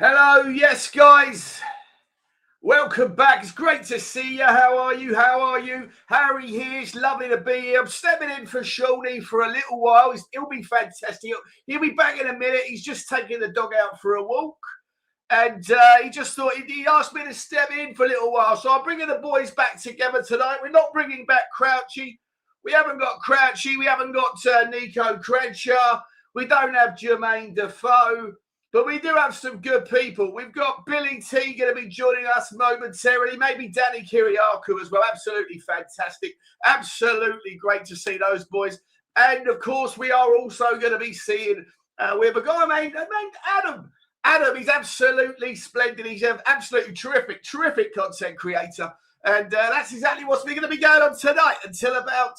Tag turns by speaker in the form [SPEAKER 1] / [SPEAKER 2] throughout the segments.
[SPEAKER 1] Hello, yes, guys. Welcome back. It's great to see you. How are you? How are you? Harry here. It's lovely to be here. I'm stepping in for Shawnee for a little while. He'll be fantastic. He'll be back in a minute. He's just taking the dog out for a walk. And he just thought, he asked me to step in for a little while. So I'm bringing the boys back together tonight. We're not bringing back Crouchy. We haven't got Crouchy. We haven't got Nico Crenshaw. We don't have Jermaine Defoe. But we do have some good people. We've got Billy T going to be joining us momentarily. Maybe Danny Kiriakou as well. Absolutely fantastic. Absolutely great to see those boys. And, of course, we are also going to be seeing we have a guy named Adam. Adam, he's absolutely splendid. He's an absolutely terrific content creator. And that's exactly what's going to be going on tonight until about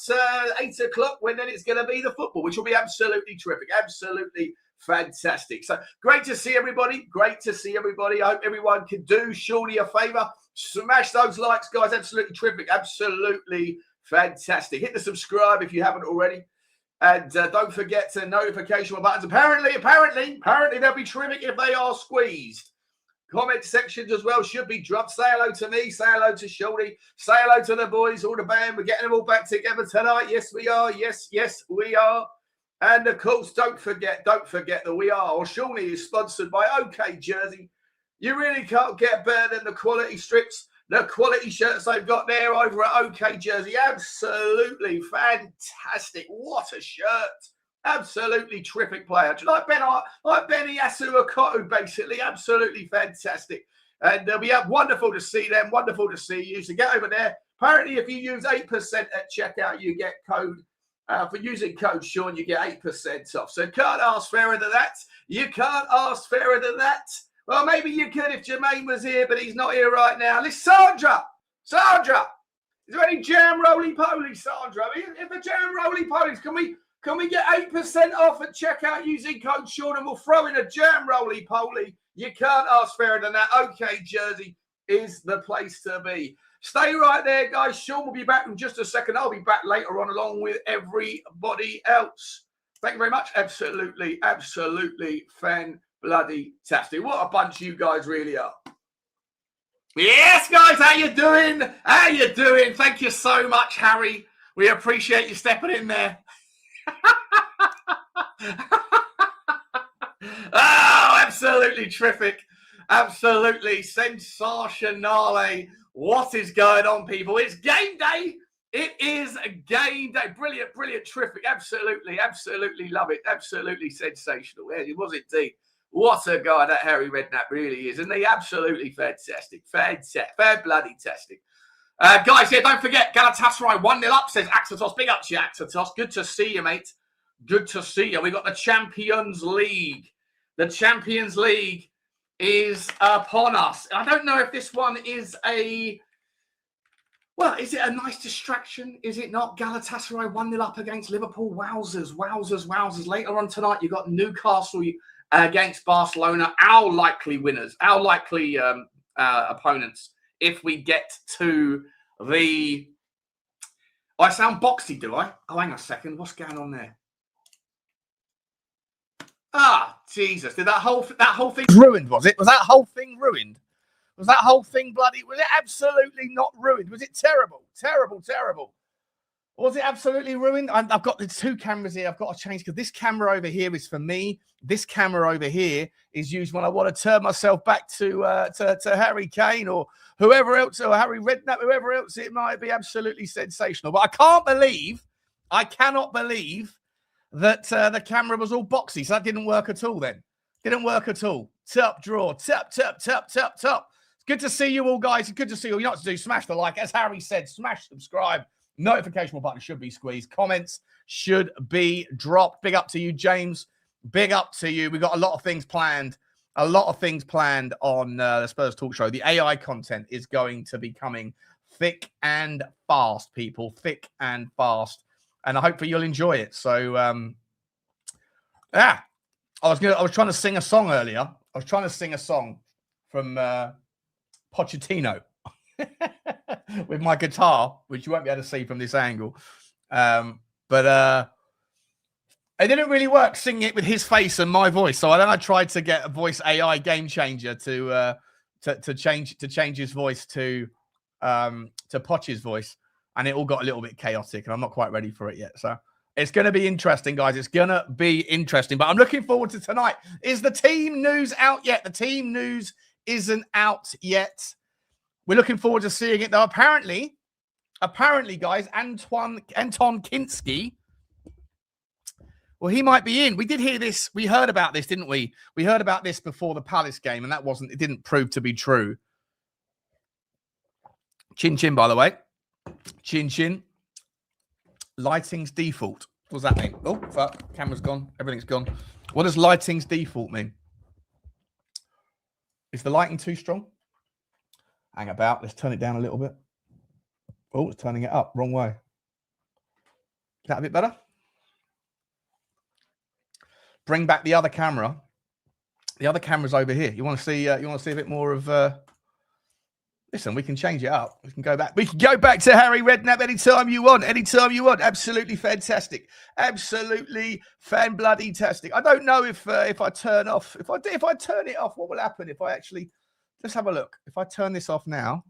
[SPEAKER 1] 8 o'clock, when then it's going to be the football, which will be absolutely terrific. Absolutely fantastic. So great to see everybody. Great to see everybody. I hope everyone can do Shawnee a favour. Smash those likes, guys. Absolutely terrific. Absolutely fantastic. Hit the subscribe if you haven't already. And don't forget to notification buttons. Apparently, they'll be terrific if they are squeezed. Comment sections as well should be dropped. Say hello to me. Say hello to Shawnee. Say hello to the boys, all the band. We're getting them all back together tonight. Yes, we are. Yes, we are. And, of course, don't forget that we are, or Shawnee is sponsored by OK Jersey. You really can't get better than the quality strips, the quality shirts they've got there over at OK Jersey. Absolutely fantastic. What a shirt. Absolutely terrific player. Like Benny Asuakotu, basically. Absolutely fantastic. And we have wonderful to see them. Wonderful to see you. So get over there. Apparently, if you use 8% at checkout, you get code. For using code Sean, you get 8% off. So can't ask fairer than that. You can't ask fairer than that. Well, maybe you could if Jermaine was here, but he's not here right now. Listen, Sandra, is there any jam roly-poly, Sandra? If the jam roly-polies, can we get 8% off at checkout using code Sean, and we'll throw in a jam roly-poly? You can't ask fairer than that. OK Jersey is the place to be. Stay right there, guys. Sean will be back in just a second. I'll be back later on along with everybody else. Thank you very much. Absolutely fan-bloody-tastic. What a bunch you guys really are. Yes, guys, how you doing? How you doing? Thank you so much, Harry. We appreciate you stepping in there. Oh, absolutely terrific. Absolutely sensationale. What is going on, people? It's game day. It is a game day. Brilliant, terrific. Absolutely love it. Absolutely sensational. Yeah, it was indeed. What a guy that Harry Redknapp really is. Isn't he? Absolutely fantastic. Fan-bloody-tastic. Guys, yeah, don't forget, Galatasaray 1-0 up, says Axatos. Big up to you, Axatos. Good to see you, mate. Good to see you. We got the Champions League. The Champions League is upon us. I don't know if this one is is it a nice distraction? Is it not? Galatasaray 1-0 up against Liverpool. Wowzers. Later on tonight, you've got Newcastle against Barcelona. Our likely winners, our likely opponents, if we get to the... I sound boxy, do I? Oh, hang on a second. What's going on there? Ah, Jesus. Did that whole thing ruined, was it? Was that whole thing ruined? Was that whole thing bloody... Was it absolutely not ruined? Was it terrible? Terrible. Was it absolutely ruined? I've got the two cameras here. I've got to change, because this camera over here is for me. This camera over here is used when I want to turn myself back to Harry Kane or whoever else, or Harry Redknapp, whoever else. It might be absolutely sensational. But I cannot believe that the camera was all boxy. So that didn't work at all then. Didn't work at all. Top draw. Top. It's good to see you all, guys. It's good to see you all. You know what to do. Smash the like. As Harry said, smash subscribe. Notification button should be squeezed. Comments should be dropped. Big up to you, James. Big up to you. We've got a lot of things planned. On the Spurs Talk Show. The AI content is going to be coming thick and fast, people. Thick and fast. And I hope that you'll enjoy it. So, I was trying to sing a song earlier. I was trying to sing a song from Pochettino with my guitar, which you won't be able to see from this angle. But It didn't really work singing it with his face and my voice. So then I tried to get a voice AI game changer to change his voice to Poch's voice, and it all got a little bit chaotic, and I'm not quite ready for it yet. So it's going to be interesting, guys. It's going to be interesting, but I'm looking forward to tonight. Is the team news out yet? The team news isn't out yet. We're looking forward to seeing it, though. Apparently, guys, Anton Kinsky. Well, he might be in. We did hear this. We heard about this, didn't we? We heard about this before the Palace game, and it didn't prove to be true. Chin chin, by the way. Chin chin. Lighting's default. What does that mean? Oh, fuck. Camera's gone. Everything's gone. What does lighting's default mean? Is the lighting too strong? Hang about. Let's turn it down a little bit. Oh, it's turning it up. Wrong way. Is that a bit better? Bring back the other camera. The other camera's over here. You want to see? You want to see a bit more of? Listen, we can change it up. We can go back. We can go back to Harry Redknapp anytime you want. Anytime you want. Absolutely fantastic. Absolutely fan-bloody-tastic. I don't know if I turn off. If I turn it off, what will happen? If I actually, let's have a look. If I turn this off now,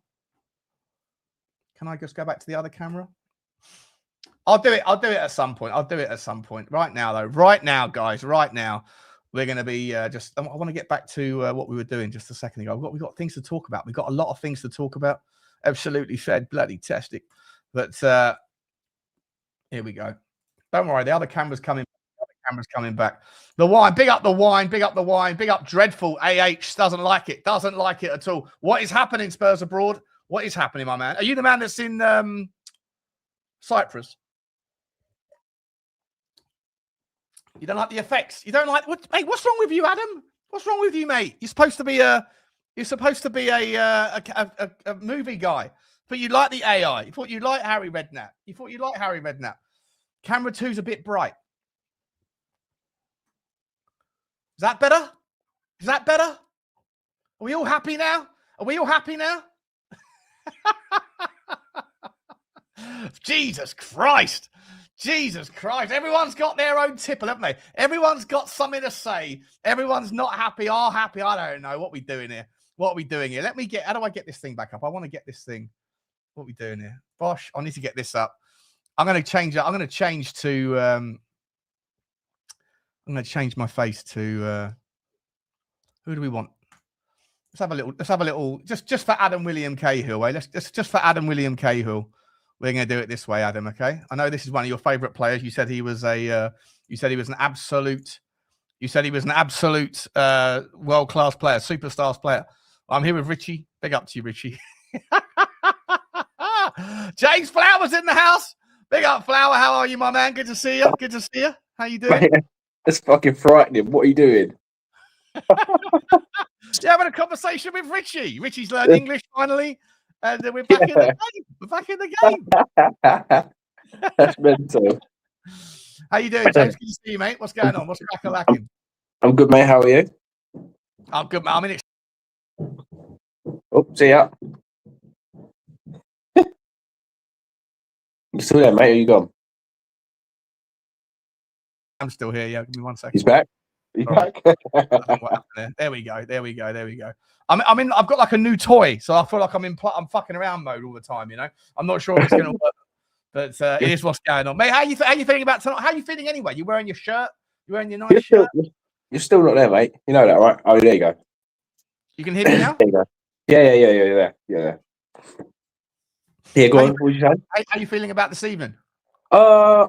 [SPEAKER 1] can I just go back to the other camera? I'll do it at some point. Right now, though. Right now, guys. Right now. We're going to be I want to get back to what we were doing just a second ago. We've got things to talk about. We've got a lot of things to talk about. Absolutely bloody-tastic. But here we go. Don't worry. The other camera's coming. Back. The wine. Big up the wine. Big up the wine. Big up Dreadful. AH doesn't like it. Doesn't like it at all. What is happening, Spurs Abroad? What is happening, my man? Are you the man that's in Cyprus? You don't like the effects. You don't like what? Hey, what's wrong with you, Adam? What's wrong with you, mate? You're supposed to be a movie guy, but you like the AI. You thought you like Harry Redknapp. Camera 2's a bit bright. Is that better? Are we all happy now? Jesus Christ. Everyone's got their own tipple, haven't they? Everyone's got something to say. Everyone's not happy, all happy. I don't know. What are we doing here? How do I get this thing back up? I want to get this thing. What are we doing here? Bosh, I need to get this up. I'm going to change it. I'm going to change my face to, who do we want? Let's have a little, just for Adam William Cahill, eh? Just for Adam William Cahill. We're going to do it this way, Adam. Okay. I know this is one of your favorite players. You said he was an absolute world-class player, superstars player. I'm here with Richie. Big up to you, Richie. James Flower's in the house. Big up, Flower. How are you, my man? Good to see you. How you doing?
[SPEAKER 2] That's fucking frightening. What are you doing?
[SPEAKER 1] You're having a conversation with Richie. Richie's learned English finally. And we're back in the game.
[SPEAKER 2] That's mental.
[SPEAKER 1] How you doing, James? Good to see you, mate. What's going on? What's crack-a-lacking?
[SPEAKER 2] I'm good, mate. How are you?
[SPEAKER 1] I'm good, mate. I'm in it.
[SPEAKER 2] Oh, see ya. You still there, mate? Or you gone?
[SPEAKER 1] I'm still here. Yeah, give me 1 second.
[SPEAKER 2] He's back. He's back.
[SPEAKER 1] There we go. I've got like a new toy, so I feel like I'm fucking around mode all the time. You know, I'm not sure if it's going to work, but it is what's going on, mate. How you feeling about tonight? How are you feeling anyway? You wearing your shirt? You wearing your nice shirt?
[SPEAKER 2] You're still not there, mate. You know that, right? Oh, there you go.
[SPEAKER 1] You can hear me now.
[SPEAKER 2] There you go. Yeah. Yeah. Go on. What did you say?
[SPEAKER 1] How are you feeling about this evening?
[SPEAKER 2] I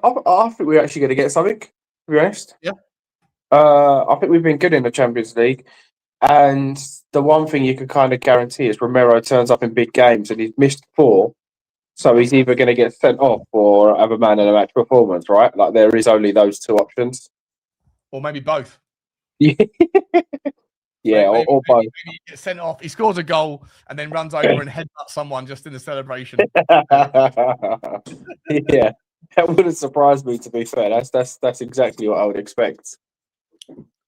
[SPEAKER 2] think we're actually going to get something. To be honest.
[SPEAKER 1] Yeah.
[SPEAKER 2] I think we've been good in the Champions League, and the one thing you can kind of guarantee is Romero turns up in big games, and he's missed 4, so he's either going to get sent off or have a man in a match performance, right? Like there is only those 2 options,
[SPEAKER 1] or maybe both.
[SPEAKER 2] Yeah, or both.
[SPEAKER 1] Maybe he gets sent off. He scores a goal and then runs over and headbutts someone just in the celebration.
[SPEAKER 2] Yeah, that wouldn't surprise me. To be fair, that's exactly what I would expect.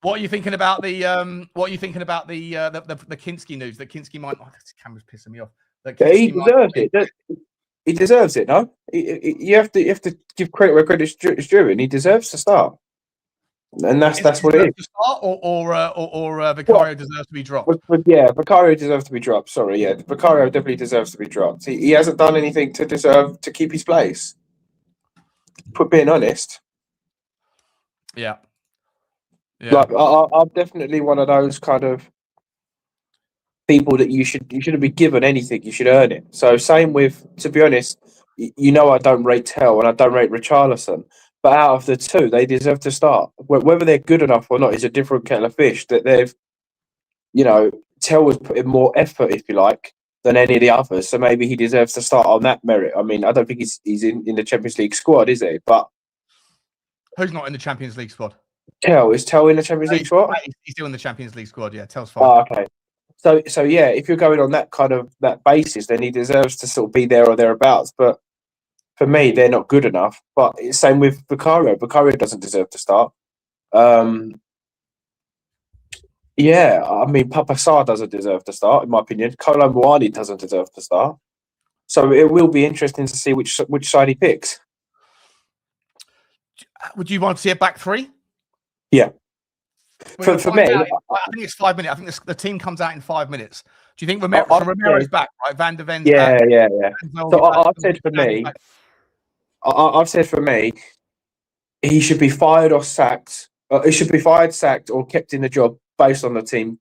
[SPEAKER 1] What are you thinking about the Kinsky news? That Kinsky might. Oh, this camera's pissing me off.
[SPEAKER 2] He deserves it. He deserves it. No, you have to give credit where credit's due, and he deserves to start. And that's what it is.
[SPEAKER 1] To start or Vicario deserves to be dropped.
[SPEAKER 2] Yeah, Vicario deserves to be dropped. Sorry, yeah, Vicario definitely deserves to be dropped. He hasn't done anything to deserve to keep his place. Being honest.
[SPEAKER 1] Yeah.
[SPEAKER 2] Like I'm definitely one of those kind of people that you shouldn't be given anything. You should earn it. So same with, to be honest, you know, I don't rate Tel and I don't rate Richalison, but out of the two, they deserve to start. Whether they're good enough or not is a different kettle of fish. That they've, you know, Tel was putting more effort, if you like, than any of the others. So maybe he deserves to start on that merit. I mean, I don't think he's in the Champions League squad, is he? But
[SPEAKER 1] who's not in the Champions League squad?
[SPEAKER 2] Is Tel in the Champions League squad?
[SPEAKER 1] He's still in the Champions League squad. Yeah, Tel's fine.
[SPEAKER 2] Oh, okay. So yeah, if you're going on that basis, then he deserves to sort of be there or thereabouts. But for me, they're not good enough. But same with Vicario. Vicario doesn't deserve to start. Yeah, I mean, Pape Matar Sarr doesn't deserve to start, in my opinion. Kolo Muani doesn't deserve to start. So it will be interesting to see which side he picks.
[SPEAKER 1] Would you want to see a back three?
[SPEAKER 2] Yeah. For me,
[SPEAKER 1] I think it's 5 minutes. I think the team comes out in 5 minutes. Do you think Romero's back, right? Van der Ven's back.
[SPEAKER 2] Yeah. So I've said for me, he should be fired or sacked. He should be fired, sacked, or kept in the job based on the team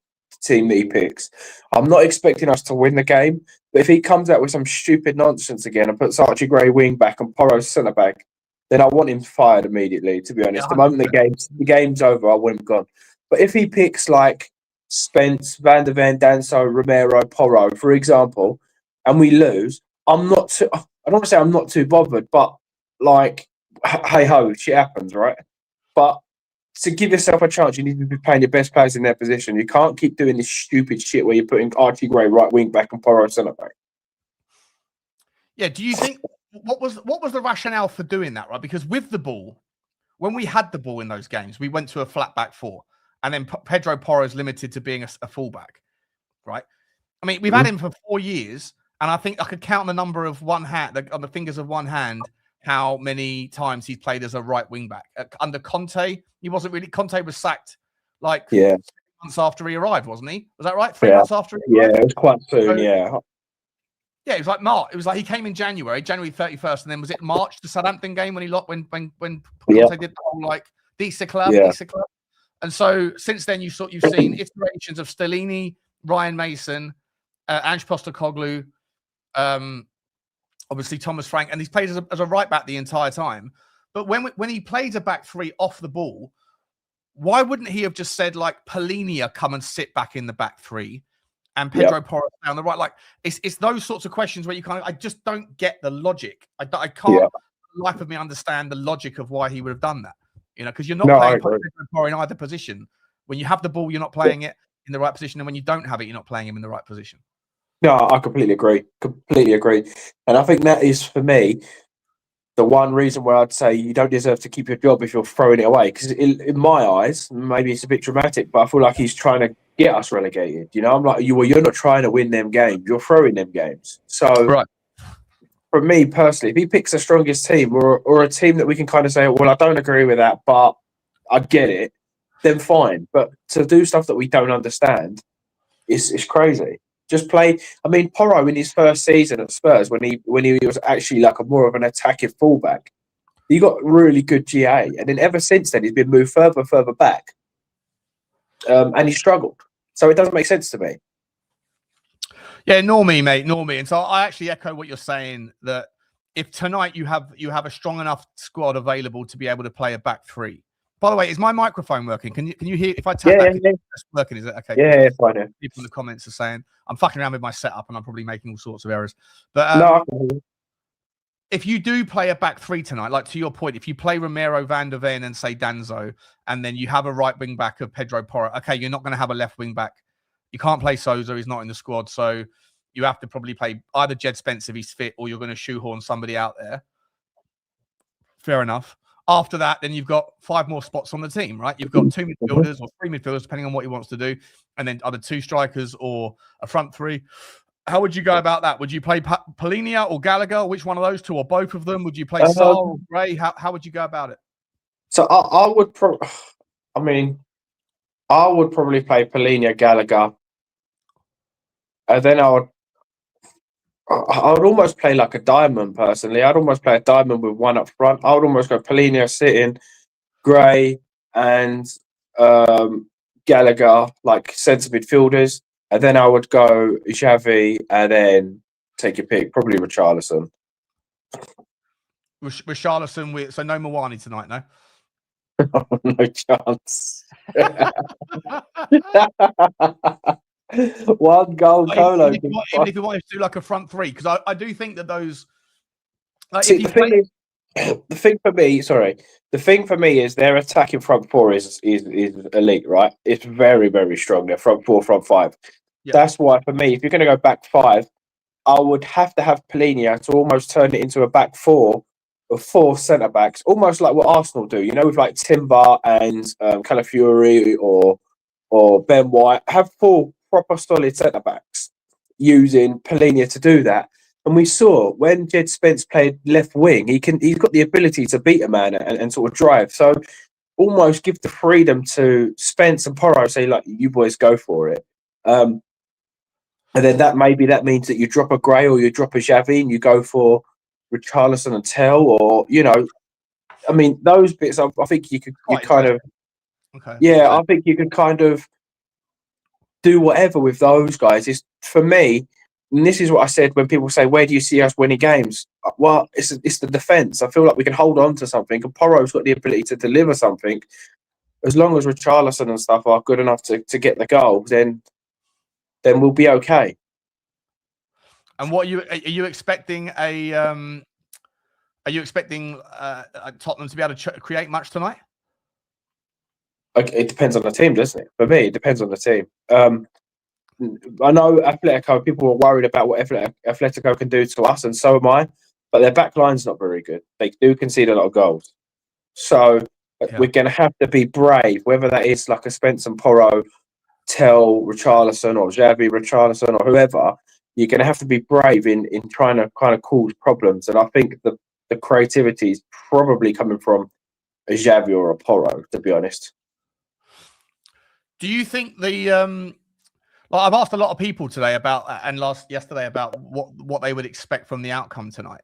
[SPEAKER 2] that he picks. I'm not expecting us to win the game, but if he comes out with some stupid nonsense again and puts Archie Gray wing back and Porro centre back, then I want him fired immediately, to be honest. The moment the game's over, I want him gone. But if he picks like Spence, Van der Ven, Danso, Romero, Porro, for example, and we lose, I don't want to say I'm not too bothered, but like, hey ho, shit happens, right? But to give yourself a chance, you need to be playing your best players in their position. You can't keep doing this stupid shit where you're putting Archie Gray right wing back and Porro centre back.
[SPEAKER 1] Yeah, do you think what was the rationale for doing that, right? Because with the ball, when we had the ball in those games, we went to a flat back four, and then Pedro Porro is limited to being a fullback, right? I mean, we've had him for 4 years, and I think I could count the number of on the fingers of one hand how many times he's played as a right wing back. Under Conte, he wasn't really. Conte was sacked like 3 months after he arrived, wasn't he? Was that right? 3 months after he arrived?
[SPEAKER 2] Yeah, it was quite soon.
[SPEAKER 1] Yeah, it was like March. It was like he came in January 31st, and then was it March, the Southampton game when he lost when Conte did the whole like Disa Club. And so since then you've seen iterations of Stellini, Ryan Mason, Ange Postecoglou, obviously Thomas Frank, and he's played as a right back the entire time. But when he played a back three off the ball, why wouldn't he have just said like Polinia come and sit back in the back three? And Pedro Porro down the right, like it's those sorts of questions where I just don't get the logic. I can't, for the life of me, understand the logic of why he would have done that. You know, because you're not playing Pedro Porro in either position. When you have the ball, you're not playing it in the right position, and when you don't have it, you're not playing him in the right position.
[SPEAKER 2] No, I completely agree. And I think that is, for me, the one reason where I'd say you don't deserve to keep your job if you're throwing it away. Because in my eyes, maybe it's a bit dramatic, but I feel like he's trying to get us relegated. You know, I'm like, you're not trying to win them games. You're throwing them games. So, for me personally, if he picks the strongest team or a team that we can kind of say, well, I don't agree with that, but I get it, then fine. But to do stuff that we don't understand, it's crazy. Just play. I mean, Porro in his first season at Spurs, when he was actually like more of an attacking fullback, he got really good GA, and then ever since then he's been moved further back, and he struggled. So it doesn't make sense to me.
[SPEAKER 1] Yeah, nor me, mate, nor me. And so I actually echo what you're saying, that if tonight you have a strong enough squad available to be able to play a back three. By the way, is my microphone working? Can you hear if I tap back? It's working, is it? Okay.
[SPEAKER 2] Yeah, it's fine.
[SPEAKER 1] People in the comments are saying I'm fucking around with my setup and I'm probably making all sorts of errors. But if you do play a back three tonight, like to your point, if you play Romero, Van der Ven, and say Danso, and then you have a right wing back of Pedro Porro, okay, you're not going to have a left wing back. You can't play Sousa; he's not in the squad, so you have to probably play either Jed Spence if he's fit, or you're going to shoehorn somebody out there. Fair enough. After that, then you've got 5 more spots on the team, right? You've got 2 midfielders or 3 midfielders, depending on what he wants to do, and then either 2 strikers or a front 3. How would you go about that? Would you play Polinia or Gallagher? Which one of those 2 or both of them? Would you play Sarr or Gray? How would you go about it?
[SPEAKER 2] So I would I mean, I would probably play Polina Gallagher, and then I would almost play like a diamond personally. I'd almost play a diamond with one up front. I would almost go Polina sitting, Gray and Gallagher like centre midfielders, and then I would go Xavi, and then take your pick, probably Richarlison.
[SPEAKER 3] Richalison so no Mawani tonight, no?
[SPEAKER 2] No chance. One goal Colo.
[SPEAKER 3] Even if you wanted to do like a front three, because I do think that those. Like,
[SPEAKER 2] See, the thing for me is their attacking front four is elite, right? It's very, very strong. Their front four, front five. Yeah. That's why for me, if you're going to go back five, I would have to have Polina to almost turn it into a back four of 4 centre backs, almost like what Arsenal do. You know, with like Timber and Calafiori or Ben White, have 4 proper solid centre backs using Polina to do that. And we saw when Jed Spence played left wing, he's got the ability to beat a man and sort of drive. So almost give the freedom to Spence and Porro, say like, you boys go for it. And then that means that you drop a Gray or you drop a Xavi and you go for Richalison and Tel, or I mean those bits. I think you could kind of I think you could kind of do whatever with those guys. Is for me. And this is what I said when people say, where do you see us winning games? Well, it's the defence. I feel like we can hold on to something. And Porro's got the ability to deliver something. As long as Richarlison and stuff are good enough to get the goal, then we'll be okay.
[SPEAKER 3] And what are you expecting Tottenham to be able to create much tonight?
[SPEAKER 2] It depends on the team, doesn't it? For me, it depends on the team. I know Atletico, people were worried about what Atletico can do to us, and so am I, but their back line's not very good. They do concede a lot of goals. So we're going to have to be brave, whether that is like a Spence and Porro, Tel, Richarlison, or Xavi, Richarlison, or whoever. You're going to have to be brave in trying to kind of cause problems. And I think the creativity is probably coming from a Xavi or a Porro, to be honest.
[SPEAKER 3] Do you think I've asked a lot of people today about yesterday about what they would expect from the outcome tonight.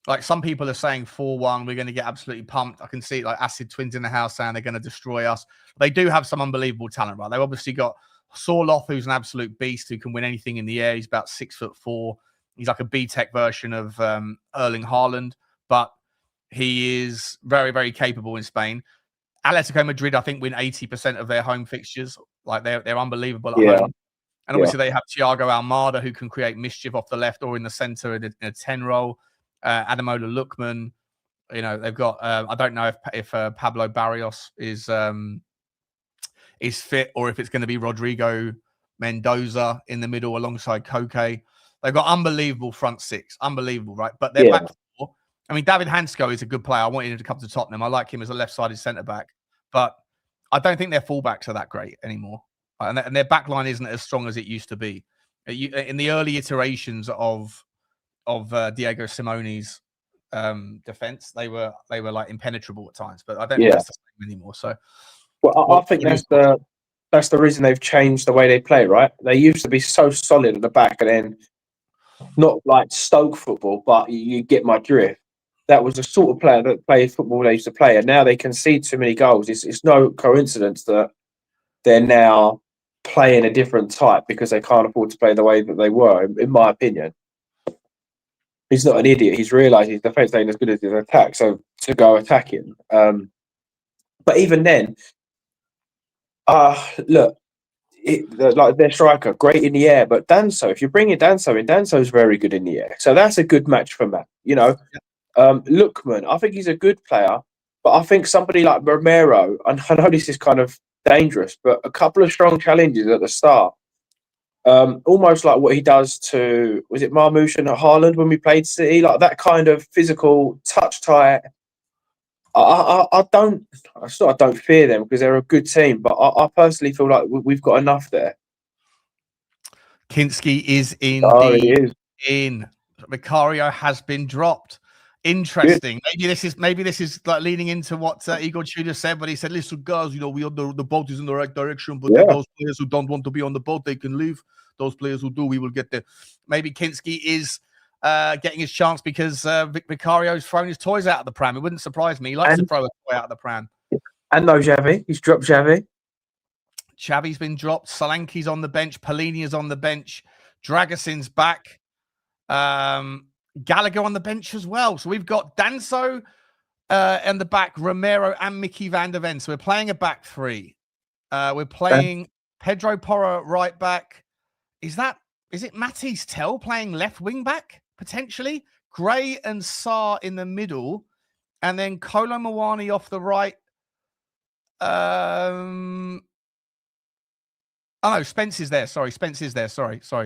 [SPEAKER 3] Like some people are saying 4-1, we're going to get absolutely pumped. I can see like Acid Twins in the house saying they're going to destroy us. They do have some unbelievable talent, right? They've obviously got Sorloth, who's an absolute beast who can win anything in the air. He's about 6'4". He's like a B-Tech version of Erling Haaland, but he is very, very capable in Spain. Atletico Madrid, I think, win 80% of their home fixtures. Like they're unbelievable at home. And obviously they have Thiago Almada, who can create mischief off the left or in the centre in a 10 role. Ademola Lookman, they've got. I don't know if Pablo Barrios is fit or if it's going to be Rodrigo Mendoza in the middle alongside Koke. They've got unbelievable front six, unbelievable, right? But their back four. I mean, David Hansko is a good player. I wanted him to come to Tottenham. I like him as a left-sided centre back, but I don't think their fullbacks are that great anymore. And their back line isn't as strong as it used to be. In the early iterations of Diego Simone's defense, they were like impenetrable at times. But I don't think that's the same anymore. So,
[SPEAKER 2] well, I think that's the reason they've changed the way they play. Right? They used to be so solid at the back, and then not like Stoke football, but you get my drift. That was the sort of player that played football they used to play, and now they concede too many goals. It's no coincidence that they're now playing a different type because they can't afford to play the way that they were, in my opinion. He's not an idiot. He's realised his defence ain't as good as his attack, so to go attacking. But even then, look, like their striker, great in the air, but Danso, if you bring in Danso in, Danso's very good in the air. So that's a good match for Matt. Lookman, I think he's a good player, but I think somebody like Romero, and I know this is kind of dangerous, but a couple of strong challenges at the start. Almost like what he does to, was it Marmoush and Haaland when we played City? Like that kind of physical touch tight. I don't fear them because they're a good team, but I personally feel like we've got enough there.
[SPEAKER 3] Kinsky is in. Vicario has been dropped. Interesting. Maybe this is like leaning into what Igor Tudor said when he said, "Listen, guys, we on the boat is in the right direction, but those players who don't want to be on the boat, they can leave. Those players who do, we will get there." Maybe Kinsky is getting his chance because Vicario's thrown his toys out of the pram. It wouldn't surprise me. He likes to throw a toy out of the pram.
[SPEAKER 2] And no Xavi. He's dropped Xavi.
[SPEAKER 3] Xavi's been dropped. Solanke's on the bench. Polini is on the bench. Dragassin's back. Gallagher on the bench as well. So we've got Danso in the back, Romero and Micky van der Ven. So we're playing a back three. We're playing Pedro Porro right back. Is it Mathys Tel playing left wing back potentially? Gray and Sarr in the middle, and then Kolo Muani off the right. Oh no, Spence is there. Sorry, Spence is there. Sorry. So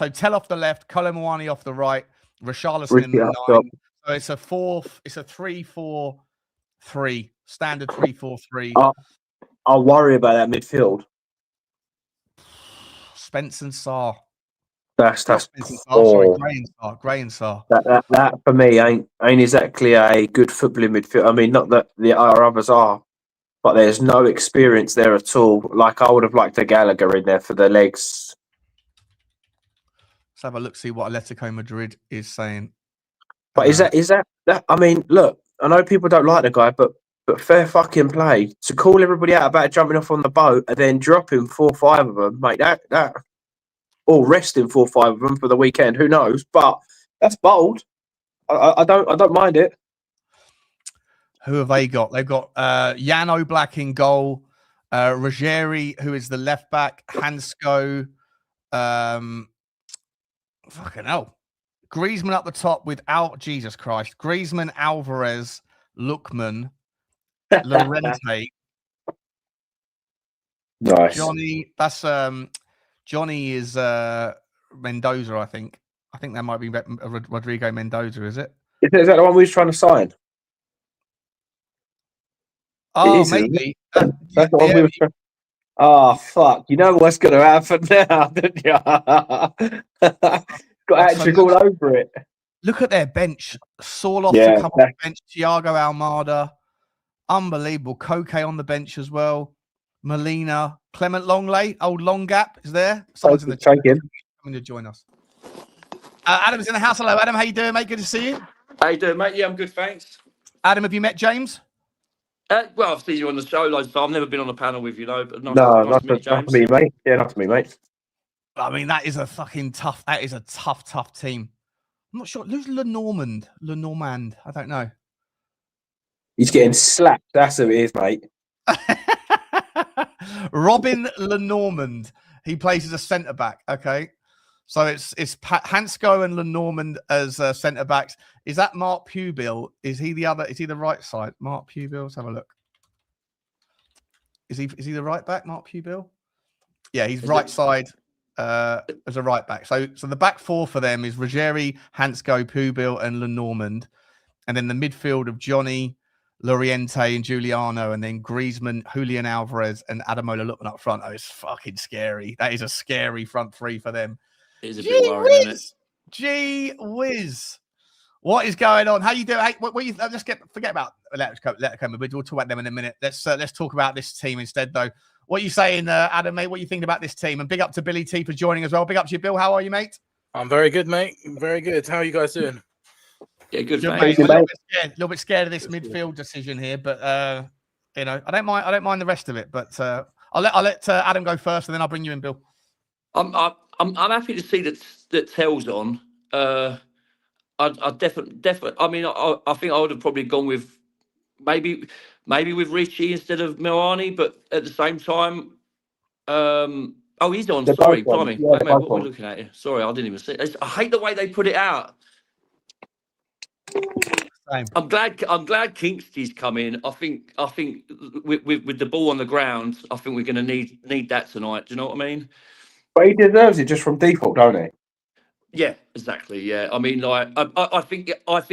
[SPEAKER 3] Tel off the left, Kolo Muani off the right, Richalison in the 9. So it's a 3-4-3, standard 3-4-3.
[SPEAKER 2] I'll worry about that midfield.
[SPEAKER 3] Spence and Sarr.
[SPEAKER 2] That's
[SPEAKER 3] Spence and Sarr, sorry, Gray and Sarr.
[SPEAKER 2] That for me ain't exactly a good footballing midfield. I mean, not that our others are, but there's no experience there at all. Like, I would have liked a Gallagher in there for the legs.
[SPEAKER 3] Let's have a look, see what Atletico Madrid is saying.
[SPEAKER 2] But is that? I mean, look, I know people don't like the guy, but fair fucking play to call everybody out about jumping off on the boat and then dropping 4 or 5 of them, mate. That or resting 4 or 5 of them for the weekend. Who knows? But that's bold. I don't mind it.
[SPEAKER 3] Who have they got? They've got Jan Oblak in goal, Ruggieri, who is the left back, Hansko, fucking hell. Griezmann up the top with Jesus Christ. Griezmann, Alvarez, Lookman, Llorente.
[SPEAKER 2] Nice.
[SPEAKER 3] Johnny, that's Johnny is Mendoza, I think. I think that might be Rodrigo Mendoza, is it?
[SPEAKER 2] Is that the one we was trying to sign?
[SPEAKER 3] Oh, maybe.
[SPEAKER 2] That's the one we were trying. Oh, fuck. You know what's going to happen now, don't you? Got Hattrick all over it.
[SPEAKER 3] Look at their bench. Sorloth to come off the bench. Thiago Almada. Unbelievable. Koke on the bench as well. Molina. Clement Longley. Old Long Gap is there. Someone's in the chat. Coming to join us. Adam's in the house. Hello, Adam. How you doing, mate? Good to see you.
[SPEAKER 4] How you doing, mate? Yeah, I'm good, thanks.
[SPEAKER 3] Adam, have you met James?
[SPEAKER 4] Well, I've seen you on the show loads of times. I've never been on a panel with you, though. But nice to meet you, James.
[SPEAKER 2] Not to me, mate. Yeah, not to me, mate.
[SPEAKER 3] I mean, that is a fucking tough. That is a tough team. I'm not sure. Who's Lenormand? I don't know.
[SPEAKER 2] He's getting slapped. That's who it is, mate.
[SPEAKER 3] Robin Lenormand. He plays as a centre back. Okay, so it's Hansko and Lenormand as centre backs. Is that Mark Pubil? Is he the other? Is he the right side? Mark Pubil. Let's have a look. Is he the right back? Mark Pubil. Yeah, he's right side. As a right back. So the back four for them is Ruggieri, Hansko, Pubil, and Lenormand. And then the midfield of Johnny, Llorente, and Giuliano, and then Griezmann, Julian Alvarez, and Adamola Lookman up front. Oh, it's fucking scary. That is a scary front three for them.
[SPEAKER 4] It is a bit worrying, isn't it?
[SPEAKER 3] Gee whiz. What is going on? How you doing? Hey, let's forget about Atletico Madrid. We'll talk about them in a minute. Let's talk about this team instead, though. What are you saying, Adam, mate? What are you thinking about this team? And big up to Billy T for joining as well. Big up to you, Bill. How are you, mate?
[SPEAKER 5] I'm very good, mate. Very good. How are you guys doing?
[SPEAKER 4] Yeah, good,
[SPEAKER 3] mate. A little bit scared of this midfield decision here, but I don't mind the rest of it. But I'll let Adam go first, and then I'll bring you in, Bill.
[SPEAKER 4] I'm happy to see that Tel's on. I definitely. I mean, I think I would have probably gone with maybe with Richie instead of Milani, but at the same time, he's on. Sorry, blimey.
[SPEAKER 2] Yeah,
[SPEAKER 4] what are we looking at here? Sorry, I didn't even see it. I hate the way they put it out.
[SPEAKER 3] Same.
[SPEAKER 4] I'm glad Kinsky's come in. I think with the ball on the ground, I think we're going to need that tonight. Do you know what I mean?
[SPEAKER 2] But he deserves it just from default, don't he?
[SPEAKER 4] Yeah, exactly. Yeah, I mean, like, I think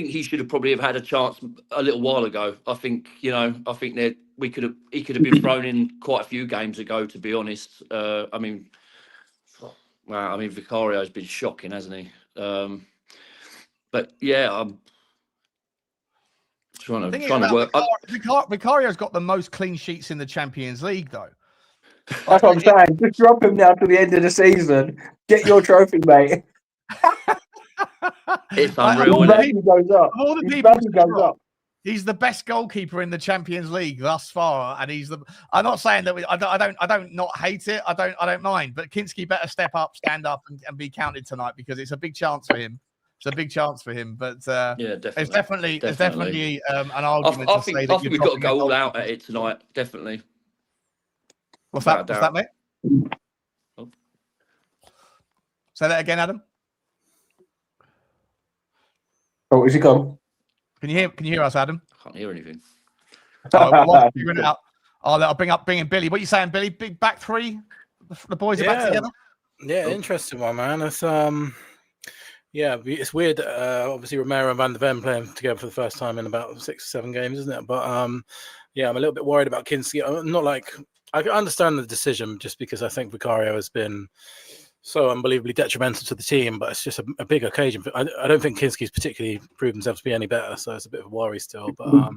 [SPEAKER 4] he should have probably have had a chance a little while ago. I think that he could have been thrown in quite a few games ago. To be honest, I mean, Vicario has been shocking, hasn't he? But yeah, Trying
[SPEAKER 3] Thing
[SPEAKER 4] to work.
[SPEAKER 3] Vicario's got the most clean sheets in the Champions League, though.
[SPEAKER 2] That's what I'm saying. Just drop him now to the end of the season. Get your trophy, mate.
[SPEAKER 4] It's
[SPEAKER 3] Like,
[SPEAKER 4] unreal.
[SPEAKER 2] His
[SPEAKER 4] Isn't it?
[SPEAKER 2] value goes up.
[SPEAKER 3] Of all the
[SPEAKER 2] His
[SPEAKER 3] people
[SPEAKER 2] value goes up.
[SPEAKER 3] he's the best goalkeeper in the Champions League thus far, and he's the. I'm not saying that I don't not hate it. I don't mind, but Kinsky better step up, stand up, and be counted tonight because it's a big chance for him. It's a big chance for him, but
[SPEAKER 4] Yeah, definitely.
[SPEAKER 3] there's definitely an argument
[SPEAKER 4] I
[SPEAKER 3] to
[SPEAKER 4] think
[SPEAKER 3] say that
[SPEAKER 4] we've got to go all out at it tonight. Definitely.
[SPEAKER 3] What's that? What's that, mate?
[SPEAKER 4] Oh.
[SPEAKER 3] Say that again, Adam.
[SPEAKER 2] Oh, is he gone?
[SPEAKER 3] Can you hear us, Adam?
[SPEAKER 4] I can't hear anything.
[SPEAKER 3] While figuring it out, I'll bring in Billy. What are you saying, Billy? Big back three. The boys are back together.
[SPEAKER 5] Yeah, interesting one, man. It's yeah, it's weird. Obviously, Romero and Van de Ven playing together for the first time in about 6 or 7 games, isn't it? But yeah, I'm a little bit worried about Kinsky. I'm not like I understand the decision just because I think Vicario has been so unbelievably detrimental to the team, but it's just a big occasion. I don't think Kinsky's particularly proved himself to be any better, so it's a bit of a worry still. But I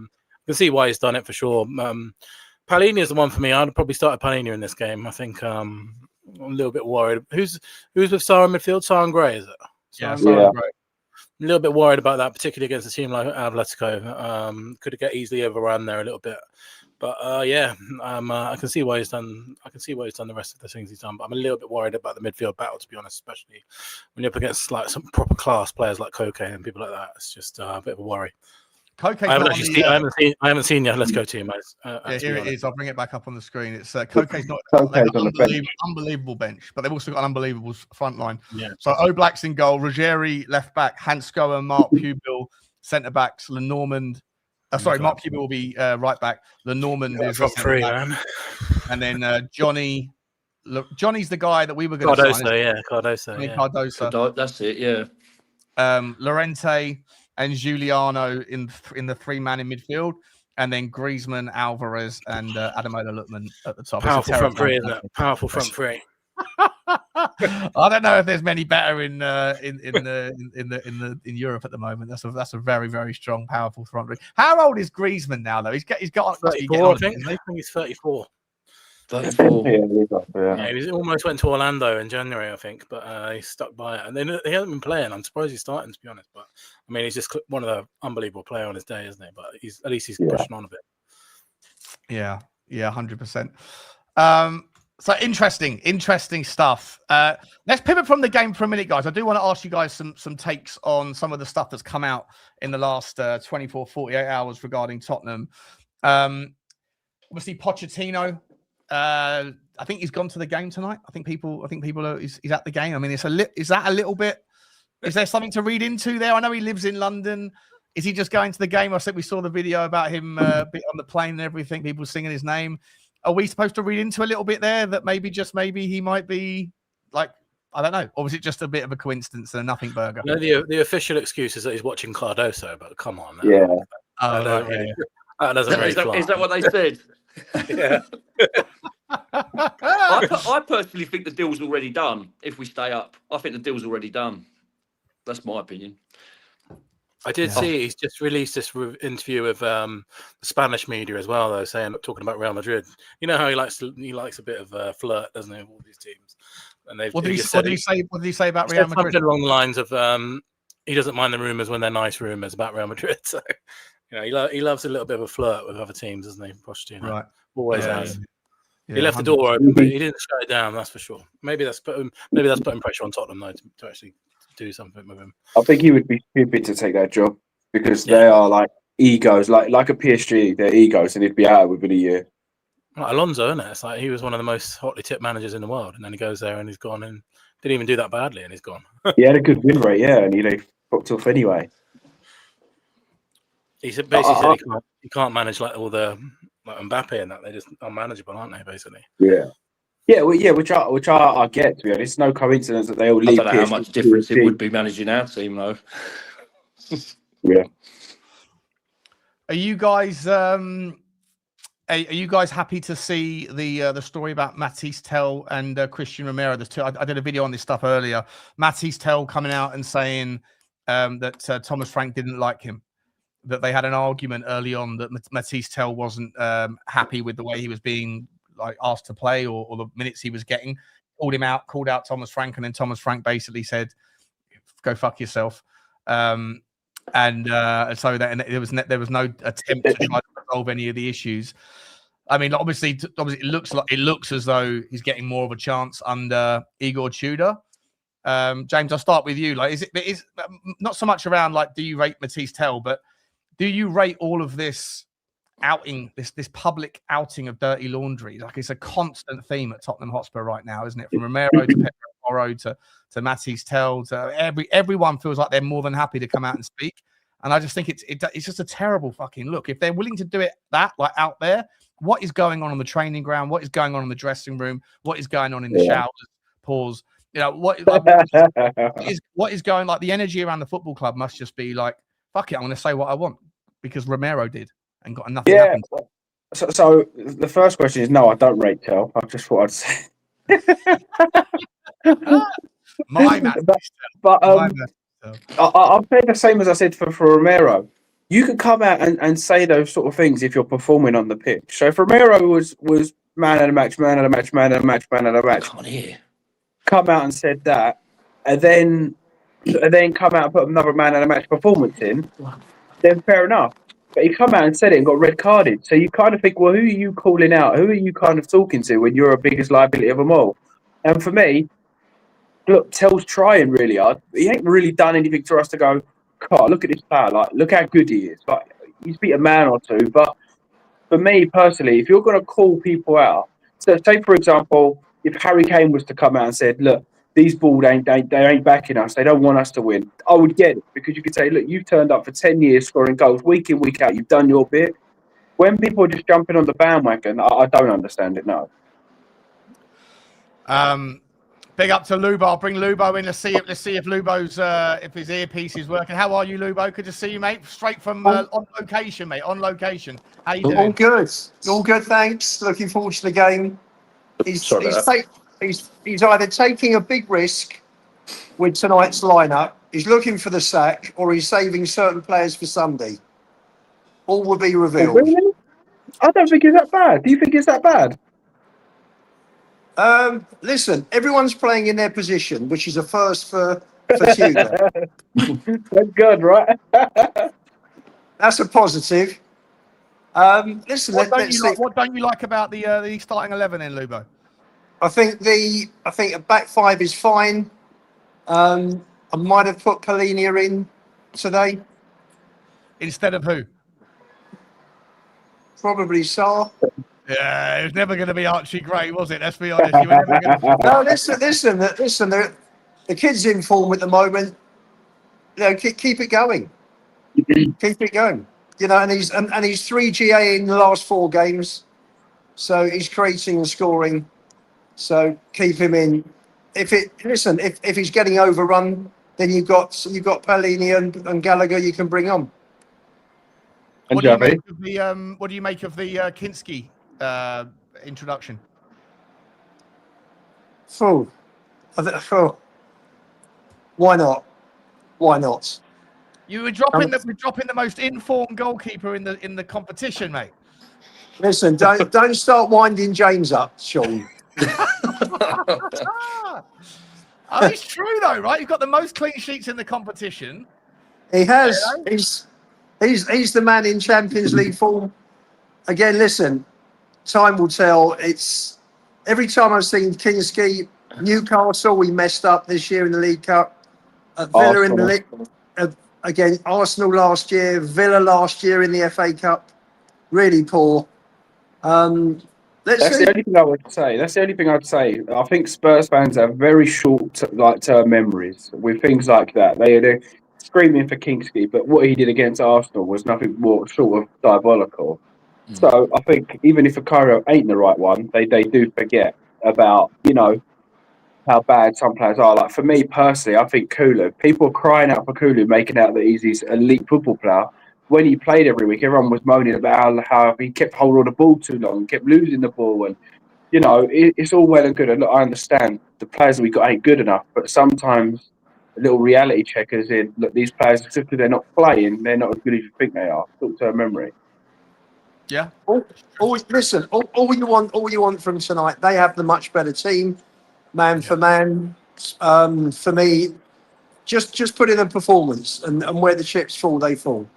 [SPEAKER 5] can see why he's done it for sure. Palhinha is the one for me. I'd probably start Palhinha in this game. I think I'm a little bit worried. Who's with Sarr in midfield? Sarr and Gray, is it?
[SPEAKER 3] Yeah,
[SPEAKER 2] Yeah.
[SPEAKER 3] Gray.
[SPEAKER 5] A little bit worried about that, particularly against a team like Atletico. Could get easily overrun there a little bit. But yeah, I can see why he's done. I can see why he's done the rest of the things he's done. But I'm a little bit worried about the midfield battle, to be honest, especially when you're up against like some proper class players like Koke and people like that. It's just a bit of a worry.
[SPEAKER 3] Koke's
[SPEAKER 5] I haven't seen the Atletico team.
[SPEAKER 3] Yeah, here it is. I'll bring it back up on the screen. It's Koke's not
[SPEAKER 2] Koke's on the bench.
[SPEAKER 3] unbelievable bench, but they've also got an unbelievable front line.
[SPEAKER 5] Yeah.
[SPEAKER 3] So Oblak's in goal, Ruggieri left back, Hansko and Mark Pubil centre backs, Lenormand. Mark Pubil will be right back. Lenormand is
[SPEAKER 5] front three, man.
[SPEAKER 3] And then Johnny's the guy that we were going to sign.
[SPEAKER 5] Cardoso.
[SPEAKER 3] Cardoso.
[SPEAKER 4] That's it. Yeah.
[SPEAKER 3] Lorente and Giuliano in the 3-man in midfield, and then Griezmann, Alvarez, and Ademola Lookman at the top.
[SPEAKER 5] Powerful front three, isn't it? Powerful front three.
[SPEAKER 3] I don't know if there's many better in Europe at the moment. That's a very, very strong, powerful front three. How old is Griezmann now, though? He's got
[SPEAKER 5] 34, I think he's 34.
[SPEAKER 4] 34.
[SPEAKER 5] Yeah, he almost went to Orlando in January, I think, but he stuck by it. And then he hasn't been playing. I'm surprised he's starting, to be honest. But I mean, he's just one of the unbelievable players on his day, isn't he? But at least he's pushing on a bit.
[SPEAKER 3] Yeah, 100%. So interesting stuff. Let's pivot from the game for a minute, guys. I do want to ask you guys some takes on some of the stuff that's come out in the last 24, 48 hours regarding Tottenham. Obviously, Pochettino. I think he's gone to the game tonight. I think people are he's at the game. I mean, is that a little bit? Is there something to read into there? I know he lives in London. Is he just going to the game? I said we saw the video about him on the plane and everything. People singing his name. Are we supposed to read into a little bit there that maybe he might be like, I don't know, or was it just a bit of a coincidence and a nothing burger?
[SPEAKER 5] No, the official excuse is that he's watching Cardoso, but come on, man.
[SPEAKER 2] Yeah.
[SPEAKER 5] That doesn't really fly.
[SPEAKER 4] Is that what they said?
[SPEAKER 5] Yeah.
[SPEAKER 4] I personally think the deal's already done. If we stay up, I think the deal's already done. That's my opinion.
[SPEAKER 5] I did see he's just released this interview with the Spanish media as well, though, talking about Real Madrid. You know how he likes a bit of a flirt, doesn't he, with all these teams? And what did he
[SPEAKER 3] say about Real Madrid?
[SPEAKER 5] Something along the lines of he doesn't mind the rumours when they're nice rumours about Real Madrid. So he loves a little bit of a flirt with other teams, doesn't he, Pochettino? Right, always has. Yeah, he left the door open, but he didn't shut it down. That's for sure. Maybe that's putting pressure on Tottenham though to actually do something with him.
[SPEAKER 2] I think he would be stupid to take that job because they are like egos, like a PSG. They're egos, and he'd be out within a year.
[SPEAKER 5] Like Alonso, isn't it? It's like he was one of the most hotly tipped managers in the world, and then he goes there and he's gone and didn't even do that badly, and he's gone.
[SPEAKER 2] He had a good win rate, and he fucked off anyway.
[SPEAKER 5] He basically said he can't manage like all the like Mbappe and that. They're just unmanageable, aren't they? Basically.
[SPEAKER 2] Yeah, which I get, to be honest. It's no coincidence that they all leave.
[SPEAKER 4] I don't know how much difference it would be managing our team, though.
[SPEAKER 2] Yeah.
[SPEAKER 3] Are you guys happy to see the story about Mathys Tel and Christian Romero? The two, I did a video on this stuff earlier. Mathys Tel coming out and saying that Thomas Frank didn't like him. that they had an argument early on that Mathys Tel wasn't happy with the way he was being asked to play or the minutes he was getting. Called him out, called out Thomas Frank, and then Thomas Frank basically said, "Go fuck yourself." So there was no attempt to try to resolve any of the issues. I mean, obviously, it looks as though he's getting more of a chance under Igor Tudor. James, I'll start with you. Is not so much around do you rate Mathys Tel, but do you rate all of this outing, this public outing of dirty laundry? It's a constant theme at Tottenham Hotspur right now, isn't it? From Romero to Pedro Porro to Mathys Tel to everyone feels like they're more than happy to come out and speak. And I just think it's just a terrible fucking look. If they're willing to do it out there, what is going on the training ground? What is going on in the dressing room? What is going on in the showers? Pause. What is going the energy around the football club must just be fuck it, I'm going to say what I want because Romero did and got nothing happened.
[SPEAKER 2] So the first question is no, I don't rate Tel. I just thought I'd say.
[SPEAKER 3] My man.
[SPEAKER 2] But I've said the same as I said for Romero. You could come out and say those sort of things if you're performing on the pitch. So if Romero was man of the match, man of the match, man of the match, man of the match.
[SPEAKER 4] Come on here.
[SPEAKER 2] Come out and said that, and then come out and put another man of the match performance in, then fair enough. But he come out and said it and got red carded. So you kind of think, well, who are you calling out? Who are you kind of talking to when you're a biggest liability of them all? And for me, look, Tel's trying really hard. He ain't really done anything for us to go, God, look at this player. Look how good he is. He's beat a man or two. But for me personally, if you're going to call people out, so say for example, if Harry Kane was to come out and said, look, these balls they ain't backing us. They don't want us to win. I would get it because you could say, look, you've turned up for 10 years scoring goals week in, week out. You've done your bit. When people are just jumping on the bandwagon, I don't understand it, no.
[SPEAKER 3] Big up to Lubo. I'll bring Lubo in. Let's see if Lubo's if his earpiece is working. How are you, Lubo? Good to see you, mate. Straight from on location, mate. On location. How you doing?
[SPEAKER 6] All good. All good, thanks. Looking forward to the game. He's either taking a big risk with tonight's lineup, he's looking for the sack, or he's saving certain players for Sunday. All will be revealed.
[SPEAKER 2] Oh, really? I don't think it's that bad. Do you think it's that bad?
[SPEAKER 6] Listen, everyone's playing in their position, which is a first for Tudor.
[SPEAKER 2] That's good, right?
[SPEAKER 6] That's a positive. Listen,
[SPEAKER 3] what don't you like about the starting 11 then, Lubo?
[SPEAKER 6] I think a back five is fine. I might have put Palhinha in today.
[SPEAKER 3] Instead of who?
[SPEAKER 6] Probably Sarr.
[SPEAKER 3] Yeah, it was never going to be Archie Gray, was it? Let's be honest. You were never going to...
[SPEAKER 6] No, listen. The kid's in form at the moment. Keep it going. Keep it going. And he's 3 GA in the last 4 games, so he's creating and scoring. So keep him in. If he's getting overrun, then you've got Palhinha and Gallagher you can bring on.
[SPEAKER 3] What do you make of the Kinsky introduction?
[SPEAKER 6] Why not? Why not?
[SPEAKER 3] You were dropping the most informed goalkeeper in the competition, mate.
[SPEAKER 6] Listen, don't start winding James up, Sean.
[SPEAKER 3] It's true though, right? You've got the most clean sheets in the competition.
[SPEAKER 6] He has. He's the man in Champions League form. Again, listen, time will tell. It's every time I've seen Kinsky, Newcastle, we messed up this year in the League Cup. Villa in the league. Again, Arsenal last year, Villa last year in the FA Cup. Really poor.
[SPEAKER 2] That's the only thing I would say. That's the only thing I'd say. I think Spurs fans have very short, term memories with things like that. They're screaming for Kinsky, but what he did against Arsenal was nothing more short of diabolical. So I think even if Vicario ain't the right one, they do forget about how bad some players are. Like for me personally, I think Kulu. People are crying out for Kulu, making out that he's this elite football player. When he played every week, everyone was moaning about how he kept holding the ball too long, kept losing the ball, and it's all well and good. And look, I understand the players that we got ain't good enough, but sometimes little reality checkers in. Look, these players, just because they're not playing, they're not as good as you think they are. Talk to her memory.
[SPEAKER 3] Yeah.
[SPEAKER 6] Listen, all you want from tonight. They have the much better team, man for man. For me, just put in a performance, and where the chips fall, they fall.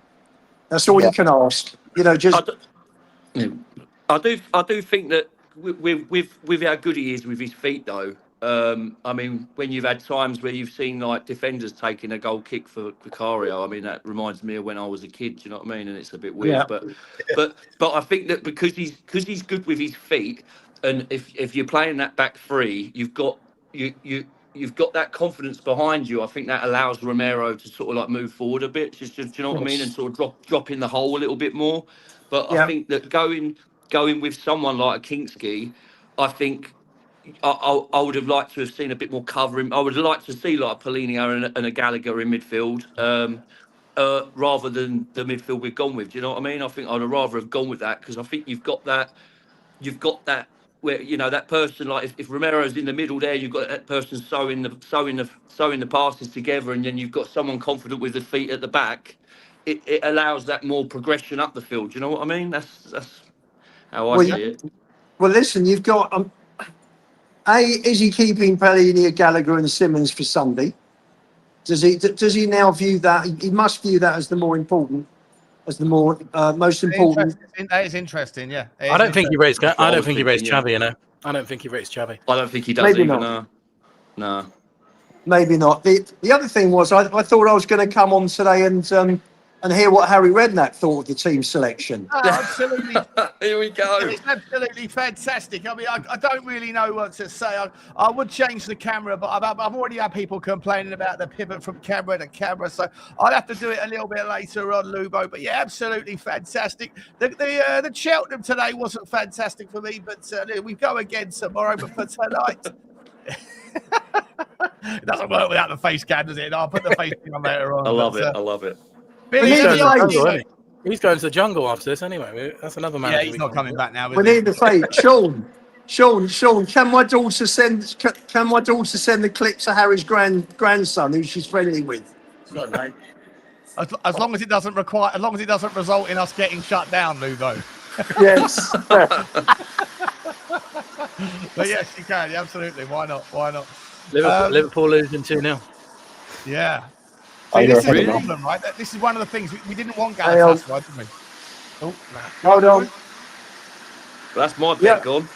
[SPEAKER 6] That's all you can ask. You know, just.
[SPEAKER 4] I do think that with how good he is with his feet, though. I mean, when you've had times where you've seen like defenders taking a goal kick for Vicario, I mean that reminds me of when I was a kid. Do you know what I mean? And it's a bit weird, but I think that because he's good with his feet, and if you're playing that back three, you've got that confidence behind you. I think that allows Romero to sort of like move forward a bit. Just do you know what I mean? And sort of drop in the hole a little bit more. But I think that going with someone like a Kinsky, I think I would have liked to have seen a bit more covering. I would have liked to see like a Polino and a Gallagher in midfield, rather than the midfield we've gone with. Do you know what I mean? I think I'd have rather have gone with that because I think you've got that where that person like if Romero's in the middle there, you've got that person sewing the passes together, and then you've got someone confident with the feet at the back. It allows that more progression up the field. Do you know what I mean? That's how I see it.
[SPEAKER 6] Well, listen, you've got is he keeping Pellegrini, Gallagher, and Simmons for Sunday? Does he now view that? He must view that as the more important, most important.
[SPEAKER 3] That is interesting. Yeah,
[SPEAKER 5] I don't think he rates. I don't think he rates Xavi. You know, I don't think he rates Xavi.
[SPEAKER 4] I don't think he does
[SPEAKER 6] Maybe
[SPEAKER 4] either.
[SPEAKER 6] not.
[SPEAKER 4] No.
[SPEAKER 6] Maybe not. The other thing was I thought I was going to come on today and hear what Harry Redknapp thought of the team selection.
[SPEAKER 3] Oh, absolutely.
[SPEAKER 4] Here we go.
[SPEAKER 3] It's absolutely fantastic. I mean, I don't really know what to say. I would change the camera, but I've already had people complaining about the pivot from camera to camera, so I'll have to do it a little bit later on, Lubo. But yeah, absolutely fantastic. The Cheltenham today wasn't fantastic for me, but we go again tomorrow. But for tonight, it doesn't work without the face cam, does it? I'll put the face cam later on.
[SPEAKER 4] I love it.
[SPEAKER 3] Billy,
[SPEAKER 5] He's going to the jungle after this anyway. That's another man.
[SPEAKER 3] Yeah, he's not coming back now.
[SPEAKER 6] We need the face. Sean, can my daughter send the clip to Harry's grandson, who she's friendly with?
[SPEAKER 3] As long as it doesn't result in us getting shut down, Lugo.
[SPEAKER 6] Yes.
[SPEAKER 3] But yes, you can. Yeah, absolutely. Why not?
[SPEAKER 5] Liverpool losing 2-0.
[SPEAKER 3] Yeah.
[SPEAKER 2] See,
[SPEAKER 3] this is the problem, right? This is one of the things we didn't want Galatasaray, did we? Oh, no.
[SPEAKER 6] Hold on.
[SPEAKER 4] Well, that's my bet gone.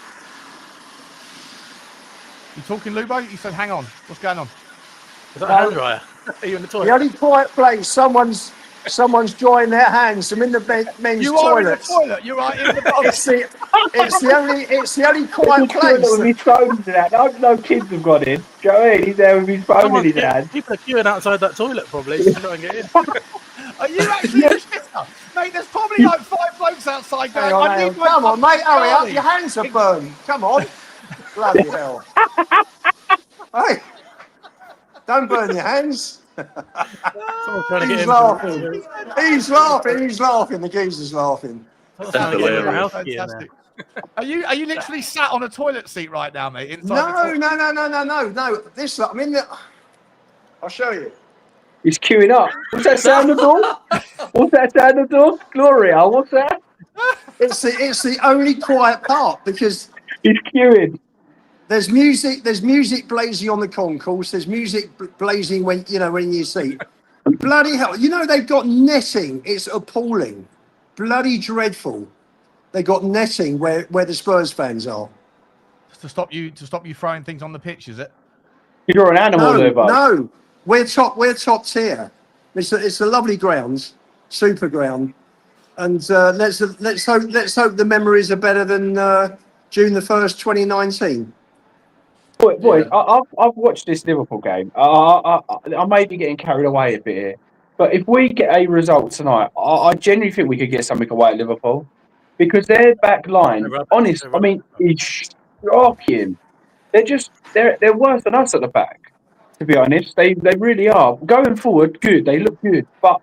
[SPEAKER 3] You talking, Lubo? You said, hang on. What's going on?
[SPEAKER 5] Is that a hand dryer? Are you in the toilet?
[SPEAKER 6] The only quiet place, someone's drying their hands. I'm in the men's
[SPEAKER 3] you are
[SPEAKER 6] toilet.
[SPEAKER 3] In the toilet. You're right in the box.
[SPEAKER 6] it's the only quiet place.
[SPEAKER 2] With his phone and that. No kids have got in. Do you know what I mean? He's there with his phone in his hand.
[SPEAKER 5] People are queuing outside that toilet probably to try and get in.
[SPEAKER 3] Are you actually a shitter? Mate, there's probably like 5 blokes outside going, I need my
[SPEAKER 6] come on, mate, hurry up.
[SPEAKER 3] Charlie.
[SPEAKER 6] Your hands are burned. Come on. Bloody hell. Hey, don't burn your hands. He's laughing. The geezer's laughing.
[SPEAKER 3] Fantastic. Are you literally sat on a toilet seat right now, mate?
[SPEAKER 6] No. This, I mean, I'll show you.
[SPEAKER 2] He's queuing up. What's that sound of door? Gloria, what's that?
[SPEAKER 6] It's the only quiet part because
[SPEAKER 2] he's queuing.
[SPEAKER 6] There's music blazing on the concourse. There's music blazing when you see. Bloody hell! They've got netting. It's appalling. Bloody dreadful. They got netting where the Spurs fans are.
[SPEAKER 3] To stop you throwing things on the pitch, is it?
[SPEAKER 2] You're an animal,
[SPEAKER 6] No, we're top tier. It's a lovely ground, super ground, and let's hope the memories are better than June the 1st, 2019.
[SPEAKER 2] Boys, I've watched this Liverpool game. I may be getting carried away a bit here, but if we get a result tonight, I genuinely think we could get something away at Liverpool because their back line, is shocking. They're worse than us at the back. To be honest, they really are. Going forward, good. They look good, but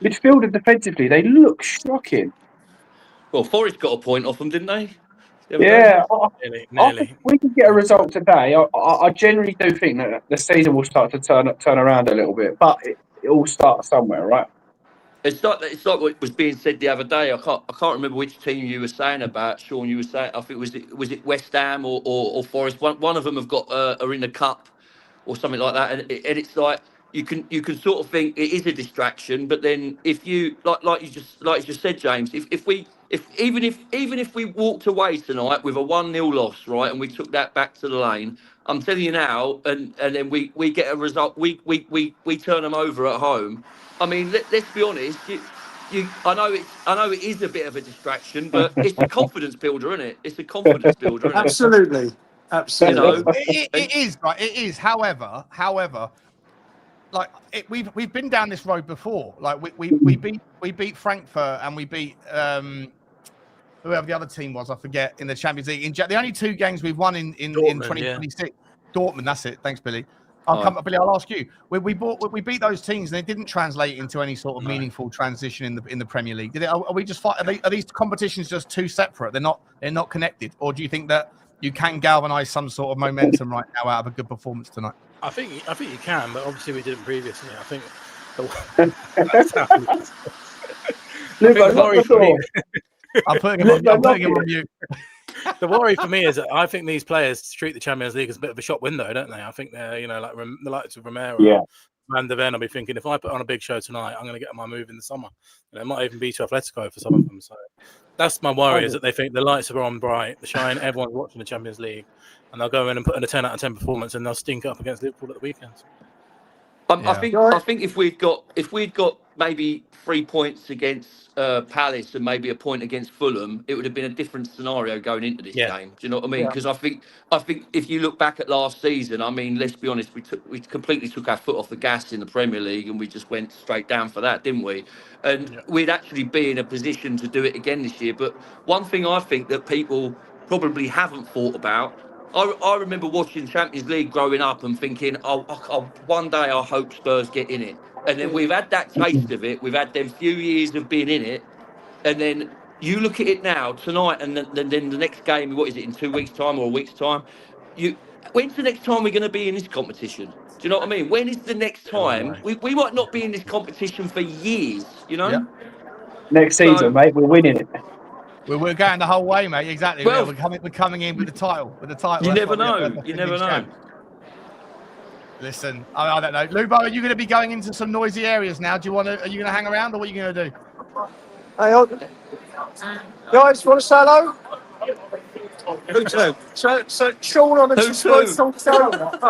[SPEAKER 2] midfield and defensively, they look shocking.
[SPEAKER 4] Well, Forest got a point off them, didn't they? There we go.
[SPEAKER 2] Yeah, I
[SPEAKER 5] Nearly.
[SPEAKER 2] think we could get a result today. I generally do think that the season will start to turn around a little bit, but it all starts somewhere, right?
[SPEAKER 4] It's like what was being said the other day. I can't remember which team you were saying about, Sean. You were saying, I think was it West Ham or Forest. One of them have got are in the cup or something like that, and it's like you can sort of think it is a distraction, but then if you like you just said, James, even if we walked away tonight with a 1-0 loss, right, and we took that back to the lane, I'm telling you now, and then we get a result, we turn them over at home. I mean, let's be honest. I know it is a bit of a distraction, but it's a confidence builder, isn't it? It's a confidence builder, isn't it?
[SPEAKER 6] Absolutely. Absolutely.
[SPEAKER 3] It is right. It is. However, like we've been down this road before. Like we beat Frankfurt and we beat whoever the other team was, I forget, in the Champions League. The only 2 games we've won in 2026. Yeah. Dortmund, that's it. Thanks, Billy. Billy, I'll ask you. We beat those teams, and it didn't translate into any sort of meaningful transition in the Premier League. Did it? Are we just are these competitions just too separate? They're not connected, or do you think that you can galvanise some sort of momentum right now out of a good performance tonight?
[SPEAKER 5] I think you can, but obviously we didn't previously. I think.
[SPEAKER 3] I'm putting him on you.
[SPEAKER 5] The worry for me is that I think these players treat the Champions League as a bit of a shop window, don't they? I think they're, like the likes of Romero, Van der Ven. I'll be thinking, if I put on a big show tonight, I'm going to get my move in the summer. It might even be to Atletico for some of them. So that's my worry, is that they think the lights are on bright, the shine, everyone's watching the Champions League, and they'll go in and put in a 10 out of 10 performance, and they'll stink up against Liverpool at the weekends.
[SPEAKER 4] I think if we'd got maybe 3 points against Palace and maybe a point against Fulham, it would have been a different scenario going into this game. Do you know what I mean? Because I think if you look back at last season, I mean, let's be honest, we completely took our foot off the gas in the Premier League, and we just went straight down for that, didn't we? And we'd actually be in a position to do it again this year. But one thing I think that people probably haven't thought about, I remember watching Champions League growing up and thinking, one day I hope Spurs get in it. And then we've had that taste of it. We've had them few years of being in it. And then you look at it now, tonight, and then the next game, what is it, in 2 weeks' time or a week's time? When's the next time we're going to be in this competition? Do you know what I mean? When is the next time? We might not be in this competition for years, you know?
[SPEAKER 2] Yeah. Next season, mate, we're winning it.
[SPEAKER 3] We're going the whole way, mate. Exactly.
[SPEAKER 4] Well,
[SPEAKER 3] we're coming in with the title.
[SPEAKER 4] You never know. You never know.
[SPEAKER 3] Listen, I don't know. Lubo, are you going to be going into some noisy areas now? Are you going to hang around, or what are you going to do?
[SPEAKER 6] Hey, guys, want to say hello? Who to? So Sean on the SpursTalkShow.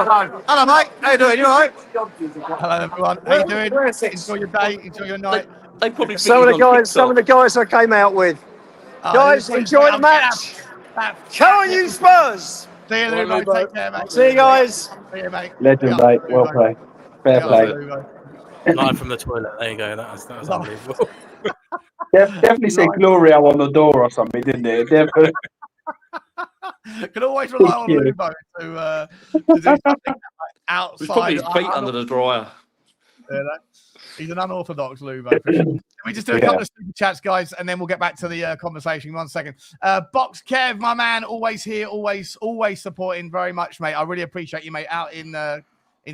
[SPEAKER 6] Hello, mate. How you doing? You all right?
[SPEAKER 3] Hello, everyone. How you doing? Enjoy your day. Enjoy your night.
[SPEAKER 4] They probably
[SPEAKER 6] some of the guys I came out with. Guys, enjoy the match. Come on, you Spurs.
[SPEAKER 3] See you, Lubo. Take care, mate.
[SPEAKER 6] See you guys.
[SPEAKER 3] See you, mate.
[SPEAKER 2] Legend, mate. Well played. Fair play.
[SPEAKER 5] Live from the toilet. There you go. That was unbelievable.
[SPEAKER 2] Definitely said Gloria on the door or something, didn't it? Definitely.
[SPEAKER 3] Can always rely on Lubo to do something outside.
[SPEAKER 4] He's probably his feet under the dryer.
[SPEAKER 3] Yeah, he's an unorthodox Lubo. For sure. Let me just do a couple of super chats, guys, and then we'll get back to the conversation in 1 second. Box Kev, my man, always here, always supporting very much, mate. I really appreciate you, mate, out in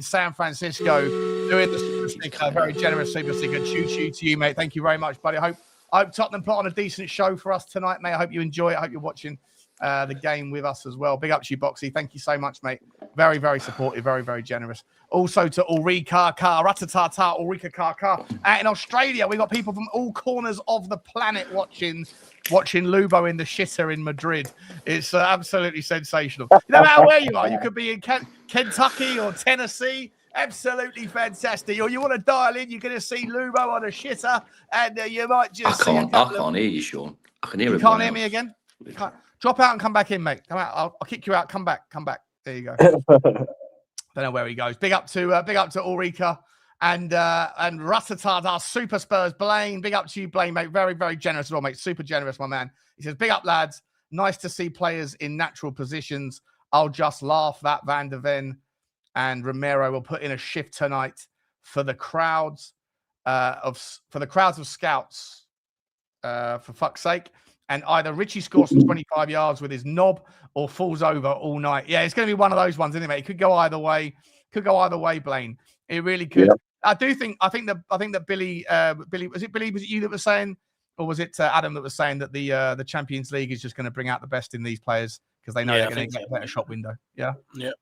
[SPEAKER 3] San Francisco doing the super sticker. Very generous super sticker. Choo to you, mate. Thank you very much, buddy. I hope Tottenham put on a decent show for us tonight, mate. I hope you enjoy it. I hope you're watching the game with us as well. Big up to you, Boxy. Thank you so much, mate. Very, very supportive. Very, very generous. Also to Ulrika Ratatata, Ulrika Kaka. Out in Australia, we've got people from all corners of the planet watching Lubo in the shitter in Madrid. It's absolutely sensational. No matter where you are, you could be in Kentucky or Tennessee. Absolutely fantastic. Or you want to dial in, you're going to see Lubo on a shitter, and you might just
[SPEAKER 4] I can't hear you, Sean. I can hear you.
[SPEAKER 3] You can't hear me again? Drop out and come back in, mate. Come out. I'll kick you out. Come back. There you go. Don't know where he goes. Big up to Ulrika and Ratatata, our Super Spurs, Blaine. Big up to you, Blaine, mate. Very, very generous as well, mate. Super generous, my man. He says, big up, lads. Nice to see players in natural positions. I'll just laugh that Van der Ven and Romero will put in a shift tonight for the crowds of scouts. For fuck's sake. and either Richie scores from 25 yards with his knob or falls over all night. Yeah, it's going to be one of those ones, isn't it? It could go either way. Could go either way, Blaine. It really could.
[SPEAKER 2] Yeah.
[SPEAKER 3] I think that Billy, was it Billy? Was it you that was saying, or was it Adam that was saying that the Champions League is just going to bring out the best in these players because they know they're going to get a better shop window? Yeah.
[SPEAKER 5] Yeah.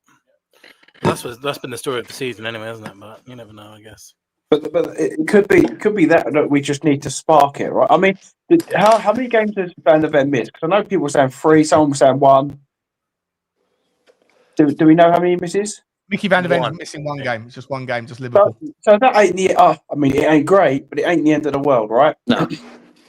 [SPEAKER 5] That's been the story of the season anyway, hasn't it? But you never know, I guess.
[SPEAKER 2] But it could be that we just need to spark it, right? I mean, how many games has Van der Ven missed? Because I know people were saying 3, someone was saying 1. Do we know how many he misses?
[SPEAKER 3] Micky Van der Ven's missing one game. It's just one game, just Liverpool.
[SPEAKER 2] So that ain't the. I mean, it ain't great, but it ain't the end of the world, right?
[SPEAKER 4] No.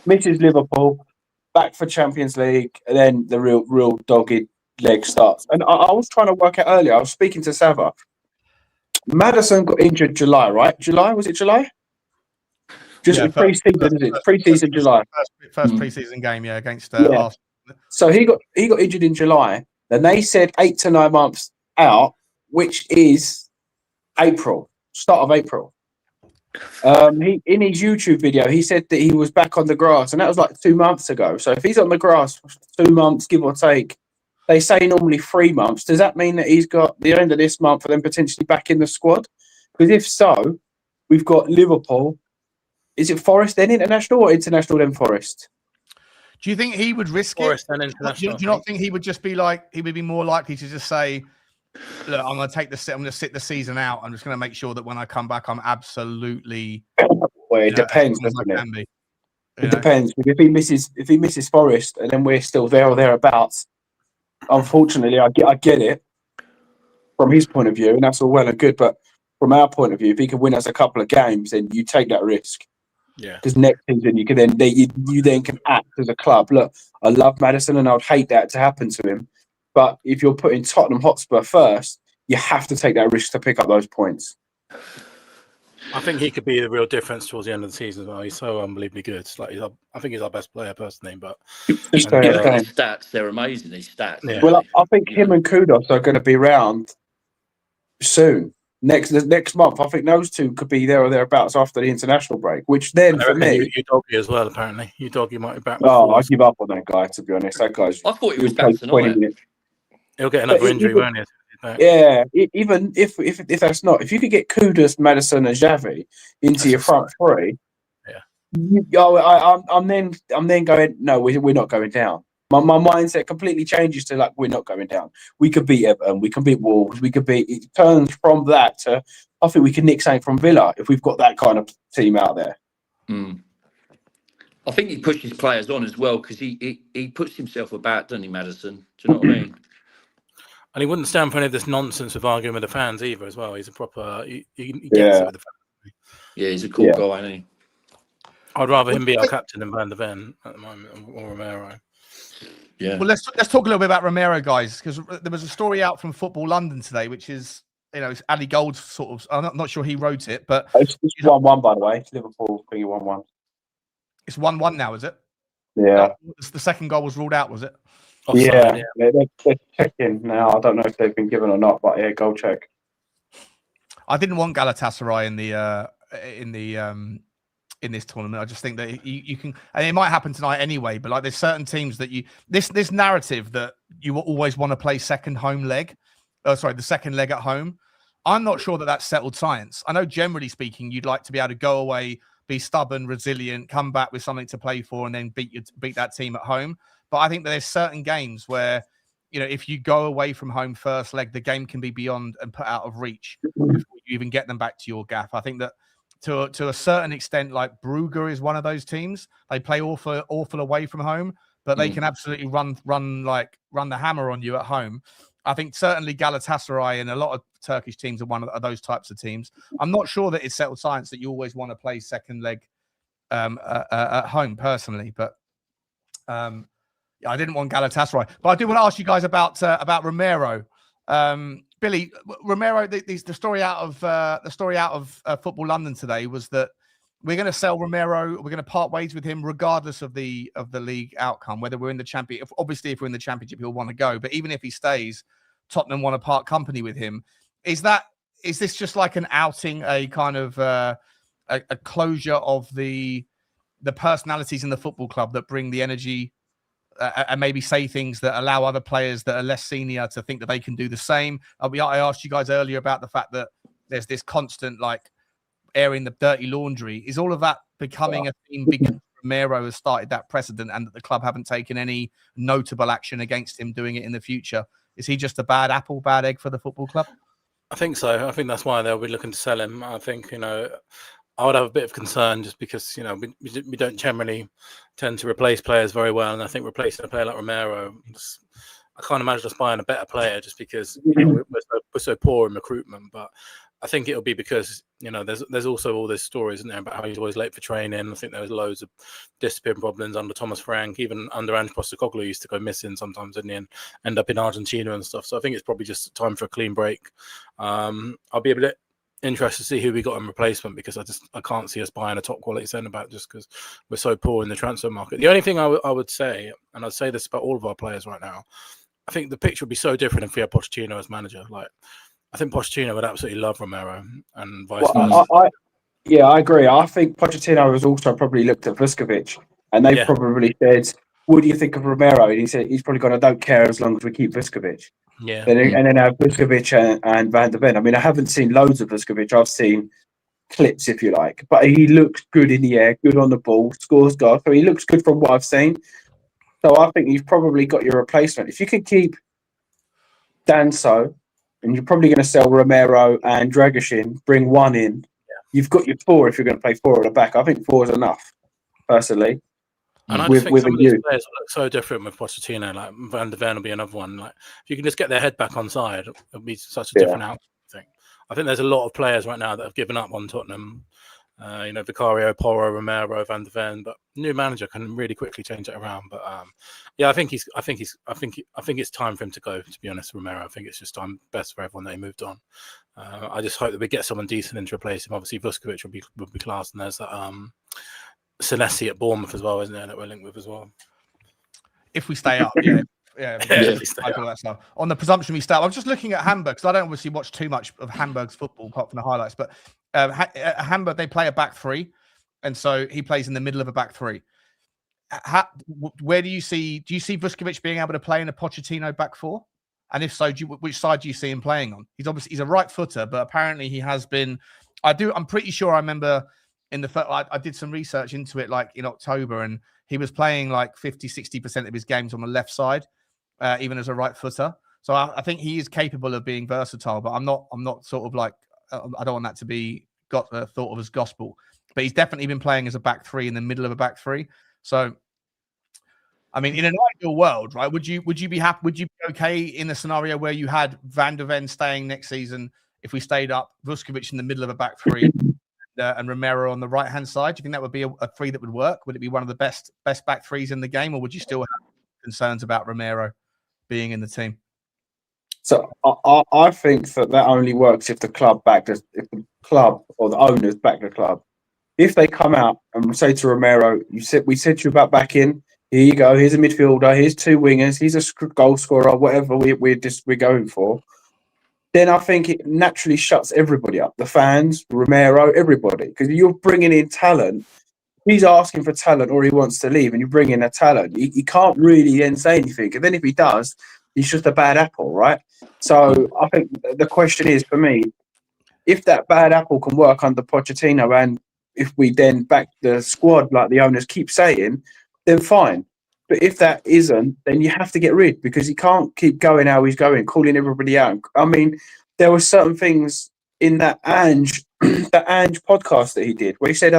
[SPEAKER 2] Misses Liverpool, back for Champions League, and then the real dogged leg starts. And I was trying to work out earlier. I was speaking to Sava. Maddison got injured July, right? Was it July? Pre-season, is it? Pre-season July.
[SPEAKER 3] First pre-season game, against Arsenal.
[SPEAKER 2] So he got injured in July. Then they said 8 to 9 months out, which is April, start of April. He in his YouTube video, he said that he was back on the grass, and that was like 2 months ago. So if he's on the grass for 2 months, give or take, they say normally 3 months. Does that mean that he's got the end of this month and then potentially back in the squad? Because if so, we've got Liverpool. Is it Forest then international or international then Forest?
[SPEAKER 3] Do you think he would risk
[SPEAKER 5] Forest
[SPEAKER 3] it?
[SPEAKER 5] and international.
[SPEAKER 3] Do you not think he would just be like, he would be more likely to just say, look, I'm going to I'm going to sit the season out. I'm just going to make sure that when I come back, I'm absolutely.
[SPEAKER 2] Well, it depends, doesn't it? It depends. If he misses Forest and then we're still there or thereabouts, unfortunately, I get it from his point of view, and that's all well and good. But from our point of view, if he can win us a couple of games, then you take that risk.
[SPEAKER 5] Yeah.
[SPEAKER 2] Because next season you can then you then can act as a club. Look, I love Maddison, and I would hate that to happen to him. But if you're putting Tottenham Hotspur first, you have to take that risk to pick up those points.
[SPEAKER 5] I think he could be the real difference towards the end of the season as well. He's so unbelievably good. Like I think he's our best player personally. But
[SPEAKER 4] his stats, they're amazing. His stats.
[SPEAKER 2] Yeah. Well, I think him and Kudos are going to be around soon. Next month, I think those two could be there or thereabouts after the international break. Which then, for me,
[SPEAKER 5] Udogie as well. Apparently, Udogie might be back.
[SPEAKER 2] I give up on that guy. To be honest, that guy's.
[SPEAKER 4] I thought he was back tonight.
[SPEAKER 5] He'll get another injury, won't he?
[SPEAKER 2] Yeah, even if that's not, if you could get Kudus, Maddison, and Xavi into your front three, I'm then going. No, we're not going down. My mindset completely changes to like we're not going down. We could beat Everton, we can beat Wolves, it turns from that to I think we can nick something from Villa if we've got that kind of team out there.
[SPEAKER 4] I think he pushes players on as well because he puts himself about, doesn't he, Maddison? Do you know what I mean?
[SPEAKER 5] And he wouldn't stand for any of this nonsense of arguing with the fans either as well. He's a proper he gets it with the fans. Yeah,
[SPEAKER 4] he's a cool guy, isn't he?
[SPEAKER 5] I'd rather him be our captain than Van der Ven at the moment, or Romero.
[SPEAKER 3] Yeah. Well, let's talk a little bit about Romero, guys, because there was a story out from Football London today, which is, it's Ali Gold's sort of. I'm not sure he wrote it, but
[SPEAKER 2] it's 1-1 by the way. It's Liverpool being 1-1.
[SPEAKER 3] It's 1-1 now, is it?
[SPEAKER 2] Yeah.
[SPEAKER 3] The second goal was ruled out, was it?
[SPEAKER 2] Offside, they're checking now. I don't know if they've been given or not, but goal check. I
[SPEAKER 3] didn't want Galatasaray in this tournament. I just think that you can, and it might happen tonight anyway, but like there's certain teams that this narrative that you will always want to play the second leg at home. I'm not sure that that's settled science. I know generally speaking, you'd like to be able to go away, be stubborn, resilient, come back with something to play for, and then beat that team at home. But I think that there's certain games where, if you go away from home first leg, the game can be beyond and put out of reach before you even get them back to your gaff. I think that to a certain extent, like Brugge is one of those teams. They play awful away from home, but they can absolutely run the hammer on you at home. I think certainly Galatasaray and a lot of Turkish teams are one of those types of teams. I'm not sure that it's settled science that you always want to play second leg at home personally, but I didn't want Galatasaray. But I do want to ask you guys about Romero. Billy, Romero, the story out of Football London today was that we're going to sell Romero. We're going to part ways with him regardless of the league outcome, whether we're in the championship. Obviously, if we're in the championship, he'll want to go. But even if he stays, Tottenham want to part company with him. Is this just like an outing, a kind of a closure of the personalities in the football club that bring the energy and maybe say things that allow other players that are less senior to think that they can do the same. I asked you guys earlier about the fact that there's this constant like airing the dirty laundry. Is all of that becoming a theme because Romero has started that precedent and that the club haven't taken any notable action against him doing it in the future? Is he just a bad apple, bad egg for the football club?
[SPEAKER 5] I think so. I think that's why they'll be looking to sell him. I think, I would have a bit of concern just because, we don't generally tend to replace players very well. And I think replacing a player like Romero, I can't imagine us buying a better player just because we're so poor in recruitment. But I think it'll be because, there's also all these stories, isn't there, about how he's always late for training. I think there was loads of discipline problems under Thomas Frank, even under Ange Postecoglou used to go missing sometimes, didn't he, and end up in Argentina and stuff. So I think it's probably just time for a clean break. I'll be a bit interested to see who we got in replacement because I can't see us buying a top quality centre back just because we're so poor in the transfer market. The only thing I would say, and I'd say this about all of our players right now, I think the picture would be so different if we had Pochettino as manager. Like, I think Pochettino would absolutely love Romero and vice versa.
[SPEAKER 2] I agree. I think Pochettino has also probably looked at Vuskovic and they probably said, what do you think of Romero? And he said, he's probably gone, I don't care as long as we keep Vuskovic.
[SPEAKER 5] Yeah.
[SPEAKER 2] And then have Vuskovic and Van der Ven. I mean, I haven't seen loads of Vuskovic. I've seen clips, if you like. But he looks good in the air, good on the ball, scores goals. So he looks good from what I've seen. So I think you've probably got your replacement. If you can keep Danso, and you're probably going to sell Romero and Dragoshin, bring one in. You've got your 4 if you're going to play 4 at the back. I think 4 is enough, personally.
[SPEAKER 5] And I just think some of these players look so different with Pochettino. Like Van der Ven will be another one. Like if you can just get their head back on side, it'll be such a different outcome. I think there's a lot of players right now that have given up on Tottenham. Vicario, Porro, Romero, Van der Ven, but new manager can really quickly change it around. But I think it's time for him to go. To be honest, Romero, I think it's just time best for everyone that he moved on. I just hope that we get someone decent in to replace him. Obviously, Vuskovic would be class, and there's that Senesi at Bournemouth as well, isn't there, that we're linked with as well.
[SPEAKER 3] If we stay up, all that stuff. On the presumption we stay up, I was just looking at Hamburg because I don't obviously watch too much of Hamburg's football apart from the highlights, but Hamburg, they play a back 3, and so he plays in the middle of a back 3. Where do you see Vuskovic being able to play in a Pochettino back 4? And if so, which side do you see him playing on? He's a right footer, but apparently he has been. I'm pretty sure I remember I did some research into it like in October, and he was playing like 50-60% of his games on the left side, even as a right footer. So I think he is capable of being versatile, but I'm not sort of like. I don't want that to be thought of as gospel, but he's definitely been playing as a back 3 in the middle of a back 3. So, I mean, in an ideal world, right? Would you be happy? Would you be okay in a scenario where you had Van der Ven staying next season if we stayed up, Vuskovic in the middle of a back 3, and Romero on the right hand side? Do you think that would be a 3 that would work? Would it be one of the best back 3s in the game, or would you still have concerns about Romero being in the team?
[SPEAKER 2] So I think that only works if the club or the owners back the club. If they come out and say to Romero, we said to you about backing, here you go, here's a midfielder, here's 2 wingers, he's a goal scorer, whatever we're going for, then I think it naturally shuts everybody up. The fans, Romero, everybody. Because you're bringing in talent. He's asking for talent or he wants to leave and you bring in a talent. He can't really then say anything. And then if he does, he's just a bad apple, right? So I think the question is, for me, if that bad apple can work under Pochettino and if we then back the squad like the owners keep saying, then fine. But if that isn't, then you have to get rid because he can't keep going how he's going, calling everybody out. I mean, there were certain things in that Ange podcast that he did where he said,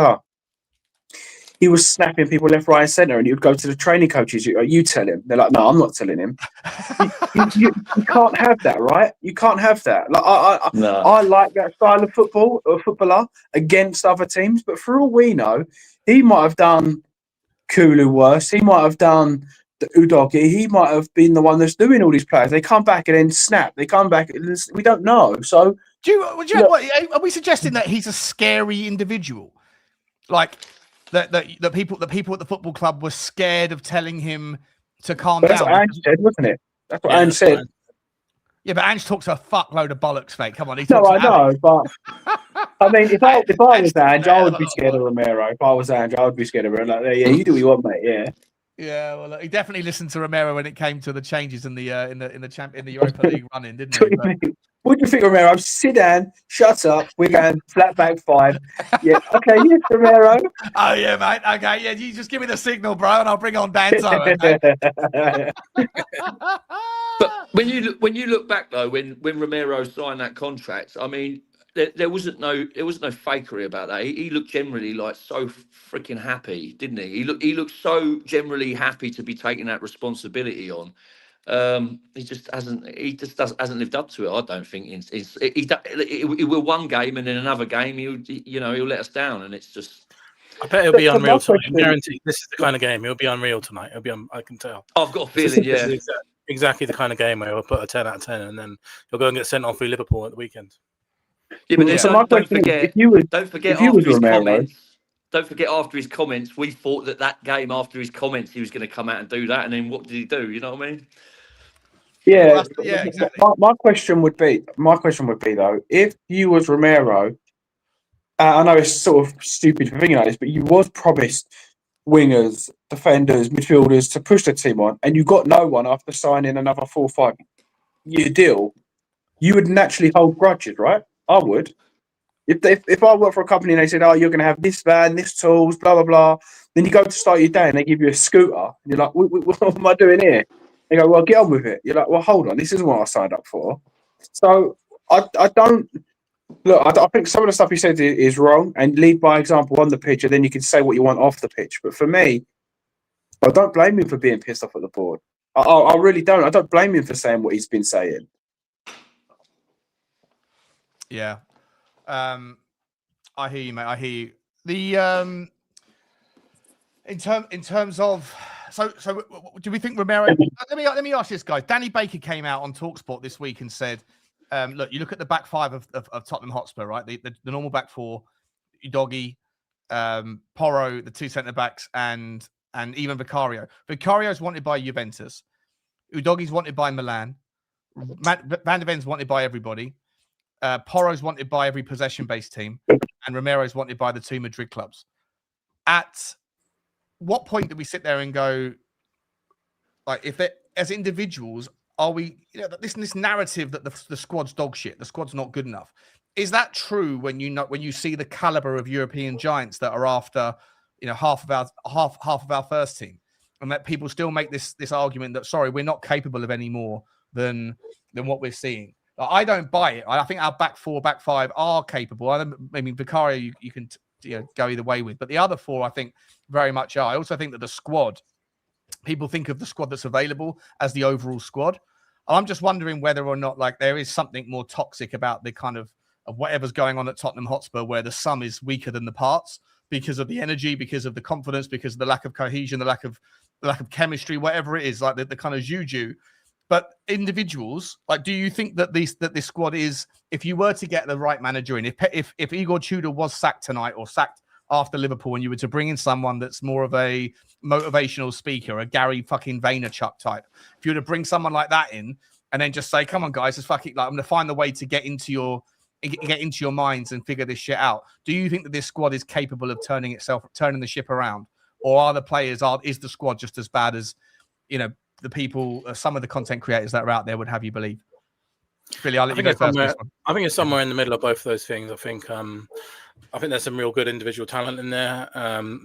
[SPEAKER 2] he was snapping people left, right, and centre, and he would go to the training coaches. You tell him. They're like, no, I'm not telling him. you can't have that, right? You can't have that. Like I like that style of footballer against other teams, but for all we know, he might have done Kulu worse. He might have done the Udogie. He might have been the one that's doing all these players. They come back and then snap. They come back. We don't know. So,
[SPEAKER 3] are we suggesting that he's a scary individual? Like. That people at the football club were scared of telling him to calm down.
[SPEAKER 2] That's what Ange said, wasn't it? That's what Ange said.
[SPEAKER 3] Yeah, but Ange talks a fuckload of bollocks, mate. Come on, he
[SPEAKER 2] talks.
[SPEAKER 3] No, I
[SPEAKER 2] know, but I mean, if I was Ange, I would be scared of Romero. If I was Ange, I would be scared of him. Like, yeah, you do what you want, mate. Yeah.
[SPEAKER 3] Yeah, well, he definitely listened to Romero when it came to the changes in the Europa League running, didn't he? But...
[SPEAKER 2] What do you think, Romero? Sit down, shut up. We're going flat back 5. Yeah, okay, yes, Romero.
[SPEAKER 3] Oh yeah, mate. Okay, yeah. You just give me the signal, bro, and I'll bring on Danzo. Okay?
[SPEAKER 4] But when you look back though, when Romero signed that contract, I mean, there wasn't no fakery about that. He looked generally like so freaking happy, didn't he? He looked so generally happy to be taking that responsibility on. He just hasn't lived up to it. I don't think. He will one game and then another game he'll let us down, and it's just.
[SPEAKER 5] I bet it'll be unreal tonight. I guarantee this is the kind of game. It'll be unreal tonight. I can tell.
[SPEAKER 4] I've got a feeling, yeah.
[SPEAKER 5] Exactly the kind of game where he'll put a 10 out of 10 and then he'll go and get sent off with Liverpool at the weekend.
[SPEAKER 4] Yeah, but don't forget after his comments, we thought that game after his comments he was going to come out and do that, and then what did he do? You know what I mean?
[SPEAKER 2] Yeah,
[SPEAKER 3] yeah, exactly.
[SPEAKER 2] My question would be though, if you was Romero, I know it's sort of stupid for thinking like this, but you was promised wingers, defenders, midfielders to push the team on, and you got no one after signing another 4 or 5 year deal, you would naturally hold grudges, right? I would. If I work for a company and they said, "Oh, you're going to have this van, this tools, blah blah blah," then you go to start your day and they give you a scooter, and you're like, "What am I doing here?" They go, "Well, get on with it." You're like, "Well, hold on, this isn't what I signed up for." So I don't. Look, I think some of the stuff he said is wrong, and lead by example on the pitch, and then you can say what you want off the pitch. But for me, I don't blame him for being pissed off at the board. I really don't. I don't blame him for saying what he's been saying.
[SPEAKER 3] Yeah, I hear you, mate. I hear you. The in terms of so do we think Romero? let me ask this, guys. Danny Baker came out on TalkSport this week and said, look, you look at the back 5 of Tottenham Hotspur, right? The normal back 4, Udogie, Porro, the 2 centre backs, and even Vicario. Vicario's wanted by Juventus. Udogie's wanted by Milan. Van der Ven's wanted by everybody. Porro's wanted by every possession-based team, and Romero's wanted by the 2 Madrid clubs. At what point do we sit there and go, like, if they, as individuals, are we, this narrative that the squad's dog shit, the squad's not good enough? Is that true when you see the caliber of European giants that are after, half of our first team, and that people still make this argument that, sorry, we're not capable of any more than what we're seeing? I don't buy it. I think our back 4, back 5 are capable. I mean, Vicario, you can go either way with, but the other 4, I think, very much are. I also think that the squad, people think of the squad that's available as the overall squad. I'm just wondering whether or not, like, there is something more toxic about the kind of whatever's going on at Tottenham Hotspur, where the sum is weaker than the parts because of the energy, because of the confidence, because of the lack of cohesion, the lack of chemistry, whatever it is, like the kind of juju. But individuals, like, do you think that this squad is, if you were to get the right manager in, if Igor Tudor was sacked tonight or sacked after Liverpool, and you were to bring in someone that's more of a motivational speaker, a Gary fucking Vaynerchuk type, if you were to bring someone like that in and then just say, "Come on, guys, just fucking, like, I'm going to find the way to get into your minds and figure this shit out," do you think that this squad is capable of turning the ship around, or are the players, is the squad just as bad as the people, some of the content creators that are out there would have you believe? Billy, I'll let you go first.
[SPEAKER 5] I think it's somewhere in the middle of both of those things. I think there's some real good individual talent in there.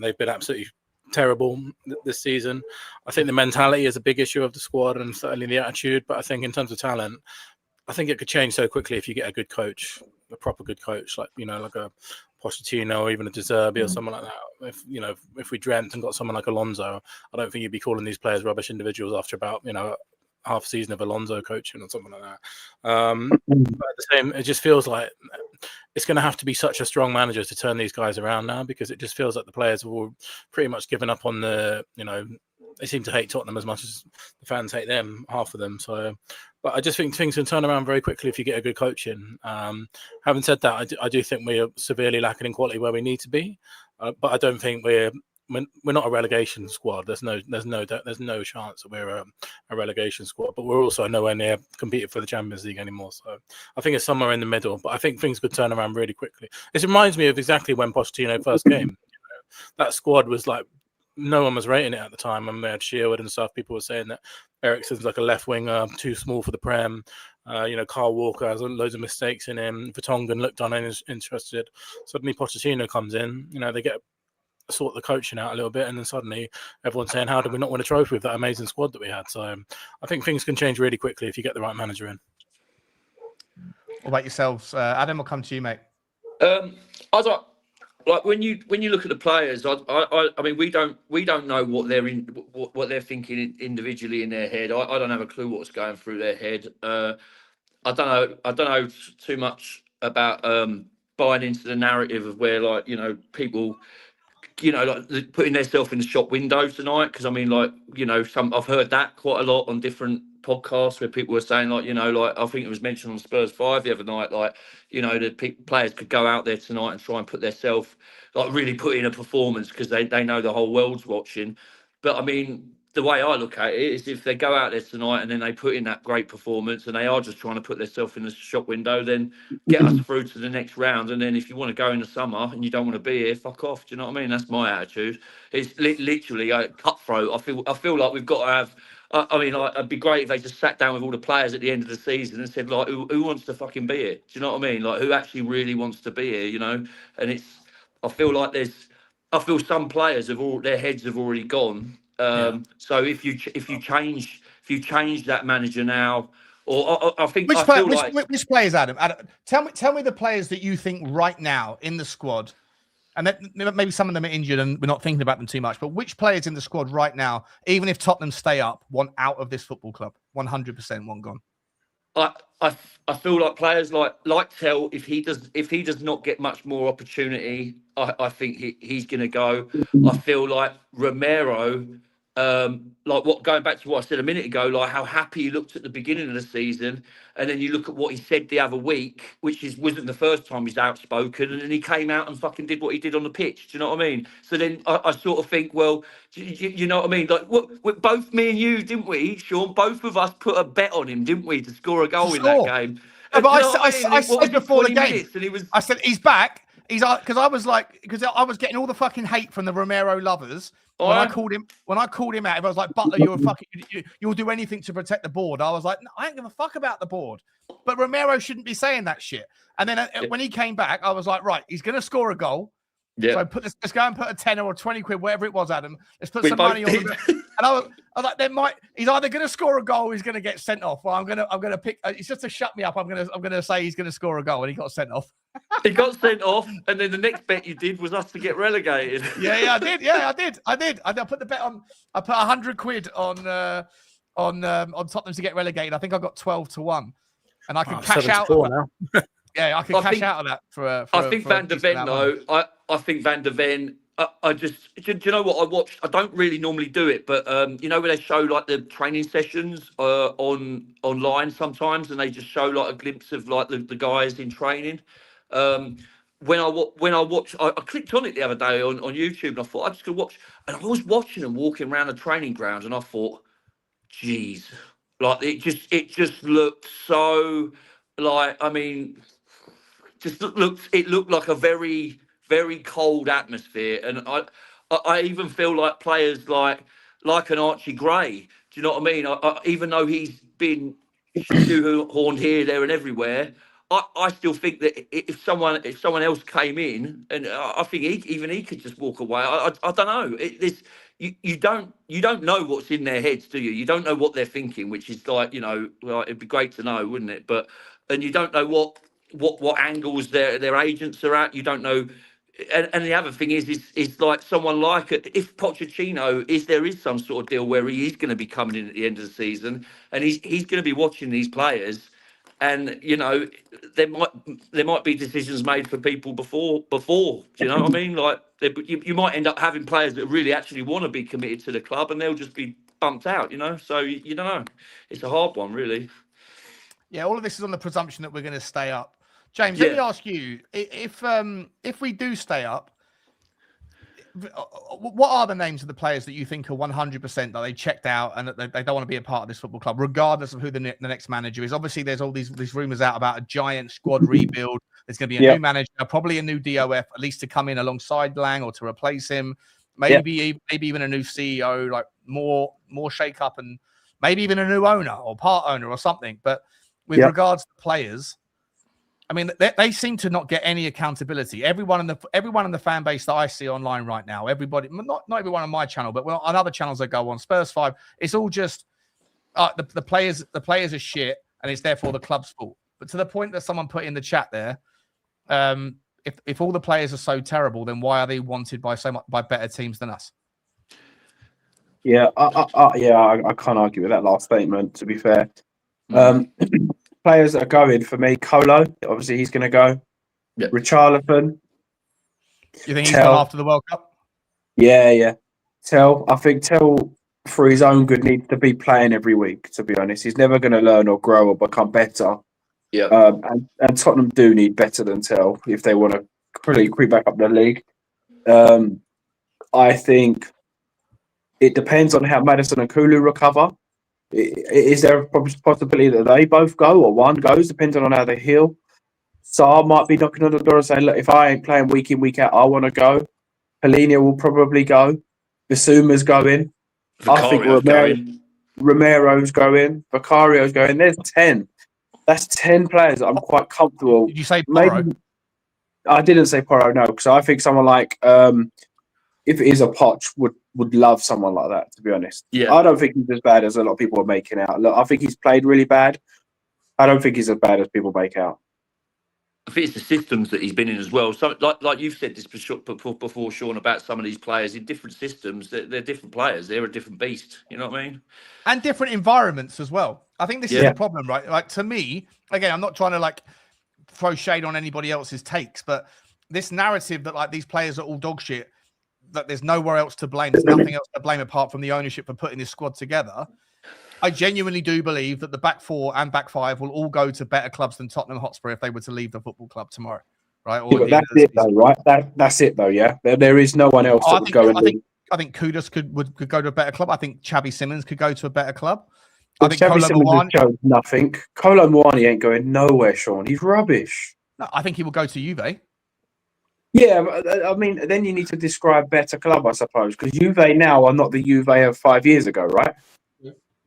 [SPEAKER 5] They've been absolutely terrible this season. I think the mentality is a big issue of the squad, and certainly the attitude. But I think in terms of talent, I think it could change so quickly if you get a good coach, a proper good coach, like a Pochettino or even a De Zerbi or someone like that. If we dreamt and got someone like Alonso, I don't think you'd be calling these players rubbish individuals after about half season of Alonso coaching or something like that. But at the same, it just feels like it's going to have to be such a strong manager to turn these guys around now, because it just feels like the players have all pretty much given up on they seem to hate Tottenham as much as the fans hate them, half of them. So, but I just think things can turn around very quickly if you get a good coach in. Having said that, I do think we are severely lacking in quality where we need to be, but I don't think we're not a relegation squad. There's no chance that we're a relegation squad, but we're also nowhere near competing for the Champions League anymore. So I think it's somewhere in the middle, but I think things could turn around really quickly. It reminds me of exactly when Pochettino first came. That squad was like no one was rating it at the time. When they had Shield and stuff, people were saying that Eriksen's like a left winger, too small for the Prem. Kyle Walker has loads of mistakes in him. Vertonghen looked uninterested. Suddenly Pochettino comes in. They get sort the coaching out a little bit, and then suddenly everyone's saying, how did we not win a trophy with that amazing squad that we had? So I think things can change really quickly if you get the right manager in.
[SPEAKER 3] What about yourselves? Adam, will come to you, mate.
[SPEAKER 4] I don't, like when you look at the players. I mean, we don't know what they're in, what they're thinking individually in their head. I don't have a clue what's going through their head. I don't know too much about buying into the narrative of where, like, people, like putting themselves in the shop window tonight. Because I mean, like, I've heard that quite a lot on different podcasts where people were saying, like, like I think it was mentioned on Spurs 5 the other night, like, the players could go out there tonight and try and put themselves, like, really put in a performance because they know the whole world's watching. But I mean, the way I look at it is, if they go out there tonight and then they put in that great performance and they are just trying to put themselves in the shop window, then get us through to the next round. And then if you want to go in the summer and you don't want to be here, fuck off. Do you know what I mean? That's my attitude. It's literally a cutthroat. I feel like we've got to have. I mean, like, it'd be great if they just sat down with all the players at the end of the season and said, like, who wants to fucking be here? Do you know what I mean? Like, who actually really wants to be here? And I feel like some players their heads have already gone. So if you change that manager now, or I think
[SPEAKER 3] which players, Adam, tell me the players that you think right now in the squad. And then maybe some of them are injured and we're not thinking about them too much. But which players in the squad right now, even if Tottenham stay up, want out of this football club? 100% want gone.
[SPEAKER 4] I feel like players like Tel, if he does not get much more opportunity, I think he's going to go. I feel like Romero, going back to what I said a minute ago, like how happy he looked at the beginning of the season, and then you look at what he said the other week, which wasn't the first time he's outspoken, and then he came out and fucking did what he did on the pitch. Do you know what I mean? So then I sort of think, well, you know what I mean? Like, both me and you, didn't we, Sean? Both of us put a bet on him, didn't we, to score a goal in that game?
[SPEAKER 3] No, but I said before the game, I said he's back. Because I was getting all the fucking hate from the Romero lovers. When I called him out, I was like, Butler, you'll do anything to protect the board. I was like, no, I ain't give a fuck about the board. But Romero shouldn't be saying that shit. And then when he came back, I was like, right, he's going to score a goal. Yeah. So let's go and put a 10 or 20 quid, whatever it was, Adam. Let's put some money on it. And I was like, he's either going to score a goal or he's going to get sent off. Well, I'm going to pick. It's just to shut me up. I'm going to say he's going to score a goal, and he got sent off.
[SPEAKER 4] He got sent off, and then the next bet you did was us to get relegated.
[SPEAKER 3] Yeah, I did. Yeah, I did. I put the bet on. I put 100 quid on Tottenham to get relegated. I think I got 12-1. And I can cash out now. Yeah, I can cash out of that for.
[SPEAKER 4] I think Van der Ven, though. I think Van der Ven. I just, do you know what I watched? I don't really normally do it, but where they show like the training sessions online sometimes, and they just show like a glimpse of like the guys in training. When I watched, I clicked on it the other day on YouTube, and I thought I'm just gonna watch, and I was watching them walking around the training grounds, and I thought, geez, like it just looked so, like, I mean, it looked like a very, very cold atmosphere, and I even feel like players like an Archie Gray. Do you know what I mean? Even though he's been shoehorned here, there, and everywhere, I still think that if someone else came in, and I think he could just walk away. I don't know. You don't know what's in their heads, do you? You don't know what they're thinking, which is like, well, it'd be great to know, wouldn't it? And you don't know what angles their agents are at. You don't know. And the other thing is like someone like if Pochettino there is some sort of deal where he is going to be coming in at the end of the season, and he's going to be watching these players, and there might be decisions made for people before. Do you know what I mean? Like you might end up having players that really actually want to be committed to the club, and they'll just be bumped out. So you don't know. It's a hard one, really.
[SPEAKER 3] Yeah, all of this is on the presumption that we're going to stay up. James, let me ask you, if we do stay up, what are the names of the players that you think are 100% that they checked out and that they don't want to be a part of this football club, regardless of who the next manager is? Obviously, there's all these rumours out about a giant squad rebuild. There's going to be a new manager, probably a new DOF, at least to come in alongside Lang or to replace him. maybe even a new CEO, like more shake up, and maybe even a new owner or part owner or something. But with regards to players, I mean, they seem to not get any accountability. Everyone in the fan base that I see online right now, everybody, not everyone on my channel, but on other channels I go on, Spurs 5, it's all just the players are shit, and it's therefore the club's fault. But to the point that someone put in the chat there, if all the players are so terrible, then why are they wanted by better teams than us?
[SPEAKER 2] Yeah, I can't argue with that last statement, to be fair. Players that are going for me, Colo, obviously he's going to go.
[SPEAKER 4] Yep.
[SPEAKER 2] Richarlison.
[SPEAKER 3] You think he's gone after the World Cup?
[SPEAKER 2] Yeah. Tel, I think Tel, for his own good, needs to be playing every week, to be honest. He's never going to learn or grow or become better.
[SPEAKER 4] Yeah.
[SPEAKER 2] And Tottenham do need better than Tel if they want to really creep back up the league. I think it depends on how Maddison and Kulu recover. Is there a possibility that they both go or one goes, depending on how they heal? Sarr might be knocking on the door and saying, look, if I ain't playing week in, week out, I want to go. Polina will probably go. Bissouma's going.
[SPEAKER 4] Vicario's going.
[SPEAKER 2] Romero's going. Vicario's going. There's 10. That's 10 players that I'm quite comfortable.
[SPEAKER 3] Did you say Porro?
[SPEAKER 2] I didn't say Porro, no, because I think someone like, if it is a Poch, would love someone like that, to be honest.
[SPEAKER 4] Yeah.
[SPEAKER 2] I don't think he's as bad as a lot of people are making out. Look, I think he's played really bad. I don't think he's as bad as people make out.
[SPEAKER 4] I think it's the systems that he's been in as well. So, like you've said this before, Sean, about some of these players in different systems. They're different players. They're a different beast. You know what I mean?
[SPEAKER 3] And different environments as well. I think this is the problem, right? Like, to me, again, I'm not trying to like throw shade on anybody else's takes, but this narrative that like these players are all dog shit, that there's nowhere else to blame, there's nothing else to blame apart from the ownership for putting this squad together. I genuinely do believe that the back four and back five will all go to better clubs than Tottenham Hotspur if they were to leave the football club tomorrow, right? Or
[SPEAKER 2] that's it, though, right? That's it, though. Yeah, there is no one else that would go.
[SPEAKER 3] I think Kudus could go to a better club. I think Xabi Simons could go to a better club.
[SPEAKER 2] I think Xabi Simons shows nothing. Kolo Muani ain't going nowhere, Sean. He's rubbish.
[SPEAKER 3] No, I think he will go to Juve.
[SPEAKER 2] Yeah, I mean, then you need to describe better club, I suppose, because Juve now are not the Juve of 5 years ago, right?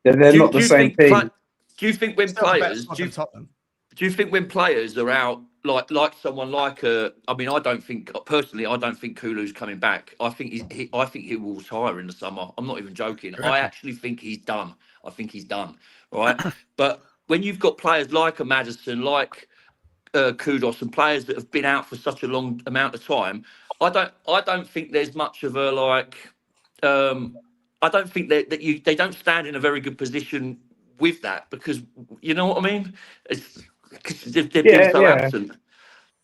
[SPEAKER 2] They're not the same thing.
[SPEAKER 4] Do you think when players do you think when players are out like someone like I mean, I don't think Kulu's coming back. I think he will retire in the summer. I'm not even joking. I actually think he's done. I think he's done. Right. But when you've got players like a Maddison, like Kudus, and players that have been out for such a long amount of time, I don't think there's much of a like. I don't think they don't stand in a very good position with that, because you know what I mean. They've been so absent.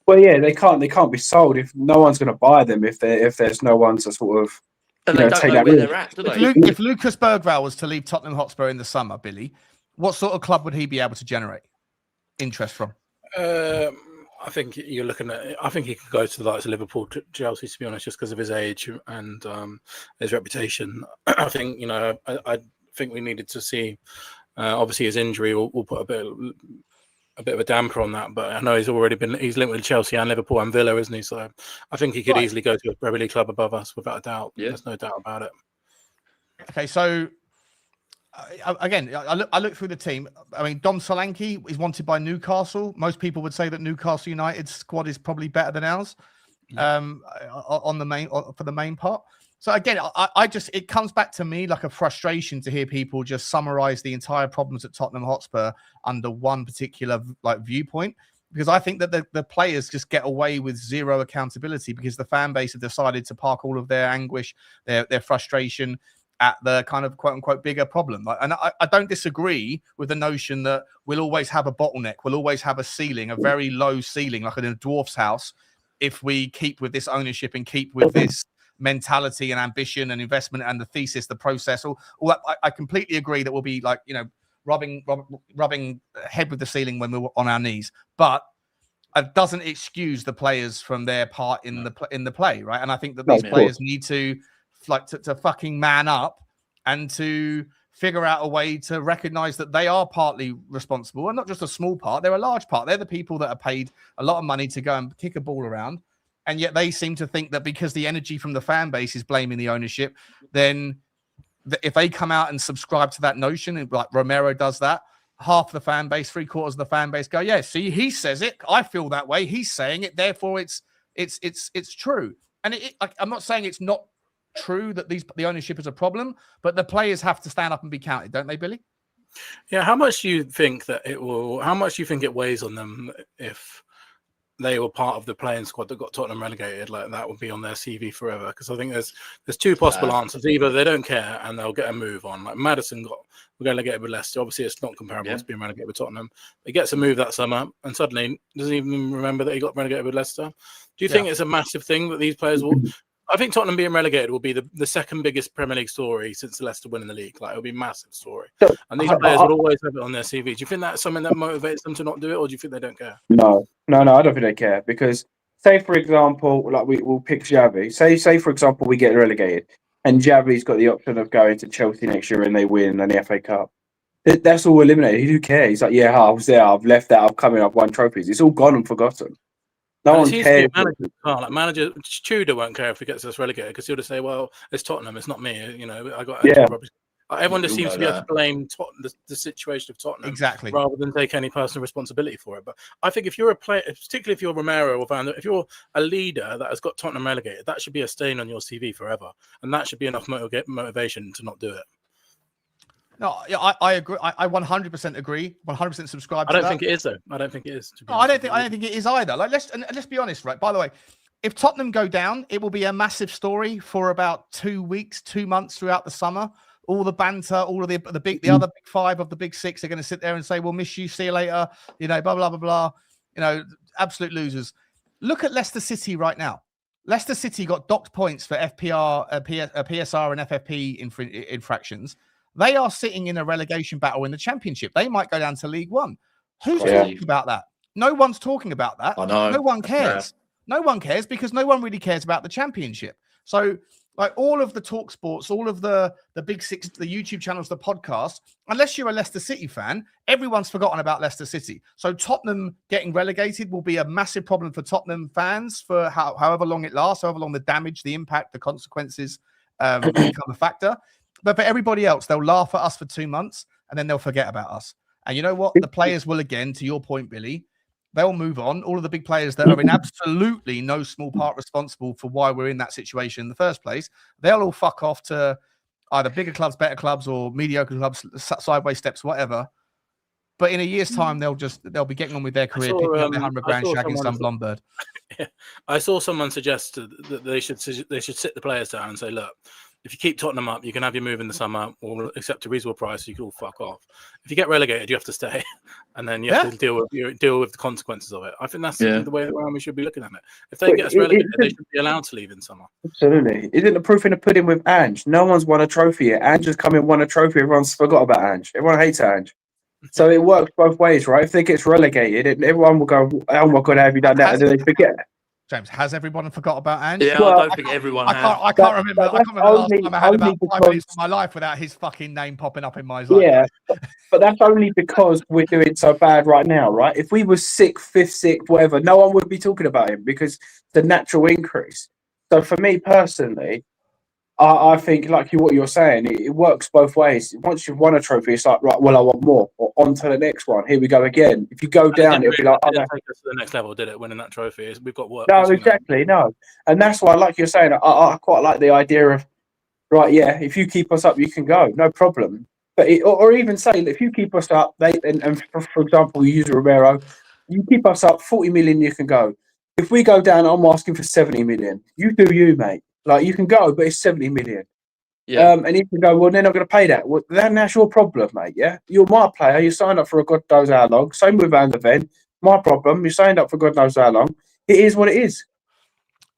[SPEAKER 2] Well, yeah, they can't be sold if no one's going to buy them if there's no one to sort of
[SPEAKER 4] and they don't know where they're at, do they?
[SPEAKER 3] If Lucas Berghvall was to leave Tottenham Hotspur in the summer, Billy, what sort of club would he be able to generate interest from?
[SPEAKER 5] I think you're looking at. I think he could go to the likes of Liverpool, Chelsea, to be honest, just because of his age and his reputation. I think I think we needed to see. Obviously, his injury will put a bit of a damper on that. But I know he's linked with Chelsea and Liverpool and Villa, isn't he? So I think he could easily go to a Premier League club above us, without a doubt. Yeah. There's no doubt about it.
[SPEAKER 3] Okay, so. Again, I look through the team. I mean, Dom Solanke is wanted by Newcastle. Most people would say that Newcastle United's squad is probably better than ours for the main part. So again, it comes back to me like a frustration to hear people just summarize the entire problems at Tottenham Hotspur under one particular like viewpoint, because I think that the players just get away with zero accountability because the fan base have decided to park all of their anguish, their frustration at the kind of quote unquote bigger problem. And I don't disagree with the notion that we'll always have a bottleneck. We'll always have a ceiling, a very low ceiling, like in a dwarf's house, if we keep with this ownership and keep with this mentality and ambition and investment and the thesis, the process, all that. I completely agree that we'll be like, rubbing head with the ceiling when we're on our knees. But it doesn't excuse the players from their part in the play, right? And I think that these players need to to fucking man up and to figure out a way to recognize that they are partly responsible, and not just a small part, they're a large part. They're the people that are paid a lot of money to go and kick a ball around And yet they seem to think that because the energy from the fan base is blaming the ownership, then if they come out and subscribe to that notion, and like Romero does that, half the fan base, 3/4 of the fan base go, yeah, see, he says it. I feel that way. He's saying it. Therefore, it's true. And I'm not saying it's not true that the ownership is a problem, but the players have to stand up and be counted, don't they, Billy?
[SPEAKER 5] Yeah. How much do you think that it will? How much do you think it weighs on them if they were part of the playing squad that got Tottenham relegated? Like that would be on their CV forever. Because I think there's two possible answers. Either they don't care and they'll get a move on. Like Maddison got relegated with Leicester. Obviously, it's not comparable to being relegated with Tottenham. He gets a move that summer and suddenly doesn't even remember that he got relegated with Leicester. Do you think it's a massive thing that these players will? I think Tottenham being relegated will be the second biggest Premier League story since the Leicester winning the league. Like it'll be a massive story. And these players will always have it on their CV. Do you think that's something that motivates them to not do it, or do you think they don't care?
[SPEAKER 2] No, I don't think they care because, say for example, like we'll pick Xavi. Say for example, we get relegated, and Xavi's got the option of going to Chelsea next year and they win an FA Cup. That's all eliminated. Who cares? He's like, yeah, I was there. I've left that. I've come in. I've won trophies. It's all gone and forgotten. No one cares.
[SPEAKER 5] Manager Tudor won't care if he gets us relegated because he'll just say, "Well, it's Tottenham. It's not me. You know, I got rubbish." Everyone just seems to be able to blame the situation of Tottenham
[SPEAKER 3] exactly
[SPEAKER 5] rather than take any personal responsibility for it. But I think if you're a player, particularly if you're Romero or if you're a leader that has got Tottenham relegated, that should be a stain on your CV forever, and that should be enough motivation to not do it.
[SPEAKER 3] No, I agree. I 100% agree. 100% subscribe.
[SPEAKER 5] I don't think it is though. I don't think it is.
[SPEAKER 3] I don't think it is either. Like let's be honest, right? By the way, if Tottenham go down, it will be a massive story for about 2 weeks, 2 months throughout the summer. All the banter, all of the other big five of the big six are going to sit there and say, "We'll miss you. See you later." You know, blah blah blah blah. You know, absolute losers. Look at Leicester City right now. Leicester City got docked points for FPR, PSR, and FFP infractions. They are sitting in a relegation battle in the Championship. They might go down to League One. Who's talking about that? No one's talking about that.
[SPEAKER 4] I know.
[SPEAKER 3] No one cares. Yeah. No one cares because no one really cares about the Championship. So, like all of the talk sports, all of the big six, the YouTube channels, the podcasts, unless you're a Leicester City fan, everyone's forgotten about Leicester City. So Tottenham getting relegated will be a massive problem for Tottenham fans for however long it lasts, however long the damage, the impact, the consequences become a factor. But for everybody else, they'll laugh at us for 2 months and then they'll forget about us. And you know what? The players will, again, to your point, Billy, they'll move on. All of the big players that are in absolutely no small part responsible for why we're in that situation in the first place, they'll all fuck off to either bigger clubs, better clubs, or mediocre clubs, sideways steps, whatever. But in a year's time, they'll be getting on with their career, picking up their 100 grand, shagging some blonde bird.
[SPEAKER 5] Yeah. I saw someone suggest that they should sit the players down and say, look, if you keep Tottenham up, you can have your move in the summer or accept a reasonable price. So you can all fuck off. If you get relegated, you have to stay, and then you have to deal with the consequences of it. I think that's the way around we should be looking at it. If they get us relegated, they should be allowed to leave in summer.
[SPEAKER 2] Absolutely. Isn't the proof in the pudding with Ange? No one's won a trophy yet. Ange has come in, won a trophy. Everyone's forgot about Ange. Everyone hates Ange. So it works both ways, right? If they get relegated, everyone will go, "Oh my God, how have you done that?" And then they forget.
[SPEAKER 3] James, has everyone forgot about Ange?
[SPEAKER 4] Yeah, well, I don't think everyone has.
[SPEAKER 3] I can't remember the last time I had about 5 minutes of my life without his fucking name popping up in my zone.
[SPEAKER 2] Yeah, but that's only because we're doing so bad right now, right? If we were sick, fifth, sixth, whatever, no one would be talking about him because the natural increase. So for me personally, I think, like what you're saying, it works both ways. Once you've won a trophy, it's like, right, well, I want more. Or on to the next one. Here we go again. If you go down, it'll be like,
[SPEAKER 5] take us to the next level, did it? Winning that trophy, we've got work.
[SPEAKER 2] No, exactly, no. And that's why, like you're saying, I quite like the idea of, right, yeah, if you keep us up, you can go, no problem. But or even say, if you keep us up, and for example, we use Romero, you keep us up, 40 million, you can go. If we go down, I'm asking for 70 million. You do you, mate. Like, you can go, but it's 70 million.
[SPEAKER 4] Yeah.
[SPEAKER 2] And you can go, well, they're not going to pay that. Well, that's your problem, mate, yeah? You're my player. You signed up for a God knows how long. Same with Van der Ven. My problem. You signed up for God knows how long. It is what it is.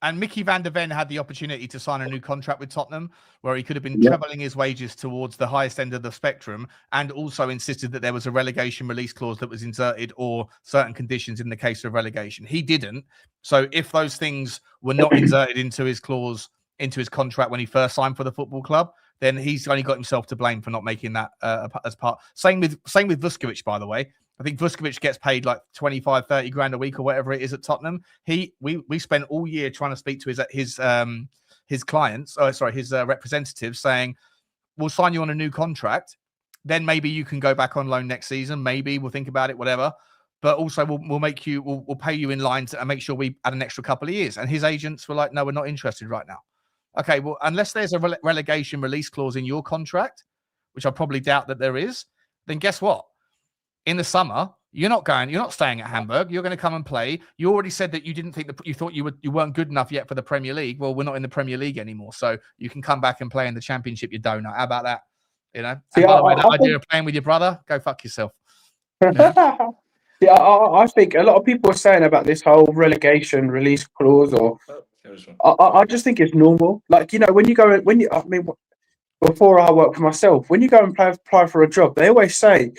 [SPEAKER 3] And Micky van der Ven had the opportunity to sign a new contract with Tottenham where he could have been trebling his wages towards the highest end of the spectrum and also insisted that there was a relegation release clause that was inserted or certain conditions in the case of relegation. He didn't. So if those things were not inserted into his clause, into his contract when he first signed for the football club, then he's only got himself to blame for not making that as part. Same with Vuskovic, by the way. I think Vuskovic gets paid like 25, 30 grand a week or whatever it is at Tottenham. We spent all year trying to speak to his clients, his representatives, saying, we'll sign you on a new contract. Then maybe you can go back on loan next season. Maybe we'll think about it, whatever. But also we'll pay you in line and make sure we add an extra couple of years. And his agents were like, no, we're not interested right now. Okay, well, unless there's a relegation release clause in your contract, which I probably doubt that there is, then guess what? In the summer, you're not staying at Hamburg. You're going to come and play. You already said that you didn't think you thought you weren't good enough yet for the Premier League. Well, we're not in the Premier League anymore, so you can come back and play in the Championship, you donut. How about that? You know. And by the way, that idea of playing with your brother, go fuck yourself.
[SPEAKER 2] Yeah, I think a lot of people are saying about this whole relegation release clause, or I just think it's normal. Like, you know, before I work for myself, when you go and apply for a job, they always say,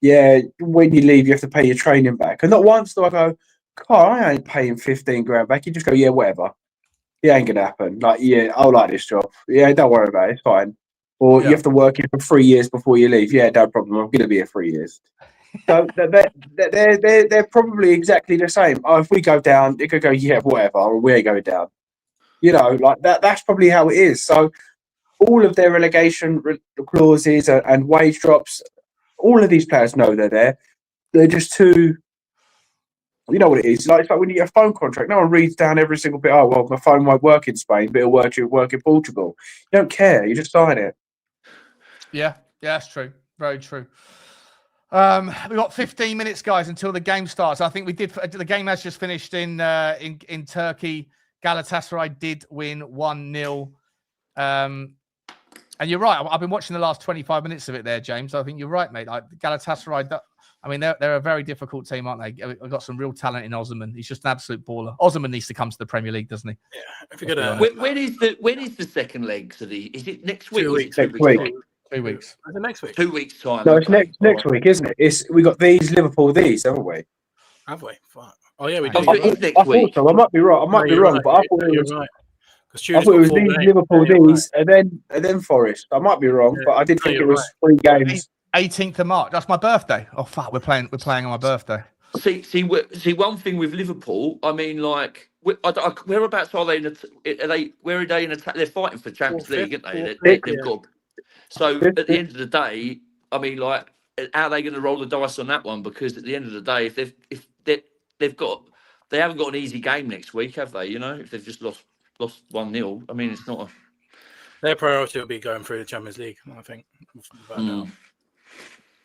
[SPEAKER 2] yeah, when you leave, you have to pay your training back. And not once do I go, God, I ain't paying 15 grand back. You just go, yeah, whatever. It ain't going to happen. Like, yeah, I'll like this job. Yeah, don't worry about it. It's fine. Or you have to work here for 3 years before you leave. Yeah, no problem. I'm going to be here 3 years. So they're probably exactly the same. Oh, if we go down, it could go, yeah, whatever, or we're going down. You know, like that's probably how it is. So all of their relegation clauses and wage drops, all of these players know they're there. They're just too, you know what it is. Like, it's like when you get a phone contract, no one reads down every single bit. Oh, well, my phone won't work in Spain, but it'll work in Portugal. You don't care. You just sign it.
[SPEAKER 3] Yeah, that's true. Very true. We've got 15 minutes, guys, until the game starts. I think the game has just finished in Turkey. Galatasaray did win 1-0. And you're right. I've been watching the last 25 minutes of it there, James. I think you're right, mate. Like Galatasaray, I mean, they're a very difficult team, aren't they? I've got some real talent in Osman. He's just an absolute baller. Osman needs to come to the Premier League, doesn't he?
[SPEAKER 5] Yeah. If you're gonna,
[SPEAKER 4] when is the second leg? Is it next week?
[SPEAKER 5] 2 weeks.
[SPEAKER 2] Next week.
[SPEAKER 3] 2 weeks.
[SPEAKER 5] Is it next week?
[SPEAKER 4] 2 weeks time.
[SPEAKER 2] No, it's next week, isn't it? We got Liverpool, haven't we?
[SPEAKER 5] Have we? Fuck. Oh yeah, we
[SPEAKER 4] Oh,
[SPEAKER 5] do.
[SPEAKER 4] so it is next
[SPEAKER 2] I
[SPEAKER 4] week.
[SPEAKER 2] thought so. I might be wrong. But I thought it was.
[SPEAKER 5] Right.
[SPEAKER 2] I thought it was Liverpool, and then Forest. I might be wrong, but I did think it was 3 games.
[SPEAKER 3] 18th of March. That's my birthday. Oh fuck, we're playing on my birthday.
[SPEAKER 4] See, one thing with Liverpool. I mean, like, whereabouts are they? Where are they in attack? They're fighting for Champions League, aren't they? They've got. So at the end of the day, I mean, like, how are they going to roll the dice on that one? Because at the end of the day, if they haven't got an easy game next week, have they? You know, if they've just lost 1-0, I mean, it's not.
[SPEAKER 5] Their priority will be going through the Champions League, I think.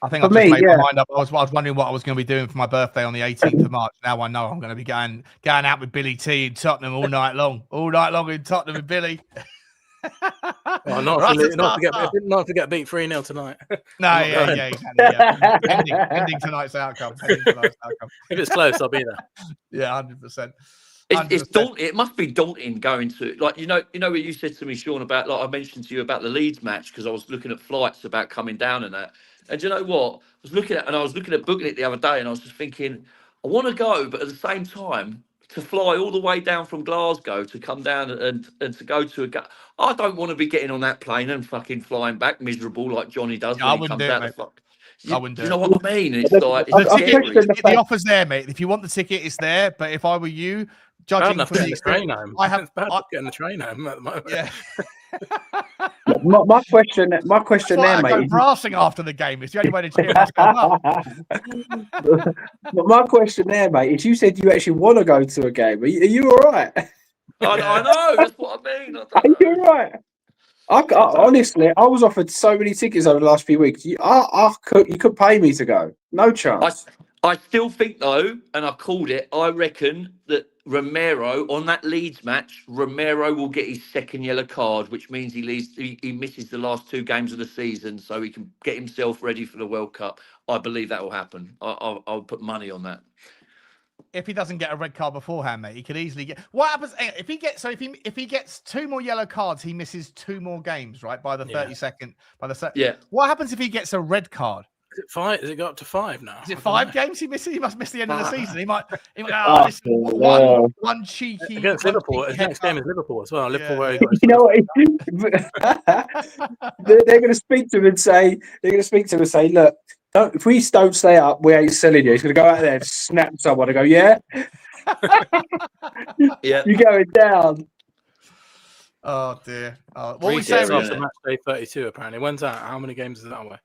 [SPEAKER 3] I think I've just made my mind up. I was wondering what I was going to be doing for my birthday on the 18th of March. Now I know I'm going to be going out with Billy T in Tottenham all night long in Tottenham with Billy.
[SPEAKER 5] Well, not to get beat 3-0 tonight.
[SPEAKER 3] No, exactly. Ending tonight's outcome.
[SPEAKER 5] If it's close, I'll be there.
[SPEAKER 3] Yeah, 100%.
[SPEAKER 4] It's daunting. It must be daunting going to, like, you know what you said to me, Sean, about, like, I mentioned to you about the Leeds match because I was looking at flights about coming down and that. And you know what? I was looking at booking it the other day, and I was just thinking, I want to go, but at the same time, to fly all the way down from Glasgow to come down and to go to I don't want to be getting on that plane and fucking flying back miserable like Johnny does when he comes down the fuck. I wouldn't do it. You know what I mean? It's like
[SPEAKER 3] the offer's there, mate. If you want the ticket, it's there. But if I were you, judging from the
[SPEAKER 5] train home,
[SPEAKER 3] I'm
[SPEAKER 5] getting the train home at the moment.
[SPEAKER 3] Yeah.
[SPEAKER 2] my question there, mate.
[SPEAKER 3] Brassing after the game. It's the only way to cheer us up.
[SPEAKER 2] But my question there, mate, is you said you actually want to go to a game. Are you all right?
[SPEAKER 4] I know. That's what I mean.
[SPEAKER 2] Are you all right? Honestly, I was offered so many tickets over the last few weeks. You could pay me to go. No chance.
[SPEAKER 4] I still think, though, and I called it, I reckon that Romero, on that Leeds match, Romero will get his second yellow card, which means he misses the last 2 games of the season so he can get himself ready for the World Cup. I believe that will happen. I'll put money on that.
[SPEAKER 3] If he doesn't get a red card beforehand, mate, he could easily get. What happens if he gets 2 more yellow cards? He misses 2 more games, right? By the 32nd.
[SPEAKER 4] Yeah.
[SPEAKER 3] What happens if he gets a red card?
[SPEAKER 5] Is it 5? Does it go up to 5 now?
[SPEAKER 3] Is it 5 games he misses? He must miss the end of the season. He might one cheeky
[SPEAKER 5] against Liverpool. His next game is Liverpool as well. Liverpool, where
[SPEAKER 2] you know what? They're going to speak to him and say, look, if we don't stay up, we ain't selling you. He's going to go out there and snap someone and go, yeah,
[SPEAKER 4] Yeah.
[SPEAKER 2] you're going down.
[SPEAKER 3] Oh dear. What
[SPEAKER 4] Reset,
[SPEAKER 3] we saying?
[SPEAKER 4] yeah.
[SPEAKER 5] After match day 32, apparently. When's that? How many games is that away?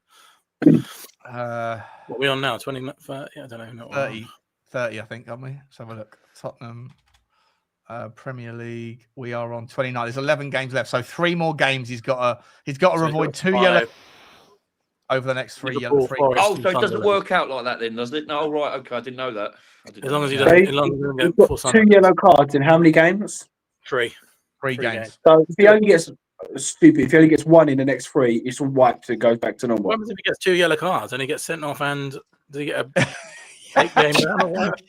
[SPEAKER 5] What are we on now? 20, 30? I don't know. Not
[SPEAKER 3] 30, I think, aren't we? Let's have a look. Tottenham, Premier League. We are on 29. There's 11 games left, so 3 more games. He's got to avoid 2 yellow over the next 3 yellow.
[SPEAKER 4] Oh, so it doesn't work out like that then, does it? No, right. Okay, I didn't know that.
[SPEAKER 5] As long as he doesn't,
[SPEAKER 2] He's got 2 yellow cards in how many games?
[SPEAKER 5] 3
[SPEAKER 3] games.
[SPEAKER 2] So if he only gets if he only gets 1 in the next 3, it's all wiped and goes back to normal.
[SPEAKER 5] What happens if he gets 2 yellow cards and he gets sent off and does he get a 8 game ban or what?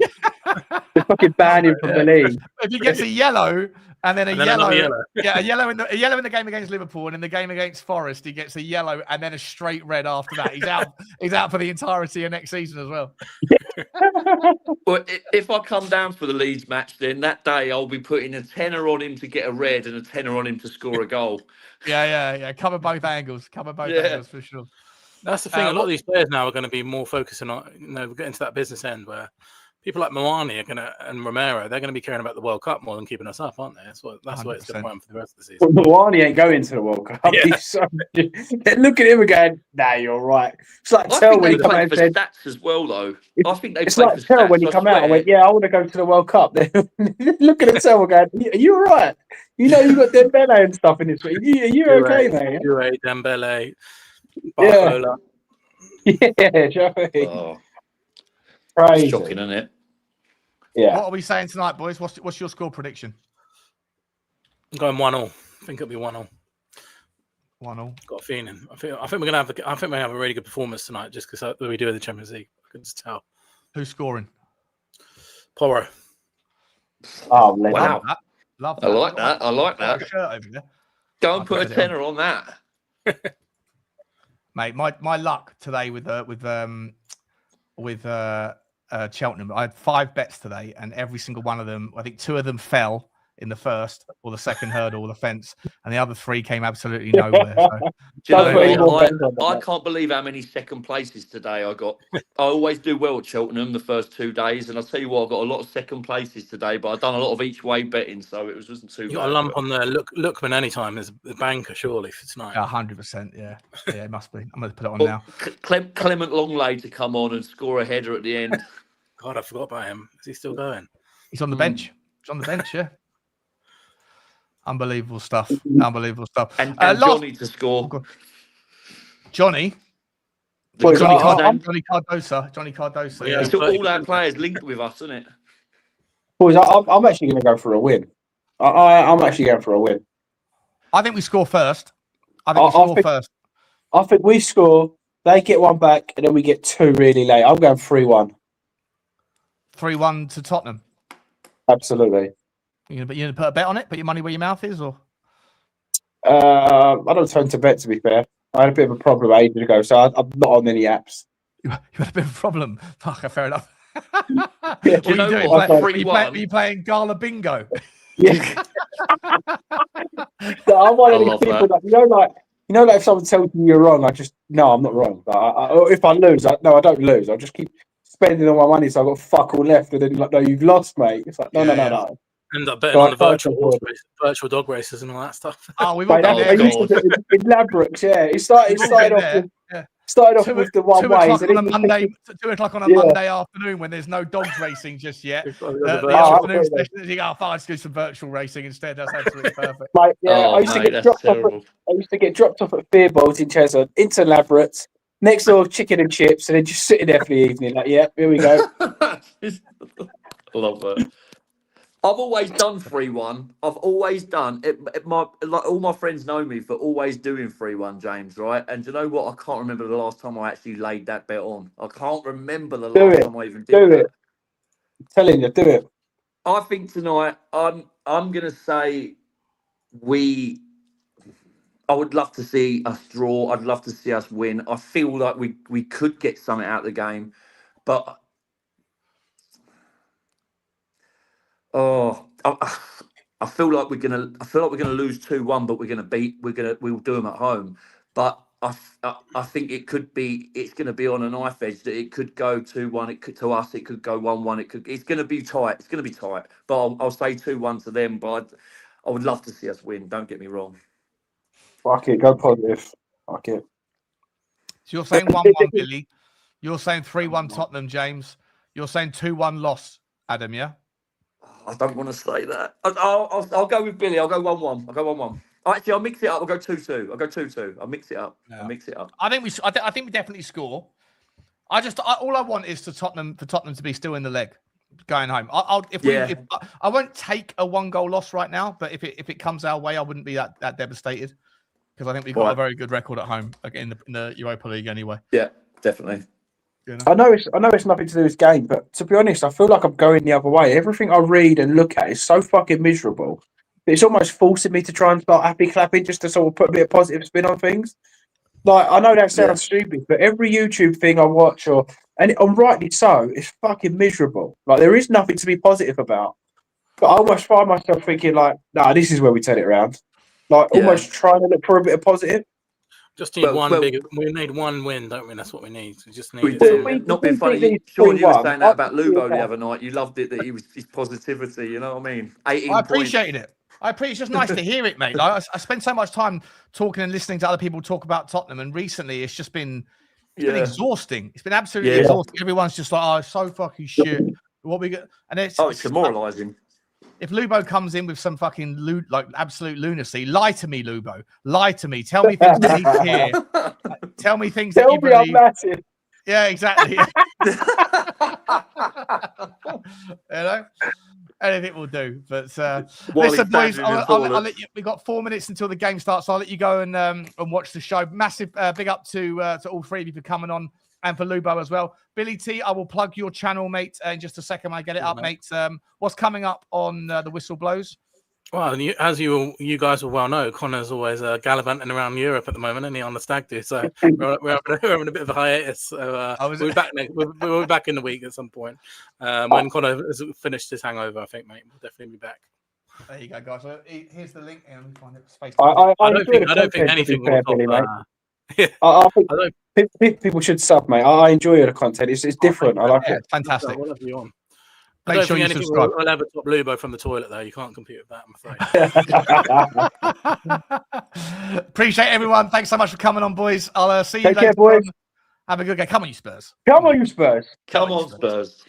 [SPEAKER 2] They fucking ban him from the league.
[SPEAKER 3] If he gets a yellow and then a yellow,
[SPEAKER 5] yellow.
[SPEAKER 3] Yeah, a yellow in the game against Liverpool, and in the game against Forest, he gets a yellow and then a straight red after that. He's out. He's out for the entirety of next season as well.
[SPEAKER 4] Well, if I come down for the Leeds match, then that day I'll be putting a tenner on him to get a red and a tenner on him to score a goal.
[SPEAKER 3] Yeah. Cover both angles. Angles for sure.
[SPEAKER 5] That's the thing. A lot of these players now are going to be more focusing on, we're getting to that business end where people like Moani and Romero, they're going to be caring about the World Cup more than keeping us up, aren't they? That's what it's going to run for the rest of the season.
[SPEAKER 2] Well, Moani ain't going to the World Cup.
[SPEAKER 5] Yeah.
[SPEAKER 2] He's look at him again. Nah, you're right. It's like
[SPEAKER 4] I
[SPEAKER 2] Tel
[SPEAKER 4] think
[SPEAKER 2] when
[SPEAKER 4] they
[SPEAKER 2] he come out
[SPEAKER 4] play
[SPEAKER 2] and
[SPEAKER 4] for
[SPEAKER 2] said,
[SPEAKER 4] stats as well, though. I think they
[SPEAKER 2] it's
[SPEAKER 4] play
[SPEAKER 2] like
[SPEAKER 4] for
[SPEAKER 2] Tel
[SPEAKER 4] stats.
[SPEAKER 2] when he come out and went, yeah, I want to go to the World Cup. Look at Tel going, are you all right? You know you got Dembele and stuff in this week. Are you okay, mate?
[SPEAKER 5] Dembele, Barcola.
[SPEAKER 2] Yeah, Joey.
[SPEAKER 4] Oh,
[SPEAKER 2] Crazy.
[SPEAKER 4] shocking, isn't it?
[SPEAKER 2] Yeah.
[SPEAKER 3] What are we saying tonight, boys? What's your score prediction?
[SPEAKER 5] I'm going 1-0. I think it'll be 1-0.
[SPEAKER 3] 1-0.
[SPEAKER 5] Got a feeling. I think we're gonna have. I think we have a really good performance tonight, just because we do in the Champions League. I can just tell.
[SPEAKER 3] Who's scoring?
[SPEAKER 5] Porro.
[SPEAKER 2] Oh,
[SPEAKER 4] Wow.
[SPEAKER 3] Love that.
[SPEAKER 4] I like that. I like
[SPEAKER 3] Got a
[SPEAKER 4] that.
[SPEAKER 3] shirt over there.
[SPEAKER 4] Go and put a tenner on that.
[SPEAKER 3] Mate, my luck today with Cheltenham. I had 5 bets today, and every single one of them, I think 2 of them fell in the first or the second hurdle or the fence, and the other 3 came absolutely nowhere. So,
[SPEAKER 4] Do you know what? I can't believe how many second places today I got. I always do well at Cheltenham the first 2 days, and I'll tell you what, I got a lot of second places today, but I've done a lot of each way betting, so it wasn't too bad.
[SPEAKER 5] You got a lump on there. Lookman anytime. There's a banker, surely, for tonight.
[SPEAKER 3] 100%. Yeah, it must be. I'm going to put it on now.
[SPEAKER 4] Clement Longley to come on and score a header at the end.
[SPEAKER 5] God, I forgot about him. Is he still going?
[SPEAKER 3] He's on the bench. He's on the bench, yeah. Unbelievable stuff. Unbelievable stuff.
[SPEAKER 4] And Johnny to score.
[SPEAKER 3] Johnny Cardosa.
[SPEAKER 5] Yeah,
[SPEAKER 4] It's all our players linked with us, isn't it?
[SPEAKER 2] Boys, I'm actually going to go for a win. I'm actually going for a win.
[SPEAKER 3] I think we score first. First.
[SPEAKER 2] I think we score, they get 1 back, and then we get 2 really late. I'm going 3-1.
[SPEAKER 3] 3-1 to Tottenham.
[SPEAKER 2] Absolutely.
[SPEAKER 3] You gonna put a bet on it? Put your money where your mouth is, or?
[SPEAKER 2] I don't turn to bet, to be fair. I had a bit of a problem ages ago, so I'm not on any apps.
[SPEAKER 3] You had a bit of a problem. Okay, fair enough.
[SPEAKER 2] Yeah.
[SPEAKER 3] What are you doing? Are you playing Gala Bingo?
[SPEAKER 2] Yeah. So I'm one of these people that, you know, if someone tells me you're wrong, no, I'm not wrong. If I lose, I don't lose. I just keep spending all my money, so I've got fuck all left, and then no, you've lost, mate. It's like, no.
[SPEAKER 5] End up betting on the virtual dog races and all that stuff.
[SPEAKER 3] Oh, we've all
[SPEAKER 2] done it. In Labrooks, yeah. It started off with the one way.
[SPEAKER 3] 2 o'clock on a Monday afternoon when there's no dogs racing just yet. The afternoon session, you go, let's do some virtual racing instead. That's absolutely perfect.
[SPEAKER 2] I used to get dropped off at Beer Balls in Cheshunt, into Labrooks, next door chicken and chips, and then just sitting there for the evening. Like, yeah, here we go.
[SPEAKER 4] I love that. I've always done 3-1. I've always done it. All my friends know me for always doing 3-1, James. Right? And do you know what? I can't remember the last time I actually laid that bet on. I can't remember the last time I even did it.
[SPEAKER 2] I'm telling you, do it.
[SPEAKER 4] I think tonight I'm gonna say I would love to see us draw. I'd love to see us win. I feel like we could get something out of the game, but. Oh, I feel like we're gonna lose 2-1, but we'll do them at home. But I think it's going to be on a knife edge that it could go 2-1. It could to us. It could go 1-1. It's going to be tight. It's going to be tight. But I'll say 2-1 to them. But I would love to see us win. Don't get me wrong.
[SPEAKER 2] Fuck it, go positive. Fuck it.
[SPEAKER 3] So you're saying 1-1, Billy. You're saying 3-1 Tottenham, James. You're saying 2-1 loss, Adam, yeah?
[SPEAKER 4] I don't want to say that. I'll go with Billy. I'll go 1-1. I'll go 1-1. Actually, I'll mix it up. I'll go 2-2. I'll go 2-2. I'll mix it up.
[SPEAKER 3] Yeah.
[SPEAKER 4] I'll mix it up.
[SPEAKER 3] I think we definitely score. All I want is for Tottenham to be still in the leg going home. I won't take a 1-goal loss right now, but if it comes our way, I wouldn't be that devastated because I think we've got a very good record at home in the Europa League anyway.
[SPEAKER 4] Yeah, definitely.
[SPEAKER 3] You know?
[SPEAKER 2] I know it's nothing to do with game, but to be honest, I feel like I'm going the other way. Everything I read and look at is so fucking miserable. It's almost forcing me to try and start happy clapping just to sort of put a bit of positive spin on things. Like, I know that sounds stupid, but every YouTube thing I watch, and rightly so, it's fucking miserable. Like, there is nothing to be positive about. But I almost find myself thinking, like, nah, this is where we turn it around. Like, almost trying to look for a bit of positive.
[SPEAKER 5] Just need we need one win, don't we? That's what we need. We just need.
[SPEAKER 4] We do. Not being funny, Sean, you were saying that about Lubo the other night. You loved it that his positivity. You know what I mean? 18
[SPEAKER 3] I appreciated it. It's just nice to hear it, mate. Like, I spend so much time talking and listening to other people talk about Tottenham, and recently it's just been been exhausting. It's been absolutely exhausting. Everyone's just like, "Oh, it's so fucking shit." What we get, and it's
[SPEAKER 4] demoralising.
[SPEAKER 3] If Lubo comes in with some fucking absolute lunacy, lie to me, Lubo. Lie to me. Tell me things I need to hear. Tell me things that you believe.
[SPEAKER 2] Massive.
[SPEAKER 3] Yeah, exactly. You know, anything will do. But listen, boys, I'll let you. We've got 4 minutes until the game starts. So I'll let you go and watch the show. Massive big up to all three of you for coming on, and for Lubo as well. Billy T, I will plug your channel, mate, in just a second when I get it up, mate. What's coming up on the Whistle Blows?
[SPEAKER 5] Well, as you guys will well know, Connor's always gallivanting around Europe at the moment, isn't he, on the stag do? So we're having a bit of a hiatus. So we'll be back we'll be back in the week at some point when Connor has finished his hangover. I think, mate, we'll definitely be back.
[SPEAKER 3] There you go, guys. So here's the link. And let me find it. Space.
[SPEAKER 5] I don't think anything will top,
[SPEAKER 2] Billy, mate. I think people should sub, mate. I enjoy the content. It's different. I like it.
[SPEAKER 3] It's fantastic.
[SPEAKER 5] Whatever you want.
[SPEAKER 3] Make
[SPEAKER 5] I don't
[SPEAKER 3] sure
[SPEAKER 5] think
[SPEAKER 3] you
[SPEAKER 5] anything
[SPEAKER 3] subscribe.
[SPEAKER 5] will ever top Lubo from the toilet, though. You can't compete with that, I'm afraid.
[SPEAKER 3] Appreciate everyone. Thanks so much for coming on, boys. I'll see you
[SPEAKER 2] Take
[SPEAKER 3] later.
[SPEAKER 2] care, boys.
[SPEAKER 3] Have a good day. Come on, you Spurs.
[SPEAKER 2] Come on, you Spurs.
[SPEAKER 4] Come on, Spurs.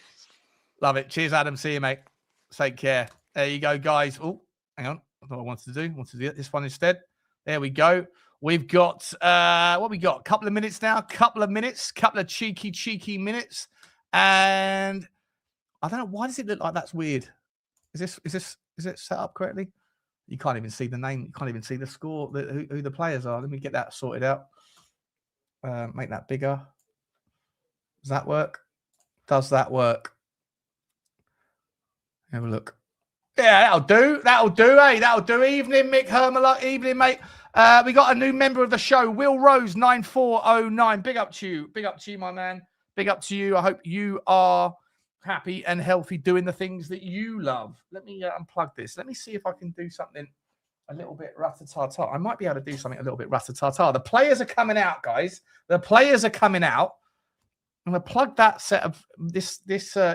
[SPEAKER 3] Love it. Cheers, Adam. See you, mate. Take care. There you go, guys. Oh, hang on. I thought I wanted to do this one instead. There we go. We've got what we got? A couple of minutes now. Couple of cheeky minutes. And I don't know, why does it look like that's weird? Is it set up correctly? You can't even see the name. You can't even see the score, who the players are. Let me get that sorted out. Make that bigger. Does that work? Does that work? Have a look. Yeah, that'll do. Hey, that'll do. Evening, Mick Hermela. Evening, mate. We got a new member of the show, Will Rose 9409. Big up to you, my man. Big up to you. I hope you are happy and healthy doing the things that you love. Let me unplug this. Let me see if I can do something a little bit rat-a-ta-ta. I might be able to do something a little bit rat-a-ta-ta. The players are coming out, guys. The players are coming out. I'm going to plug that set of this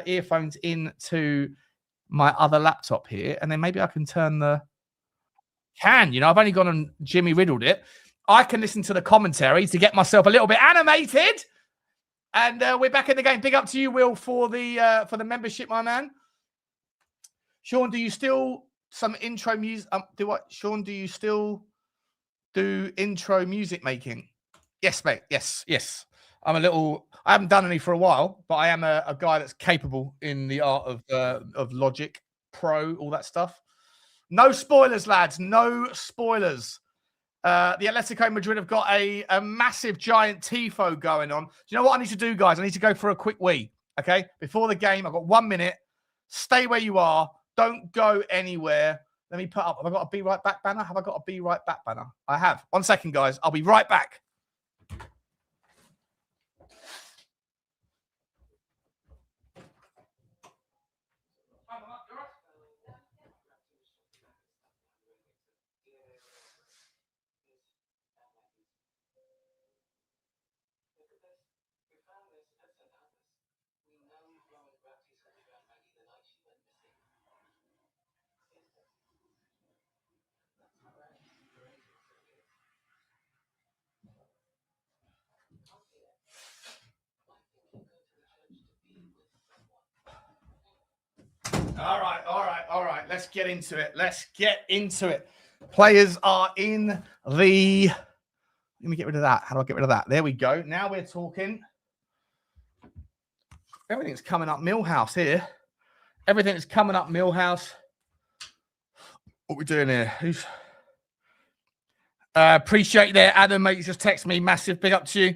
[SPEAKER 3] earphones into my other laptop here, and then maybe I can turn I've only gone and Jimmy Riddled it. I can listen to the commentary to get myself a little bit animated. And we're back in the game. Big up to you, Will, for the membership, my man. Sean, do you still some intro music? Sean, do you still do intro music making? Yes, mate. Yes. I haven't done any for a while, but I am a guy that's capable in the art of Logic Pro, all that stuff. No spoilers, lads. No spoilers. The Atletico Madrid have got a massive giant tifo going on. Do you know what I need to do, guys? I need to go for a quick wee. Okay, before the game, I've got 1 minute. Stay where you are. Don't go anywhere. Let me put up. Have I got a be right back banner? Have I got a be right back banner? I have. 1 second, guys. I'll be right back. All right. Let's get into it. Players are in the... Let me get rid of that. How do I get rid of that? There we go. Now we're talking. Everything's coming up Millhouse here. Everything's coming up Millhouse. What we doing here? Who's... appreciate you there, Adam, mate. You just text me. Massive big up to you.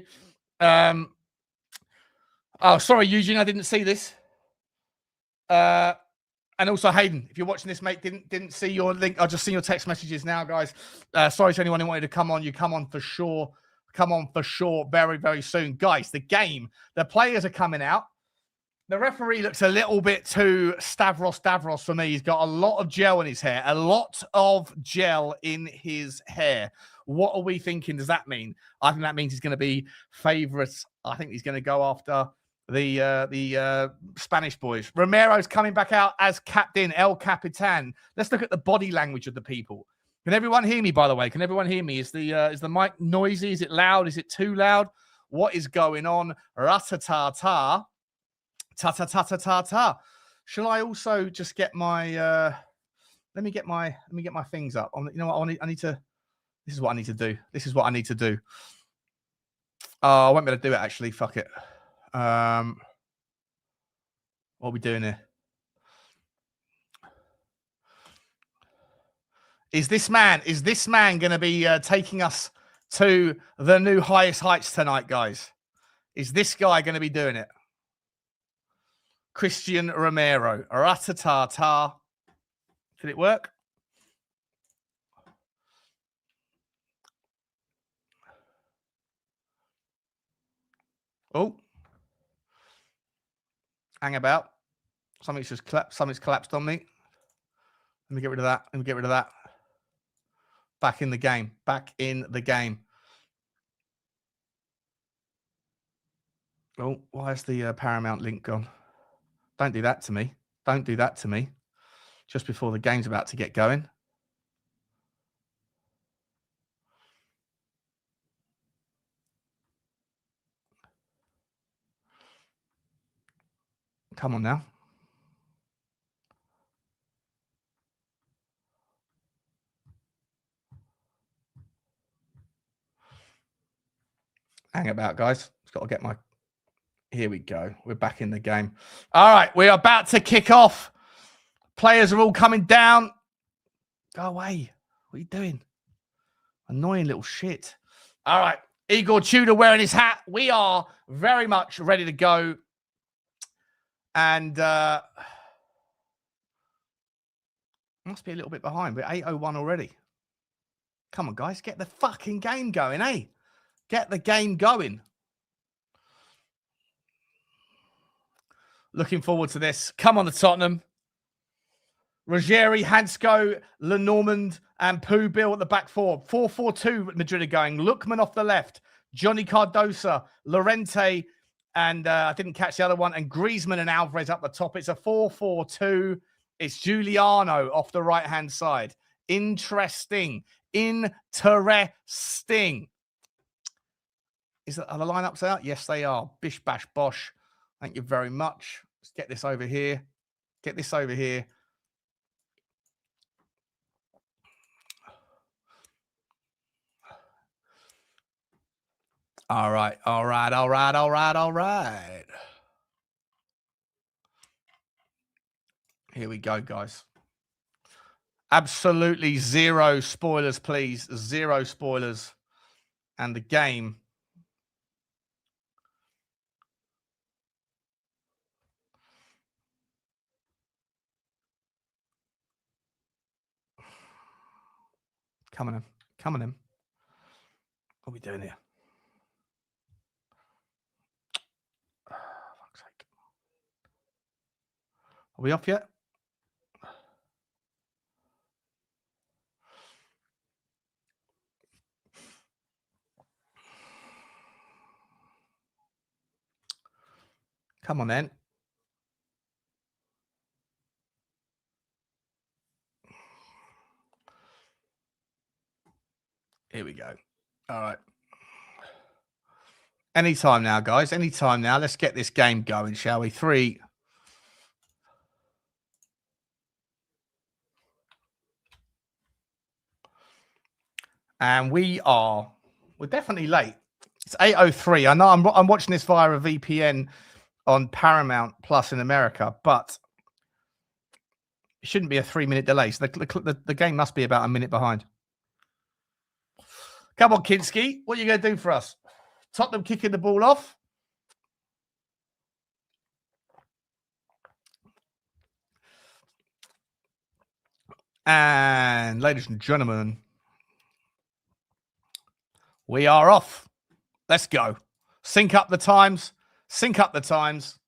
[SPEAKER 3] Oh, sorry, Eugene. I didn't see this. And also Hayden, if you're watching this, mate, didn't see your link. I've just seen your text messages now, guys. Sorry to anyone who wanted to come on. You come on for sure. Come on for sure very, very soon. Guys, the players are coming out. The referee looks a little bit too Stavros for me. He's got a lot of gel in his hair. What are we thinking? Does that mean? I think that means he's going to be favourites. I think he's going to go after the Spanish boys. Romero's coming back out as captain, El Capitan. Let's look at the body language of the people. Can everyone hear me, by the way? Can everyone hear me? Is the mic noisy? Is it loud? Is it too loud? What is going on? Ratatata. Ta-ta-ta-ta-ta-ta. Shall I also just get my let me get my things up. You know what? I need to... This is what I need to do. Oh, I won't be able to do it, actually. Fuck it. What are we doing here? Is this man going to be taking us to the new highest heights tonight, guys? Is this guy going to be doing it? Christian Romero. Ratatata. Did it work? Oh. Hang about. Something's collapsed on me. Let me get rid of that. Back in the game. Oh, why is the Paramount link gone? Don't do that to me. Just before the game's about to get going. Come on now. Hang about, guys. Just got to get my... Here we go. We're back in the game. All right, we're about to kick off. Players are all coming down. Go away. What are you doing? Annoying little shit. All right. Igor Tudor wearing his hat. We are very much ready to go. And must be a little bit behind. We're 8:01 already. Come on, guys. Get the fucking game going, eh? Get the game going. Looking forward to this. Come on, the Tottenham. Ruggieri, Hansko, Lenormand, and Pubil at the back four. 4-4-2 Madrid are going. Lookman off the left. Johnny Cardosa, Llorente, and I didn't catch the other one. And Griezmann and Alvarez up the top. It's a 4-4-2. It's Giuliano off the right-hand side. Interesting. Are the lineups out? Yes, they are. Bish, bash, bosh. Thank you very much. Let's get this over here. All right. Here we go, guys. Absolutely zero spoilers, please. Zero spoilers. And the game. Come on in. What are we doing here? Oh, fuck's sake. Are we off yet? Come on then. Here we go. All right. Anytime now, guys. Anytime now. Let's get this game going, shall we? 3. And we're definitely late. It's 8:03. I know I'm watching this via a VPN on Paramount Plus in America, but it shouldn't be a 3-minute delay. So the game must be about a minute behind. Come on, Kinsky. What are you going to do for us? Tottenham kicking the ball off. And ladies and gentlemen, we are off. Let's go. Sync up the times. Sync up the times.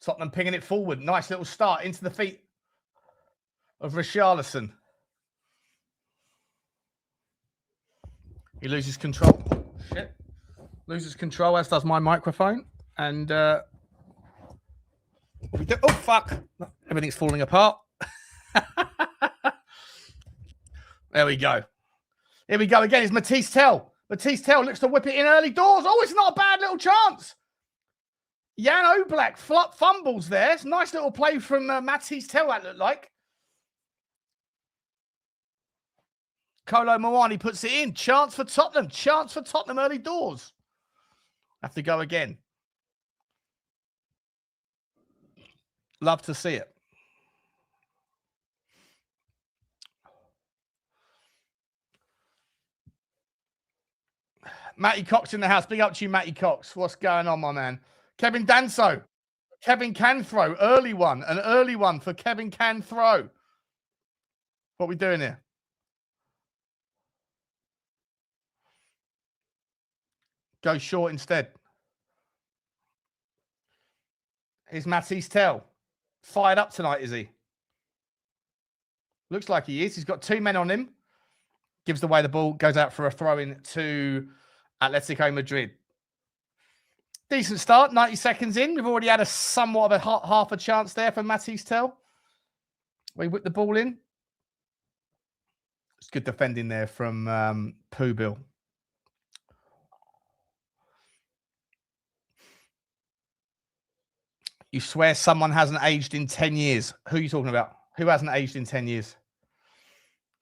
[SPEAKER 3] Tottenham pinging it forward. Nice little start into the feet of Richalison. He loses control. Shit. Loses control, as does my microphone. And oh, fuck. Everything's falling apart. There we go. Here we go again. It's Mathys Tel. Mathys Tel looks to whip it in early doors. Oh, it's not a bad little chance. Jan Oblak fumbles there. It's a nice little play from Mathys Tel, that looked like. Kolo Muani puts it in. Chance for Tottenham. Chance for Tottenham early doors. Have to go again. Love to see it. Matty Cox in the house. Big up to you, Matty Cox. What's going on, my man? Kevin Danso. Kevin can throw. Early one. An early one for Kevin can throw. What are we doing here? Go short instead. Here's Mathys Tel. Fired up tonight, is he? Looks like he is. He's got 2 men on him. Gives away the ball. Goes out for a throw-in to Atletico Madrid. Decent start. 90 seconds in. We've already had a somewhat of a half a chance there for Mathys Tel. We whip the ball in. It's good defending there from Pubil. You swear someone hasn't aged in 10 years. Who are you talking about? Who hasn't aged in 10 years?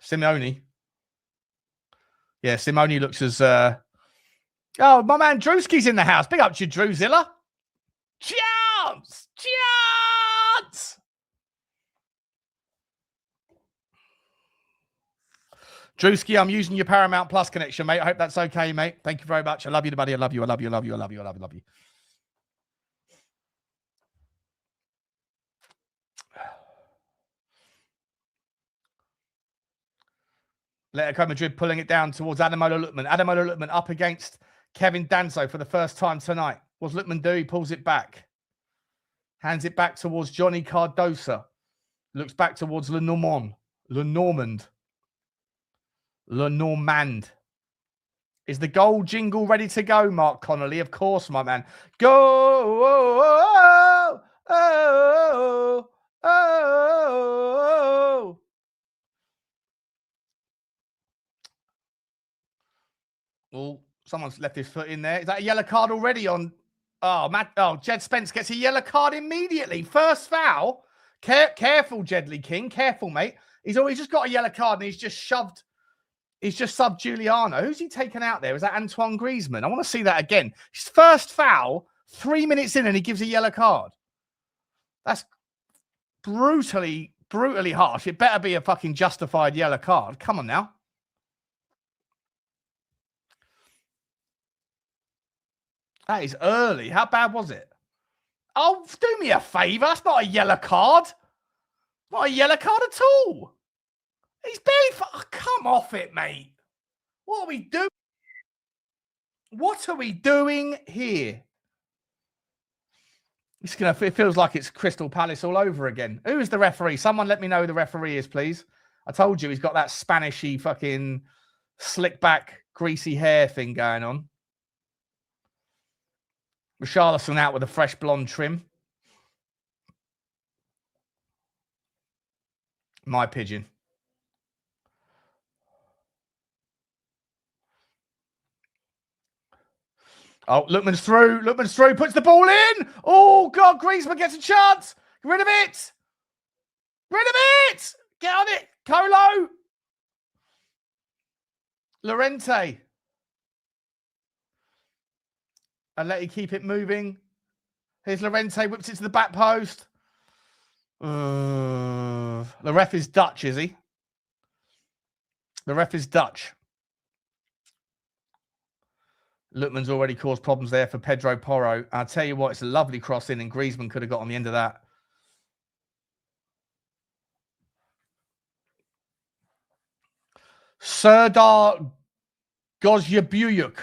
[SPEAKER 3] Simeone. Yeah, Simeone looks as... Oh, my man Drewski's in the house. Big up to you, Drewzilla. Chance! Chance! Drewski, I'm using your Paramount Plus connection, mate. I hope that's okay, mate. Thank you very much. I love you, buddy. I love you. I love you. I love you. I love you. I love you. I love you. Atletico Madrid pulling it down towards Ademola Lookman. Ademola Lookman up against Kevin Danso for the first time tonight. What's Lookman do? He pulls it back. Hands it back towards Johnny Cardosa. Looks back towards Lenormand. Is the goal jingle ready to go, Mark Connolly? Of course, my man. Go! Oh, oh, oh, oh. Oh, someone's left his foot in there. Is that a yellow card already on? Oh, Jed Spence gets a yellow card immediately. First foul. Careful, Jedley King. Careful, mate. He's just got a yellow card and he's just subbed Giuliano. Who's he taken out there? Is that Antoine Griezmann? I want to see that again. His first foul, 3 minutes in, and he gives a yellow card. That's brutally harsh. It better be a fucking justified yellow card. Come on now. That is early. How bad was it? Oh, do me a favour. That's not a yellow card. Not a yellow card at all. He's barely... Oh, come off it, mate. What are we doing? What are we doing here? It feels like it's Crystal Palace all over again. Who is the referee? Someone let me know who the referee is, please. I told you he's got that Spanishy fucking slick back, greasy hair thing going on. Richalison out with a fresh blonde trim. My pigeon. Oh, Lookman's through. Puts the ball in. Oh, God, Griezmann gets a chance. Rid of it. Get on it. Colo. Llorente. And let it keep it moving. Here's Llorente. Whips it to the back post. The ref is Dutch, is he? The ref is Dutch. Lookman's already caused problems there for Pedro Porro. I'll tell you what, it's a lovely cross in, and Griezmann could have got on the end of that. Serdar Gozjabuyuk.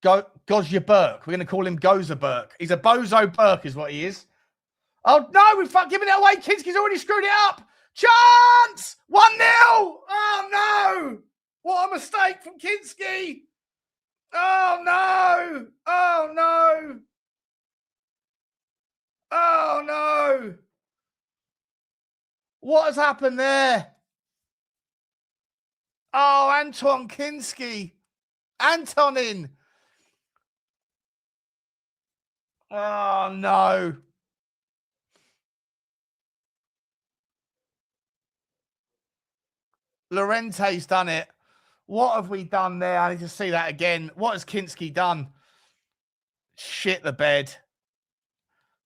[SPEAKER 3] Gozjabuk. We're going to call him Gozabuk. He's a bozo Burke is what he is. Oh, no, we've giving it away. Kinsky's already screwed it up. Chance! 1-0! Oh, no! What a mistake from Kinsky. Oh, no! Oh, no! Oh, no! What has happened there? Oh, Anton Kinsky. Antonin. Oh, no. Llorente's done it. What have we done there? I need to see that again. What has Kinsky done? Shit the bed.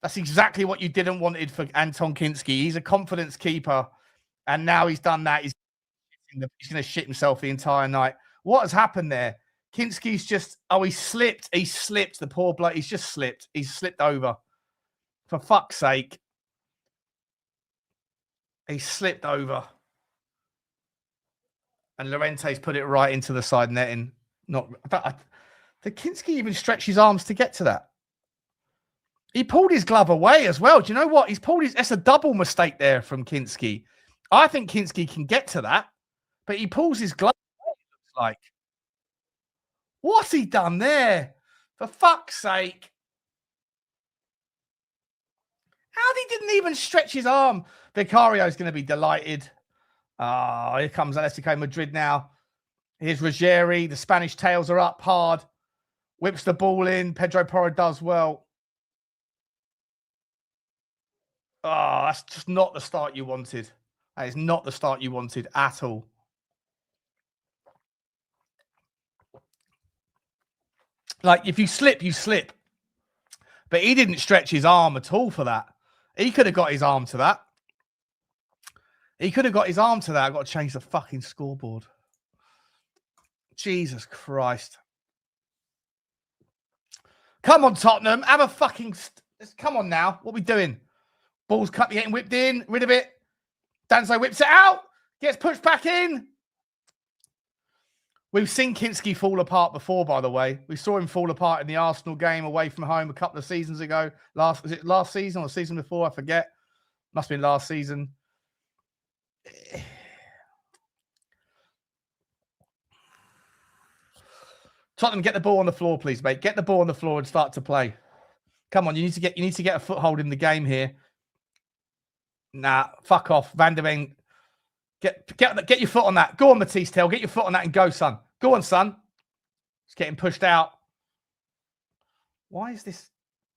[SPEAKER 3] That's exactly what you didn't wanted for Anton Kinsky. He's a confidence keeper. And now he's done that. He's going to shit himself the entire night. What has happened there? Kinsky's just... Oh, he slipped. He slipped. The poor bloke. He's just slipped. He's slipped over. For fuck's sake. He slipped over. And Llorente's put it right into the side netting. Did Kinsky even stretch his arms to get to that? He pulled his glove away as well. Do you know what? That's a double mistake there from Kinsky. I think Kinsky can get to that, but he pulls his glove away, it looks like. What's he done there? For fuck's sake. How he didn't even stretch his arm. Vicario's going to be delighted. Oh, here comes Atletico Madrid now. Here's Ruggieri. The Spanish tails are up hard. Whips the ball in. Pedro Porro does well. Oh, that's just not the start you wanted. That is not the start you wanted at all. Like, if you slip, you slip. But he didn't stretch his arm at all for that. He could have got his arm to that. He could have got his arm to that. I've got to change the fucking scoreboard. Jesus Christ. Come on, Tottenham. Have a fucking... Come on now. What are we doing? Ball's getting whipped in. Rid of it. Danzo whips it out. Gets pushed back in. We've seen Kinsky fall apart before, by the way. We saw him fall apart in the Arsenal game away from home a couple of seasons ago. Was it last season or season before? I forget. Must have been last season. Tottenham, get the ball on the floor, please, mate. Get the ball on the floor and start to play. Come on, you need to get a foothold in the game here. Nah, fuck off. Van der Ven, get your foot on that. Go on, Mathys Tel. Get your foot on that and go, son. Go on, son. It's getting pushed out. Why is this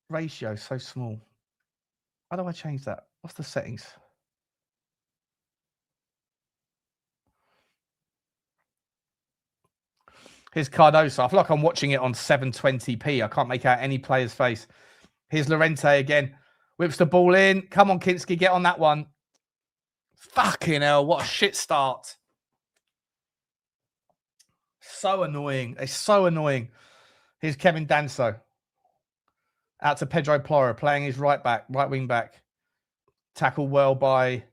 [SPEAKER 3] ratio so small? How do I change that? What's the settings? Here's Cardoso. I feel like I'm watching it on 720p. I can't make out any player's face. Here's Llorente again. Whips the ball in. Come on, Kinsky. Get on that one. Fucking hell. What a shit start. So annoying. It's so annoying. Here's Kevin Danso. Out to Pedro Porro. Playing his right wing back. Tackled well by...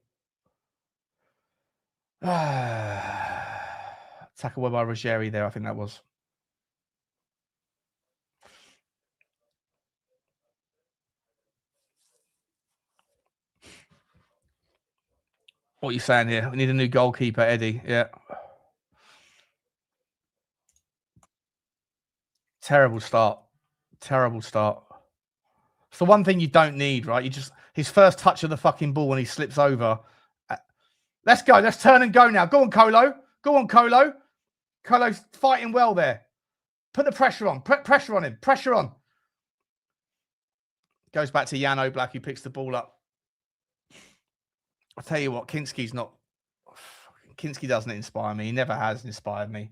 [SPEAKER 3] Tackle well by Ruggieri there, I think that was. What are you saying here? We need a new goalkeeper, Eddie. Yeah. Terrible start. Terrible start. It's the one thing you don't need, right? His first touch of the fucking ball when he slips over. Let's go. Let's turn and go now. Go on, Colo. Go on, Colo. Colo's fighting well there. Put the pressure on. Pressure on him. Pressure on. Goes back to Jan Oblak, who picks the ball up. I'll tell you what, Kinsky's not Kinsky doesn't inspire me. He never has inspired me.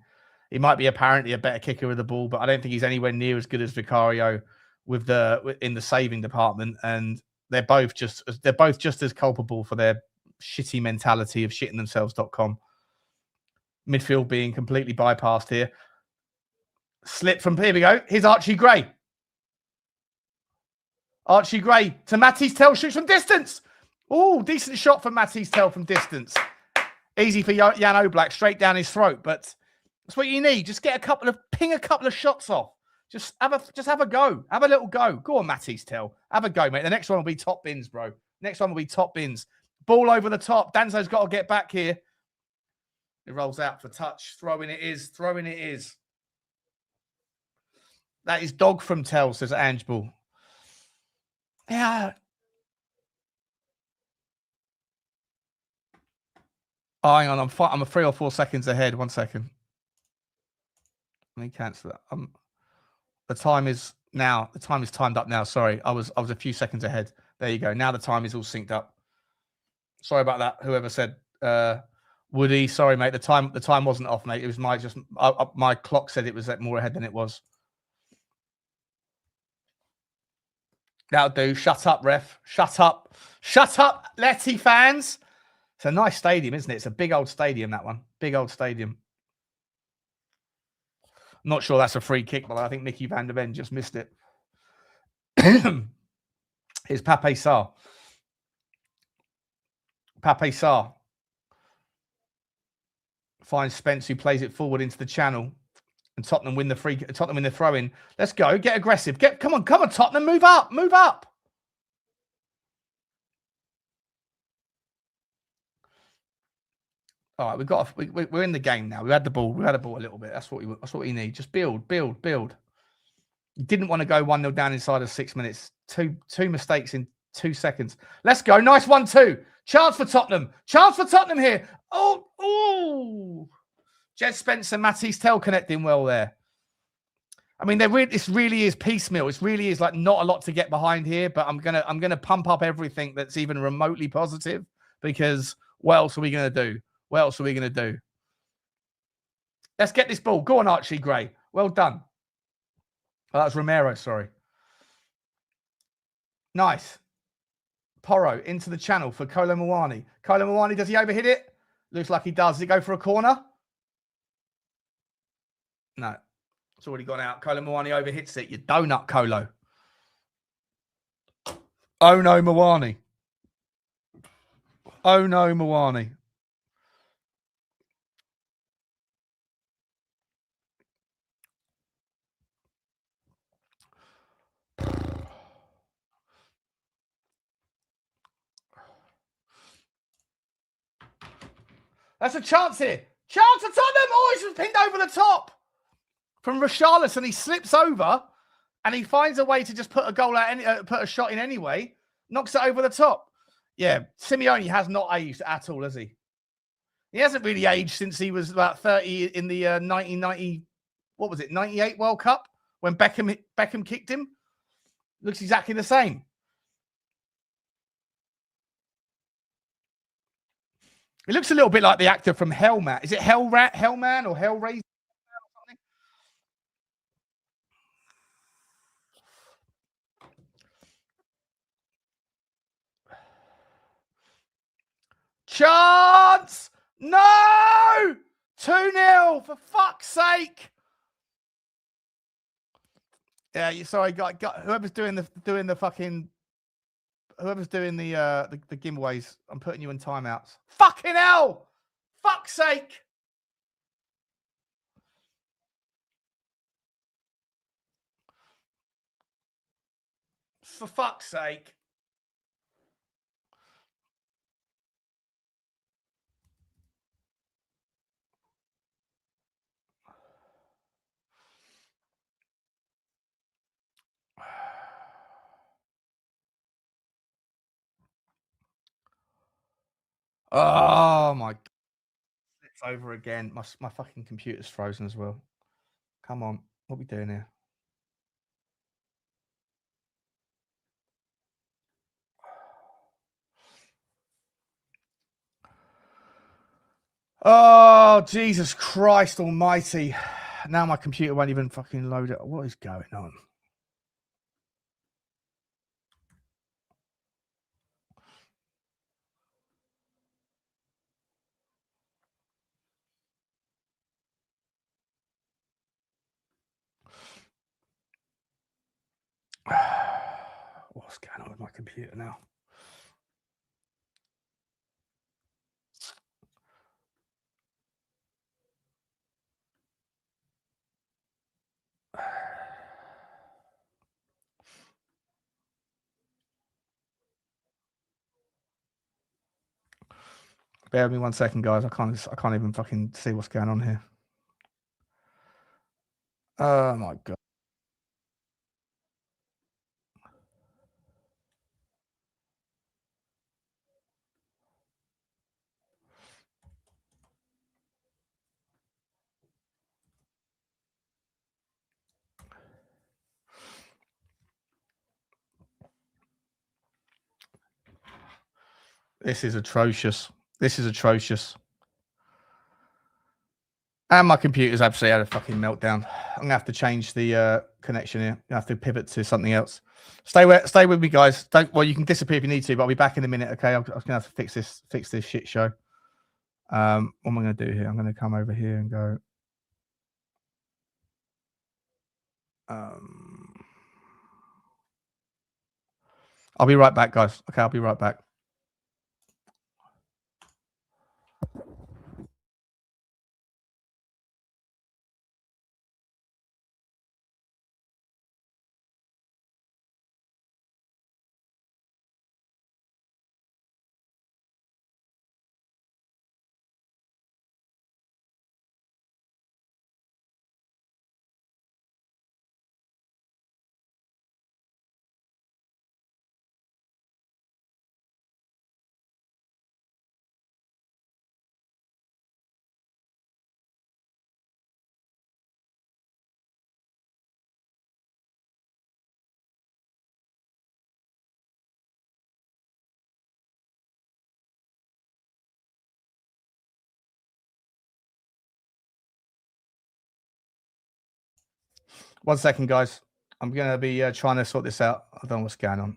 [SPEAKER 3] He might be apparently a better kicker of the ball, but I don't think he's anywhere near as good as Vicario in the saving department. And they're both just as culpable for their shitty mentality of shittingthemselves.com. Midfield being completely bypassed here. Slip from, here we go. Here's Archie Gray. Archie Gray to Mathys Tel, shoots from distance. Oh, decent shot from Mathys Tel from distance. Easy for Jan Oblak, straight down his throat. But that's what you need. Just ping a couple of shots off. Just have a go. Have a little go. Go on, Mathys Tel. Have a go, mate. The next one will be top bins, bro. Next one will be top bins. Ball over the top. Danzo's got to get back here. It rolls out for touch. Throwing it is. That is dog from Tel, says Ange Ball. Yeah. Oh, hang on. I'm 3 or 4 seconds ahead. 1 second. Let me cancel that. The time is now. The time is timed up now. Sorry, I was a few seconds ahead. There you go. Now the time is all synced up. Sorry about that. Whoever said Woody. Sorry, mate. The time wasn't off, mate. It was my clock said it was more ahead than it was. That'll do. Shut up, ref. Shut up. Shut up, Letty fans. It's a nice stadium, isn't it? It's a big old stadium, that one. Big old stadium. I'm not sure that's a free kick, but I think Micky van der Ven just missed it. Here's Pape Sarr. Pape Sarr finds Spence, who plays it forward into the channel. And Tottenham win the throw-in. Let's go. Get aggressive. Come on, Tottenham. Move up. All right, we're in the game now. We had the ball a little bit. That's what we need. Just build. You didn't want to go 1-0 down inside of 6 minutes. Two mistakes in 2 seconds. Let's go. Nice 1-2. Chance for Tottenham here. Oh. Jed Spence and Mathys Tel connecting well there. I mean, this really is piecemeal. It really is like not a lot to get behind here, but I'm gonna pump up everything that's even remotely positive, because what else are we gonna do? Let's get this ball. Go on, Archie Gray. Well done. Oh, that was Romero, sorry. Nice. Porro into the channel for Kolo Muani. Kolo Muani, does he overhit it? Looks like he does. Does it go for a corner? No. It's already gone out. Kolo Muani overhits it. You donut, Kolo. Oh no, Muani. That's a chance here. Chance for Tottenham. Oh, he's just pinned over the top from Richalison. He slips over and he finds a way to just put a goal out, put a shot in anyway. Knocks it over the top. Yeah, Simeone has not aged at all, has he? He hasn't really aged since he was about 30 in the 1990, 98 World Cup when Beckham kicked him. Looks exactly the same. It looks a little bit like the actor from Hellman. Is it Hellman or Hellraiser? Chance! No! 2-0, for fuck's sake. Yeah, sorry, got whoever's doing the giveaways, I'm putting you in timeouts. Fucking hell! Fuck's sake! For fuck's sake. Oh my! It's over again. My fucking computer's frozen as well. Come on, what are we doing here? Oh, Jesus Christ almighty. Now my computer won't even fucking load it. What is going on? What's going on with my computer now? Bear with me 1 second, guys. I can't even fucking see what's going on here. Oh my God. This is atrocious. This is atrocious. And my computer's absolutely had a fucking meltdown. I'm gonna have to change the connection here. I have to pivot to something else. Stay with me, guys. Well, you can disappear if you need to, but I'll be back in a minute. Okay, I'm gonna have to fix this shit show. What am I gonna do here? I'm gonna come over here and go. I'll be right back, guys. Okay, I'll be right back. One second, guys. I'm going to be trying to sort this out. I don't know what's going on.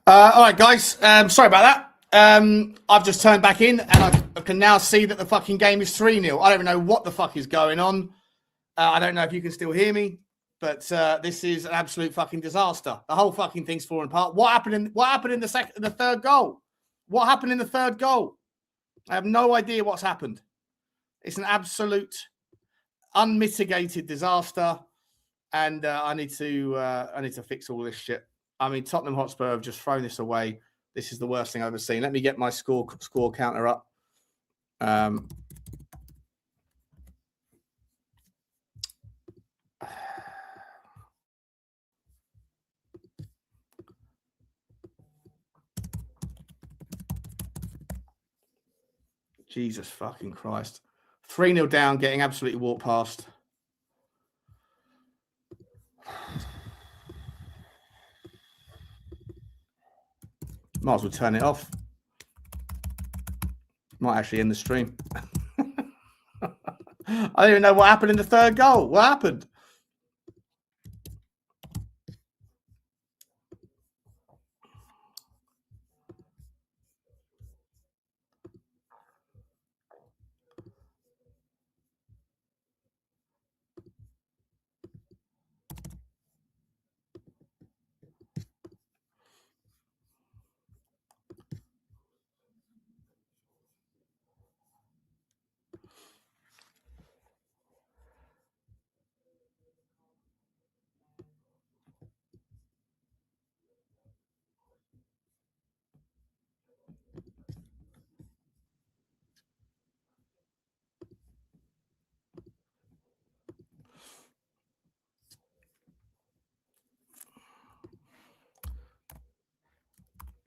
[SPEAKER 3] All right, guys. Sorry about that. I've just turned back in, and I can now see that the fucking game is 3-0. I don't know what the fuck is going on. I don't know if you can still hear me, but this is an absolute fucking disaster. The whole fucking thing's falling apart. What happened in the third goal? What happened in the third goal? I have no idea what's happened. It's an absolute unmitigated disaster, and I need to fix all this shit. I mean, Tottenham Hotspur have just thrown this away. This is the worst thing I've ever seen. Let me get my score counter up. Jesus fucking Christ. 3-0 down, getting absolutely walked past. Might as well turn it off. Might actually end the stream. I don't even know what happened in the third goal. What happened?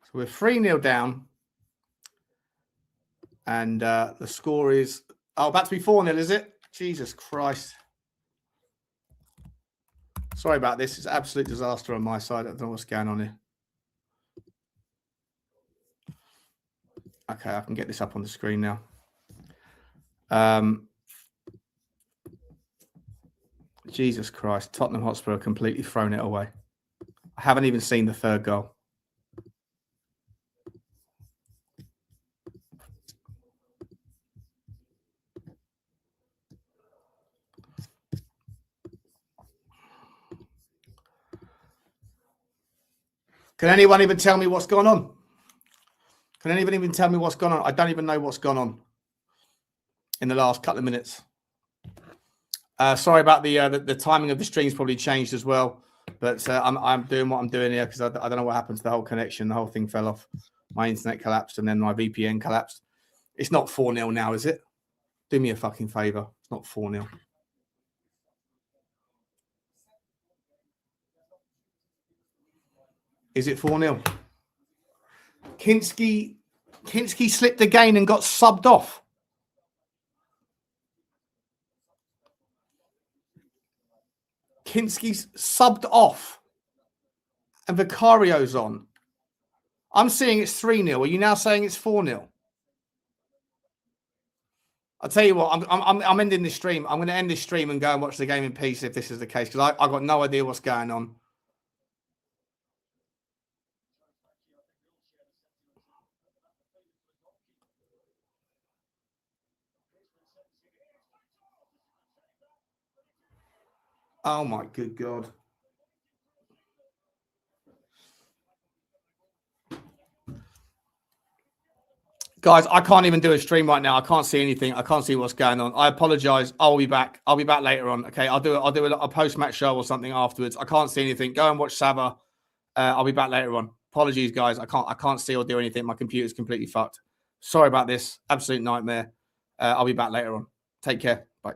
[SPEAKER 3] So we're 3-0 down. And the score is... Oh, about to be 4-0, is it? Jesus Christ. Sorry about this. It's an absolute disaster on my side. I don't know what's going on here. Okay, I can get this up on the screen now. Jesus Christ. Tottenham Hotspur have completely thrown it away. I haven't even seen the third goal. Can anyone even tell me what's gone on? Can anyone even tell me what's gone on? I don't even know what's gone on in the last couple of minutes. Sorry about the timing of the stream's probably changed as well. But I'm doing what I'm doing here because I don't know what happened to the whole connection. The whole thing fell off. My internet collapsed and then my VPN collapsed. It's not 4-0 now, is it? Do me a fucking favour. It's not 4-0. Is it 4-0? Kinsky slipped again and got subbed off. Kinsky's subbed off. And Vicario's on. I'm seeing it's 3-0. Are you now saying it's 4-0? I'll tell you what, I'm ending this stream. I'm going to end this stream and go and watch the game in peace if this is the case, because I got no idea what's going on. Oh my good God. Guys, I can't even do a stream right now. I can't see anything. I can't see what's going on. I apologize. I'll be back. I'll be back later on. Okay, I'll do a post-match show or something afterwards. I can't see anything. Go and watch Sava. I'll be back later on. Apologies, guys. I can't see or do anything. My computer's completely fucked. Sorry about this. Absolute nightmare. I'll be back later on. Take care. Bye.